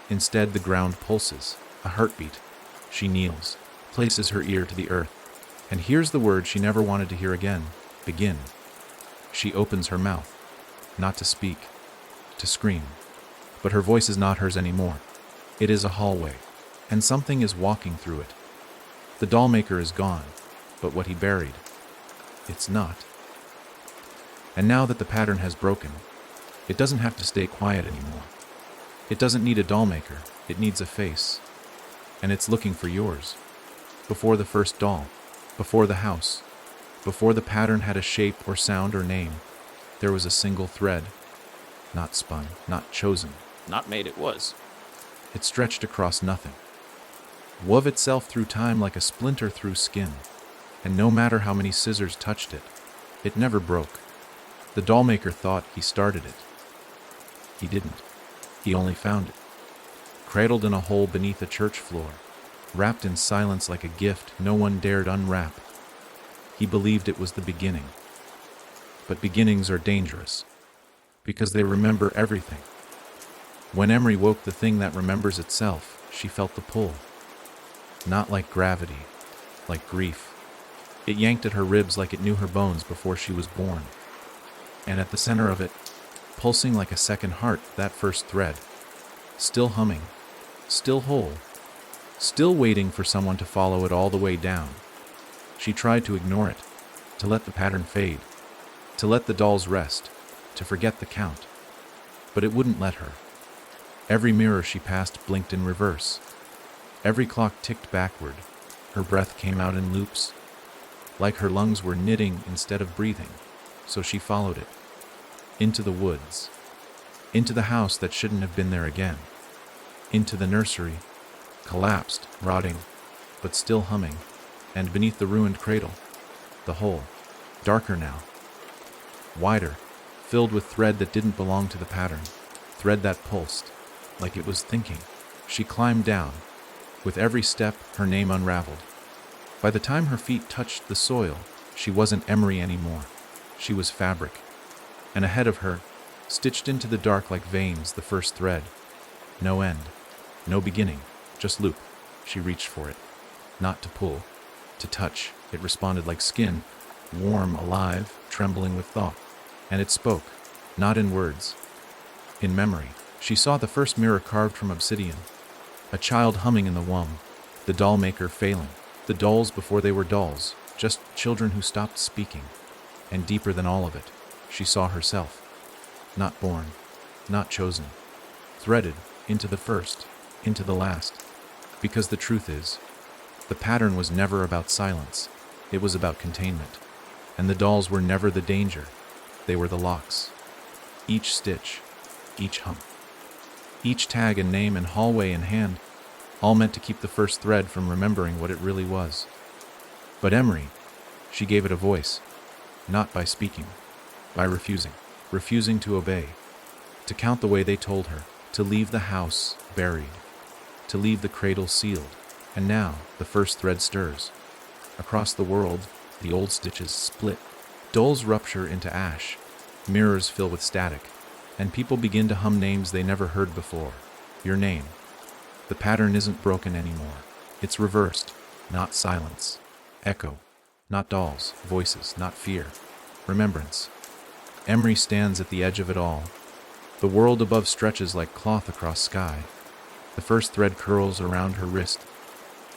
Instead, the ground pulses, a heartbeat. She kneels, places her ear to the earth, and hears the word she never wanted to hear again: begin. She opens her mouth, not to speak, to scream. But her voice is not hers anymore. It is a hallway, and something is walking through it. The doll maker is gone, but what he buried, it's not. And now that the pattern has broken, it doesn't have to stay quiet anymore. It doesn't need a doll maker, it needs a face. And it's looking for yours. Before the first doll, before the house, before the pattern had a shape or sound or name, there was a single thread. Not spun, not chosen, not made, it was. It stretched across nothing. Wove itself through time like a splinter through skin. And no matter how many scissors touched it, it never broke. The doll maker thought he started it. He didn't. He only found it. Cradled in a hole beneath a church floor, wrapped in silence like a gift no one dared unwrap. He believed it was the beginning. But beginnings are dangerous, because they remember everything. When Emery woke the thing that remembers itself, she felt the pull. Not like gravity, like grief. It yanked at her ribs like it knew her bones before she was born. And at the center of it, pulsing like a second heart, that first thread. Still humming, still whole, still waiting for someone to follow it all the way down. She tried to ignore it, to let the pattern fade, to let the dolls rest, to forget the count. But it wouldn't let her. Every mirror she passed blinked in reverse. Every clock ticked backward. Her breath came out in loops, like her lungs were knitting instead of breathing. So she followed it. Into the woods. Into the house that shouldn't have been there again. Into the nursery. Collapsed, rotting, but still humming. And beneath the ruined cradle, the hole. Darker now. Wider. Filled with thread that didn't belong to the pattern. Thread that pulsed, like it was thinking. She climbed down. With every step, her name unraveled. By the time her feet touched the soil, she wasn't Emery anymore. She was fabric. And ahead of her, stitched into the dark like veins, the first thread. No end. No beginning. Just loop. She reached for it. Not to pull. To touch. It responded like skin. Warm, alive, trembling with thought. And it spoke. Not in words. In memory. She saw the first mirror carved from obsidian. A child humming in the womb. The doll maker failing. The dolls before they were dolls. Just children who stopped speaking. And deeper than all of it, she saw herself. Not born. Not chosen. Threaded into the first. Into the last. Because the truth is, the pattern was never about silence. It was about containment. And the dolls were never the danger. They were the locks. Each stitch. Each hump. Each tag and name and hallway and hand, all meant to keep the first thread from remembering what it really was. But Emery, she gave it a voice, not by speaking, by refusing. Refusing to obey, to count the way they told her, to leave the house buried, to leave the cradle sealed. And now, the first thread stirs. Across the world, the old stitches split. Dolls rupture into ash, mirrors fill with static, and people begin to hum names they never heard before. Your name. The pattern isn't broken anymore. It's reversed, not silence. Echo, not dolls, voices, not fear. Remembrance. Emery stands at the edge of it all. The world above stretches like cloth across sky. The first thread curls around her wrist,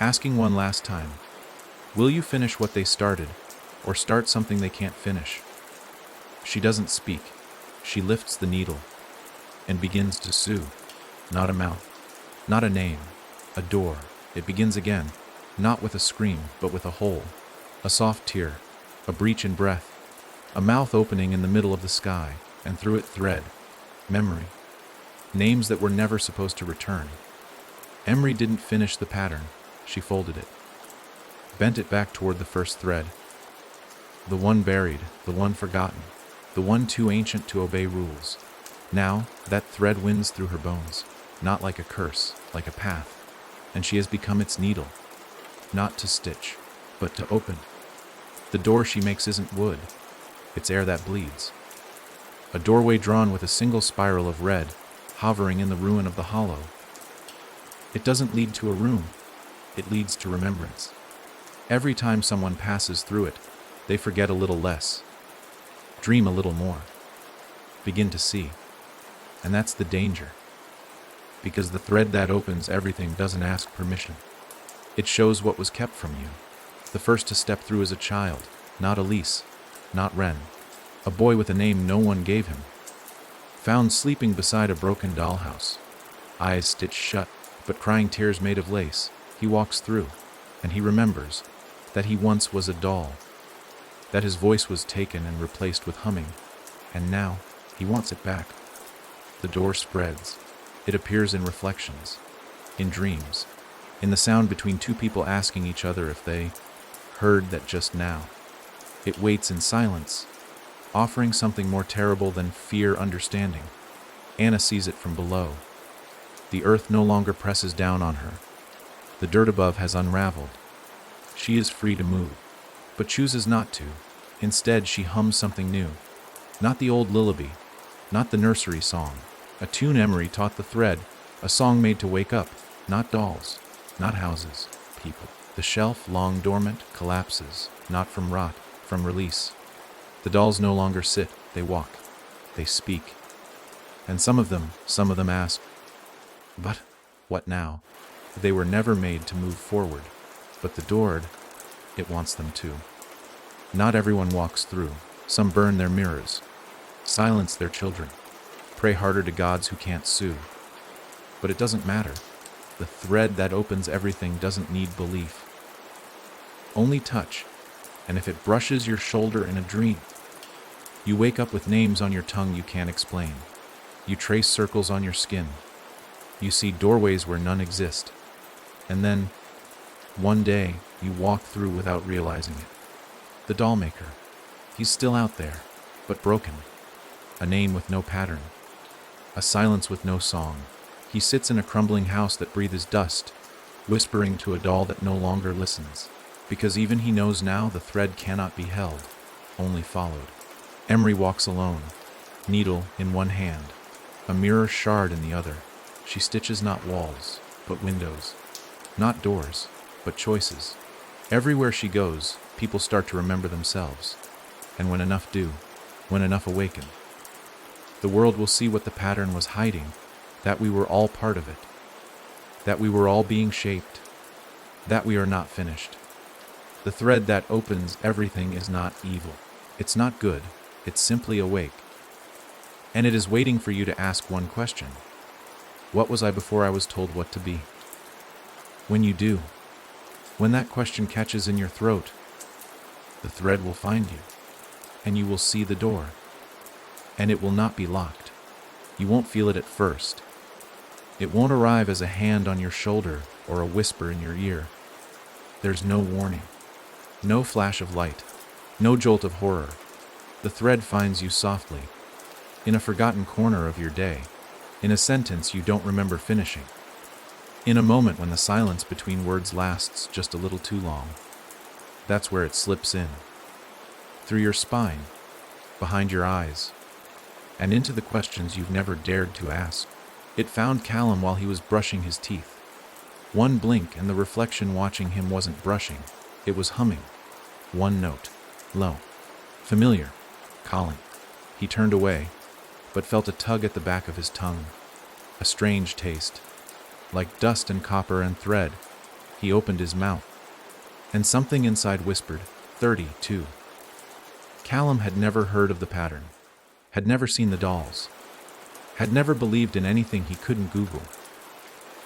asking one last time, will you finish what they started, or start something they can't finish? She doesn't speak. She lifts the needle and begins to sew. Not a mouth, not a name, a door. It begins again, not with a scream, but with a hole, a soft tear, a breach in breath, a mouth opening in the middle of the sky, and through it thread, memory, names that were never supposed to return. Emery didn't finish the pattern. She folded it, bent it back toward the first thread. The one buried, the one forgotten, the one too ancient to obey rules. Now, that thread winds through her bones, not like a curse, like a path, and she has become its needle, not to stitch, but to open. The door she makes isn't wood, it's air that bleeds. A doorway drawn with a single spiral of red, hovering in the ruin of the hollow. It doesn't lead to a room, it leads to remembrance. Every time someone passes through it, they forget a little less, dream a little more, begin to see. And that's the danger. Because the thread that opens everything doesn't ask permission. It shows what was kept from you. The first to step through is a child, not Elise, not Ren. A boy with a name no one gave him. Found sleeping beside a broken dollhouse. Eyes stitched shut, but crying tears made of lace. He walks through, and he remembers that he once was a doll. That his voice was taken and replaced with humming, and now he wants it back. The door spreads. It appears in reflections, in dreams, in the sound between two people asking each other if they heard that just now. It waits in silence, offering something more terrible than fear understanding. Anna sees it from below. The earth no longer presses down on her. The dirt above has unraveled. She is free to move, but chooses not to. Instead, she hums something new. Not the old lullaby, not the nursery song. A tune Emery taught the thread, a song made to wake up. Not dolls, not houses, people. The shelf, long dormant, collapses, not from rot, from release. The dolls no longer sit, they walk, they speak. And some of them ask, but what now? They were never made to move forward, but the door, it wants them to. Not everyone walks through. Some burn their mirrors, silence their children, pray harder to gods who can't sue. But it doesn't matter. The thread that opens everything doesn't need belief. Only touch, and if it brushes your shoulder in a dream, you wake up with names on your tongue you can't explain. You trace circles on your skin. You see doorways where none exist. And then, one day, you walk through without realizing it. The doll maker. He's still out there, but broken. A name with no pattern. A silence with no song. He sits in a crumbling house that breathes dust, whispering to a doll that no longer listens. Because even he knows now the thread cannot be held, only followed. Emery walks alone, needle in one hand, a mirror shard in the other. She stitches not walls, but windows. Not doors, but choices. Everywhere she goes, people start to remember themselves. And when enough do, when enough awaken, the world will see what the pattern was hiding, that we were all part of it, that we were all being shaped, that we are not finished. The thread that opens everything is not evil. It's not good. It's simply awake. And it is waiting for you to ask one question. What was I before I was told what to be? When you do, when that question catches in your throat, the thread will find you, and you will see the door, and it will not be locked. You won't feel it at first. It won't arrive as a hand on your shoulder or a whisper in your ear. There's no warning, no flash of light, no jolt of horror. The thread finds you softly, in a forgotten corner of your day, in a sentence you don't remember finishing, in a moment when the silence between words lasts just a little too long. That's where it slips in, through your spine, behind your eyes, and into the questions you've never dared to ask. It found Callum while he was brushing his teeth. One blink and the reflection watching him wasn't brushing, it was humming. One note, low, familiar, calling. He turned away, but felt a tug at the back of his tongue, a strange taste, like dust and copper and thread. He opened his mouth, and something inside whispered, 32. Callum had never heard of the pattern, had never seen the dolls, had never believed in anything he couldn't Google.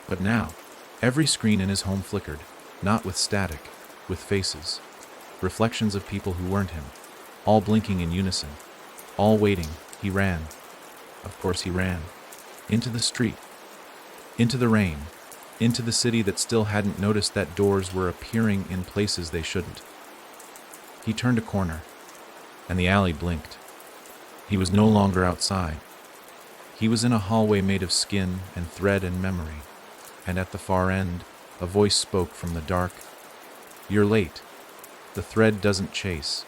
But now, every screen in his home flickered, not with static, with faces, reflections of people who weren't him, all blinking in unison, all waiting. He ran. Of course he ran. Into the street, into the rain, into the city that still hadn't noticed that doors were appearing in places they shouldn't. He turned a corner, and the alley blinked. He was no longer outside. He was in a hallway made of skin and thread and memory, and at the far end, a voice spoke from the dark. You're late. The thread doesn't chase.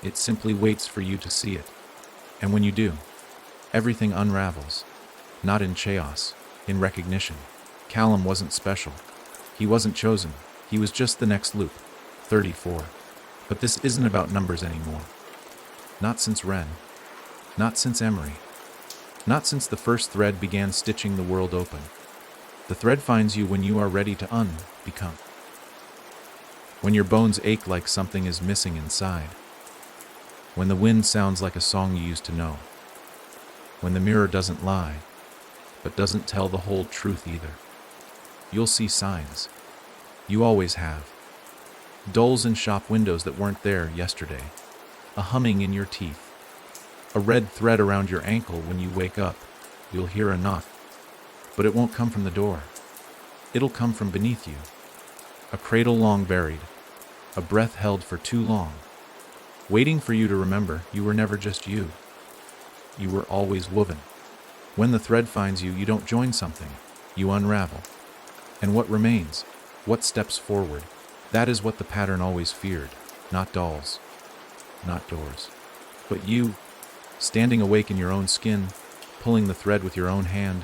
It simply waits for you to see it. And when you do, everything unravels. Not in chaos, in recognition. Callum wasn't special. He wasn't chosen. He was just the next loop. 34. But this isn't about numbers anymore. Not since Ren. Not since Emery. Not since the first thread began stitching the world open. The thread finds you when you are ready to become. When your bones ache like something is missing inside. When the wind sounds like a song you used to know. When the mirror doesn't lie, but doesn't tell the whole truth either. You'll see signs. You always have. Dulls in shop windows that weren't there yesterday. A humming in your teeth. A red thread around your ankle when you wake up. You'll hear a knock. But it won't come from the door. It'll come from beneath you. A cradle long buried. A breath held for too long. Waiting for you to remember you were never just you. You were always woven. When the thread finds you, you don't join something. You unravel. And what remains? What steps forward? That is what the pattern always feared. Not dolls. Not doors. But you, standing awake in your own skin, pulling the thread with your own hand,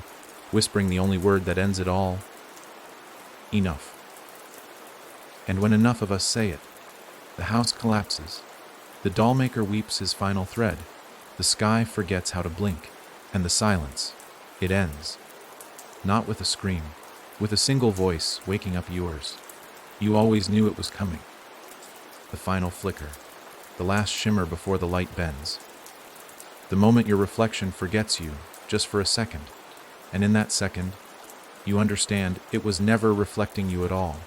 whispering the only word that ends it all. Enough. And when enough of us say it, the house collapses. The doll maker weeps his final thread. The sky forgets how to blink. And the silence, it ends. Not with a scream, with a single voice waking up yours. You always knew it was coming. The final flicker, the last shimmer before the light bends. The moment your reflection forgets you, just for a second. And in that second, you understand it was never reflecting you at all.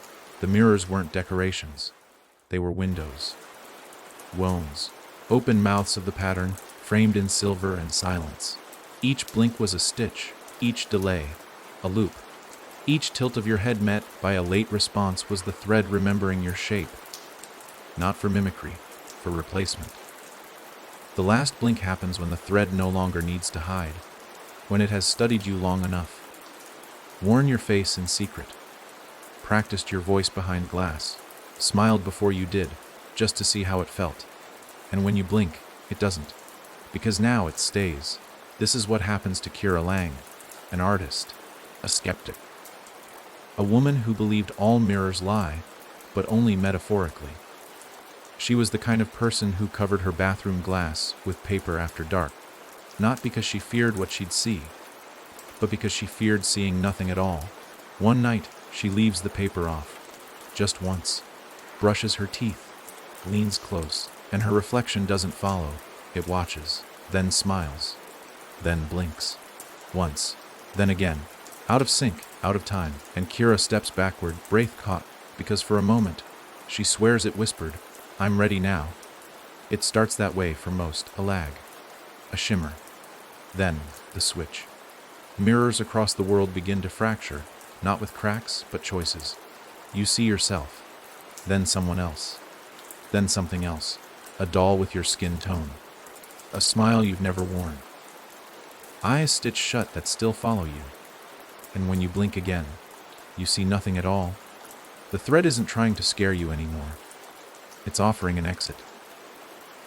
The mirrors weren't decorations. They were windows. Wones. Open mouths of the pattern, framed in silver and silence. Each blink was a stitch, each delay, a loop. Each tilt of your head met by a late response was the thread remembering your shape. Not for mimicry, for replacement. The last blink happens when the thread no longer needs to hide, when it has studied you long enough. Worn your face in secret, practiced your voice behind glass, smiled before you did, just to see how it felt. And when you blink, it doesn't, because now it stays. This is what happens to Kira Lang, an artist, a skeptic. A woman who believed all mirrors lie, but only metaphorically. She was the kind of person who covered her bathroom glass with paper after dark, not because she feared what she'd see, but because she feared seeing nothing at all. One night, she leaves the paper off, just once, brushes her teeth, leans close, and her reflection doesn't follow. It watches, then smiles, then blinks. Once, then again, out of sync, out of time, and Kira steps backward, breath caught, because for a moment, she swears it whispered, "I'm ready now." It starts that way for most, a lag, a shimmer, then the switch. Mirrors across the world begin to fracture, not with cracks, but choices. You see yourself, then someone else, then something else, a doll with your skin tone, a smile you've never worn, eyes stitched shut that still follow you. And when you blink again, you see nothing at all. The thread isn't trying to scare you anymore. It's offering an exit,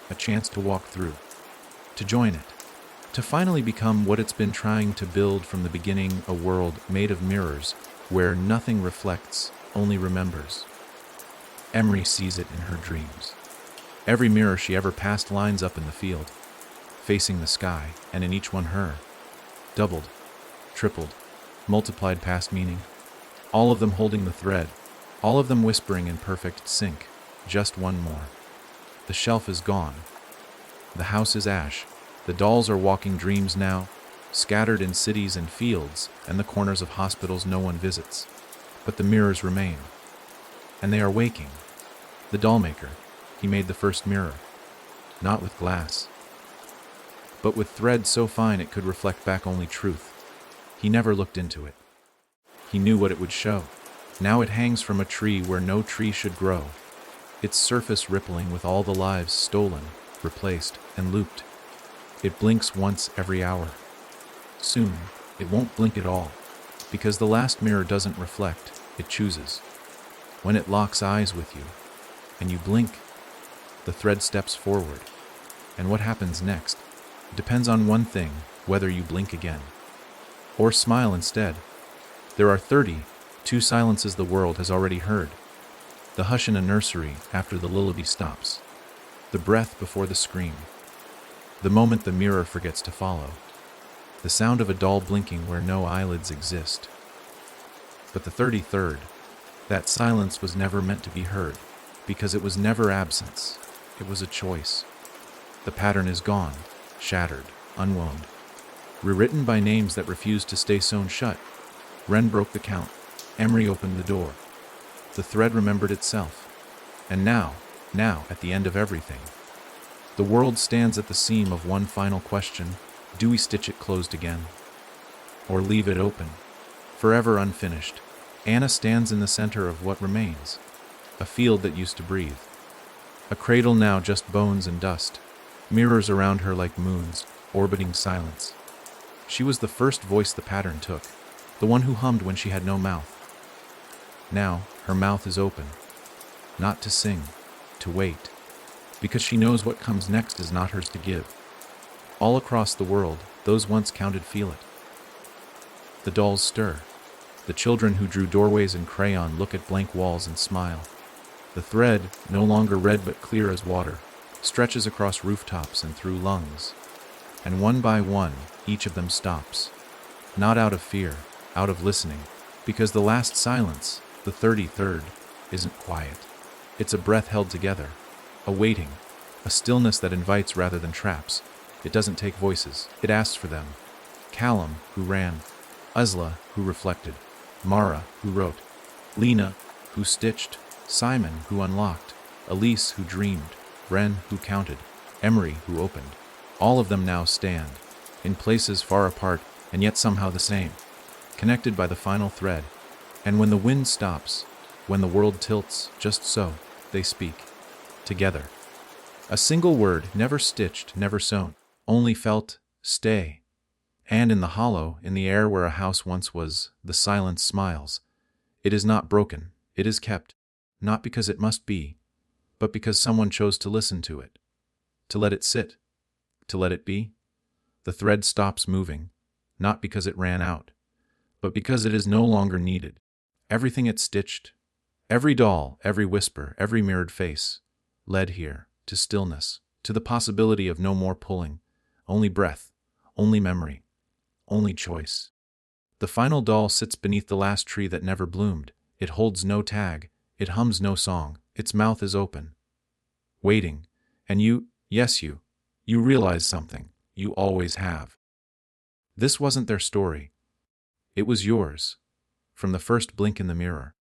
a chance to walk through, to join it, to finally become what it's been trying to build from the beginning, a world made of mirrors where nothing reflects, only remembers. Emery sees it in her dreams. Every mirror she ever passed lines up in the field, facing the sky, and in each one her, doubled, tripled, multiplied past meaning, all of them holding the thread, all of them whispering in perfect sync, just one more. The shelf is gone. The house is ash. The dolls are walking dreams now, scattered in cities and fields and the corners of hospitals no one visits. But the mirrors remain, and they are waking. The doll maker, he made the first mirror, not with glass, but with thread so fine it could reflect back only truth. He never looked into it. He knew what it would show. Now it hangs from a tree where no tree should grow, its surface rippling with all the lives stolen, replaced, and looped. It blinks once every hour. Soon, it won't blink at all, because the last mirror doesn't reflect, it chooses. When it locks eyes with you, and you blink, the thread steps forward. And what happens next depends on one thing: whether you blink again or smile instead. There are 32 silences the world has already heard. The hush in a nursery after the lullaby stops. The breath before the scream. The moment the mirror forgets to follow. The sound of a doll blinking where no eyelids exist. But the 33rd, that silence was never meant to be heard, because it was never absence. It was a choice. The pattern is gone, shattered, unwound, rewritten by names that refused to stay sewn shut. Wren broke the count. Emery opened the door. The thread remembered itself. And now, at the end of everything, the world stands at the seam of one final question: do we stitch it closed again? Or leave it open, forever unfinished? Anna stands in the center of what remains, a field that used to breathe. A cradle now just bones and dust, mirrors around her like moons, orbiting silence. She was the first voice the pattern took, the one who hummed when she had no mouth. Now, her mouth is open, not to sing, to wait, because she knows what comes next is not hers to give. All across the world, those once counted feel it. The dolls stir. The children who drew doorways in crayon look at blank walls and smile. The thread, no longer red but clear as water, stretches across rooftops and through lungs. And one by one, each of them stops. Not out of fear, out of listening, because the last silence, the 33rd, isn't quiet. It's a breath held together, a waiting, a stillness that invites rather than traps. It doesn't take voices, it asks for them. Callum, who ran. Uzla, who reflected. Mara, who wrote. Lena, who stitched. Simon, who unlocked. Elise, who dreamed. Wren, who counted. Emery, who opened. All of them now stand, in places far apart and yet somehow the same, connected by the final thread. And when the wind stops, when the world tilts, just so, they speak. Together. A single word, never stitched, never sewn, only felt, stay. And in the hollow, in the air where a house once was, the silence smiles. It is not broken, it is kept, not because it must be, but because someone chose to listen to it, to let it sit, to let it be. The thread stops moving, not because it ran out, but because it is no longer needed. Everything it stitched, every doll, every whisper, every mirrored face, led here, to stillness, to the possibility of no more pulling, only breath, only memory, only choice. The final doll sits beneath the last tree that never bloomed. It holds no tag, it hums no song, its mouth is open, waiting, and you, yes you realize something, you always have. This wasn't their story. It was yours, from the first blink in the mirror,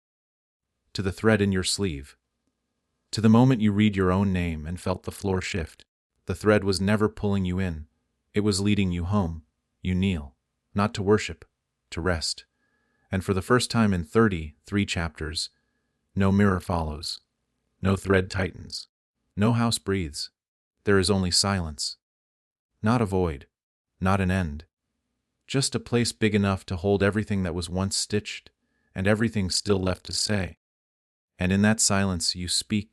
to the thread in your sleeve, to the moment you read your own name and felt the floor shift. The thread was never pulling you in, it was leading you home. You kneel, not to worship, to rest. And for the first time in 33 chapters, no mirror follows, no thread tightens, no house breathes. There is only silence. Not a void, not an end. Just a place big enough to hold everything that was once stitched and everything still left to say. And in that silence you speak,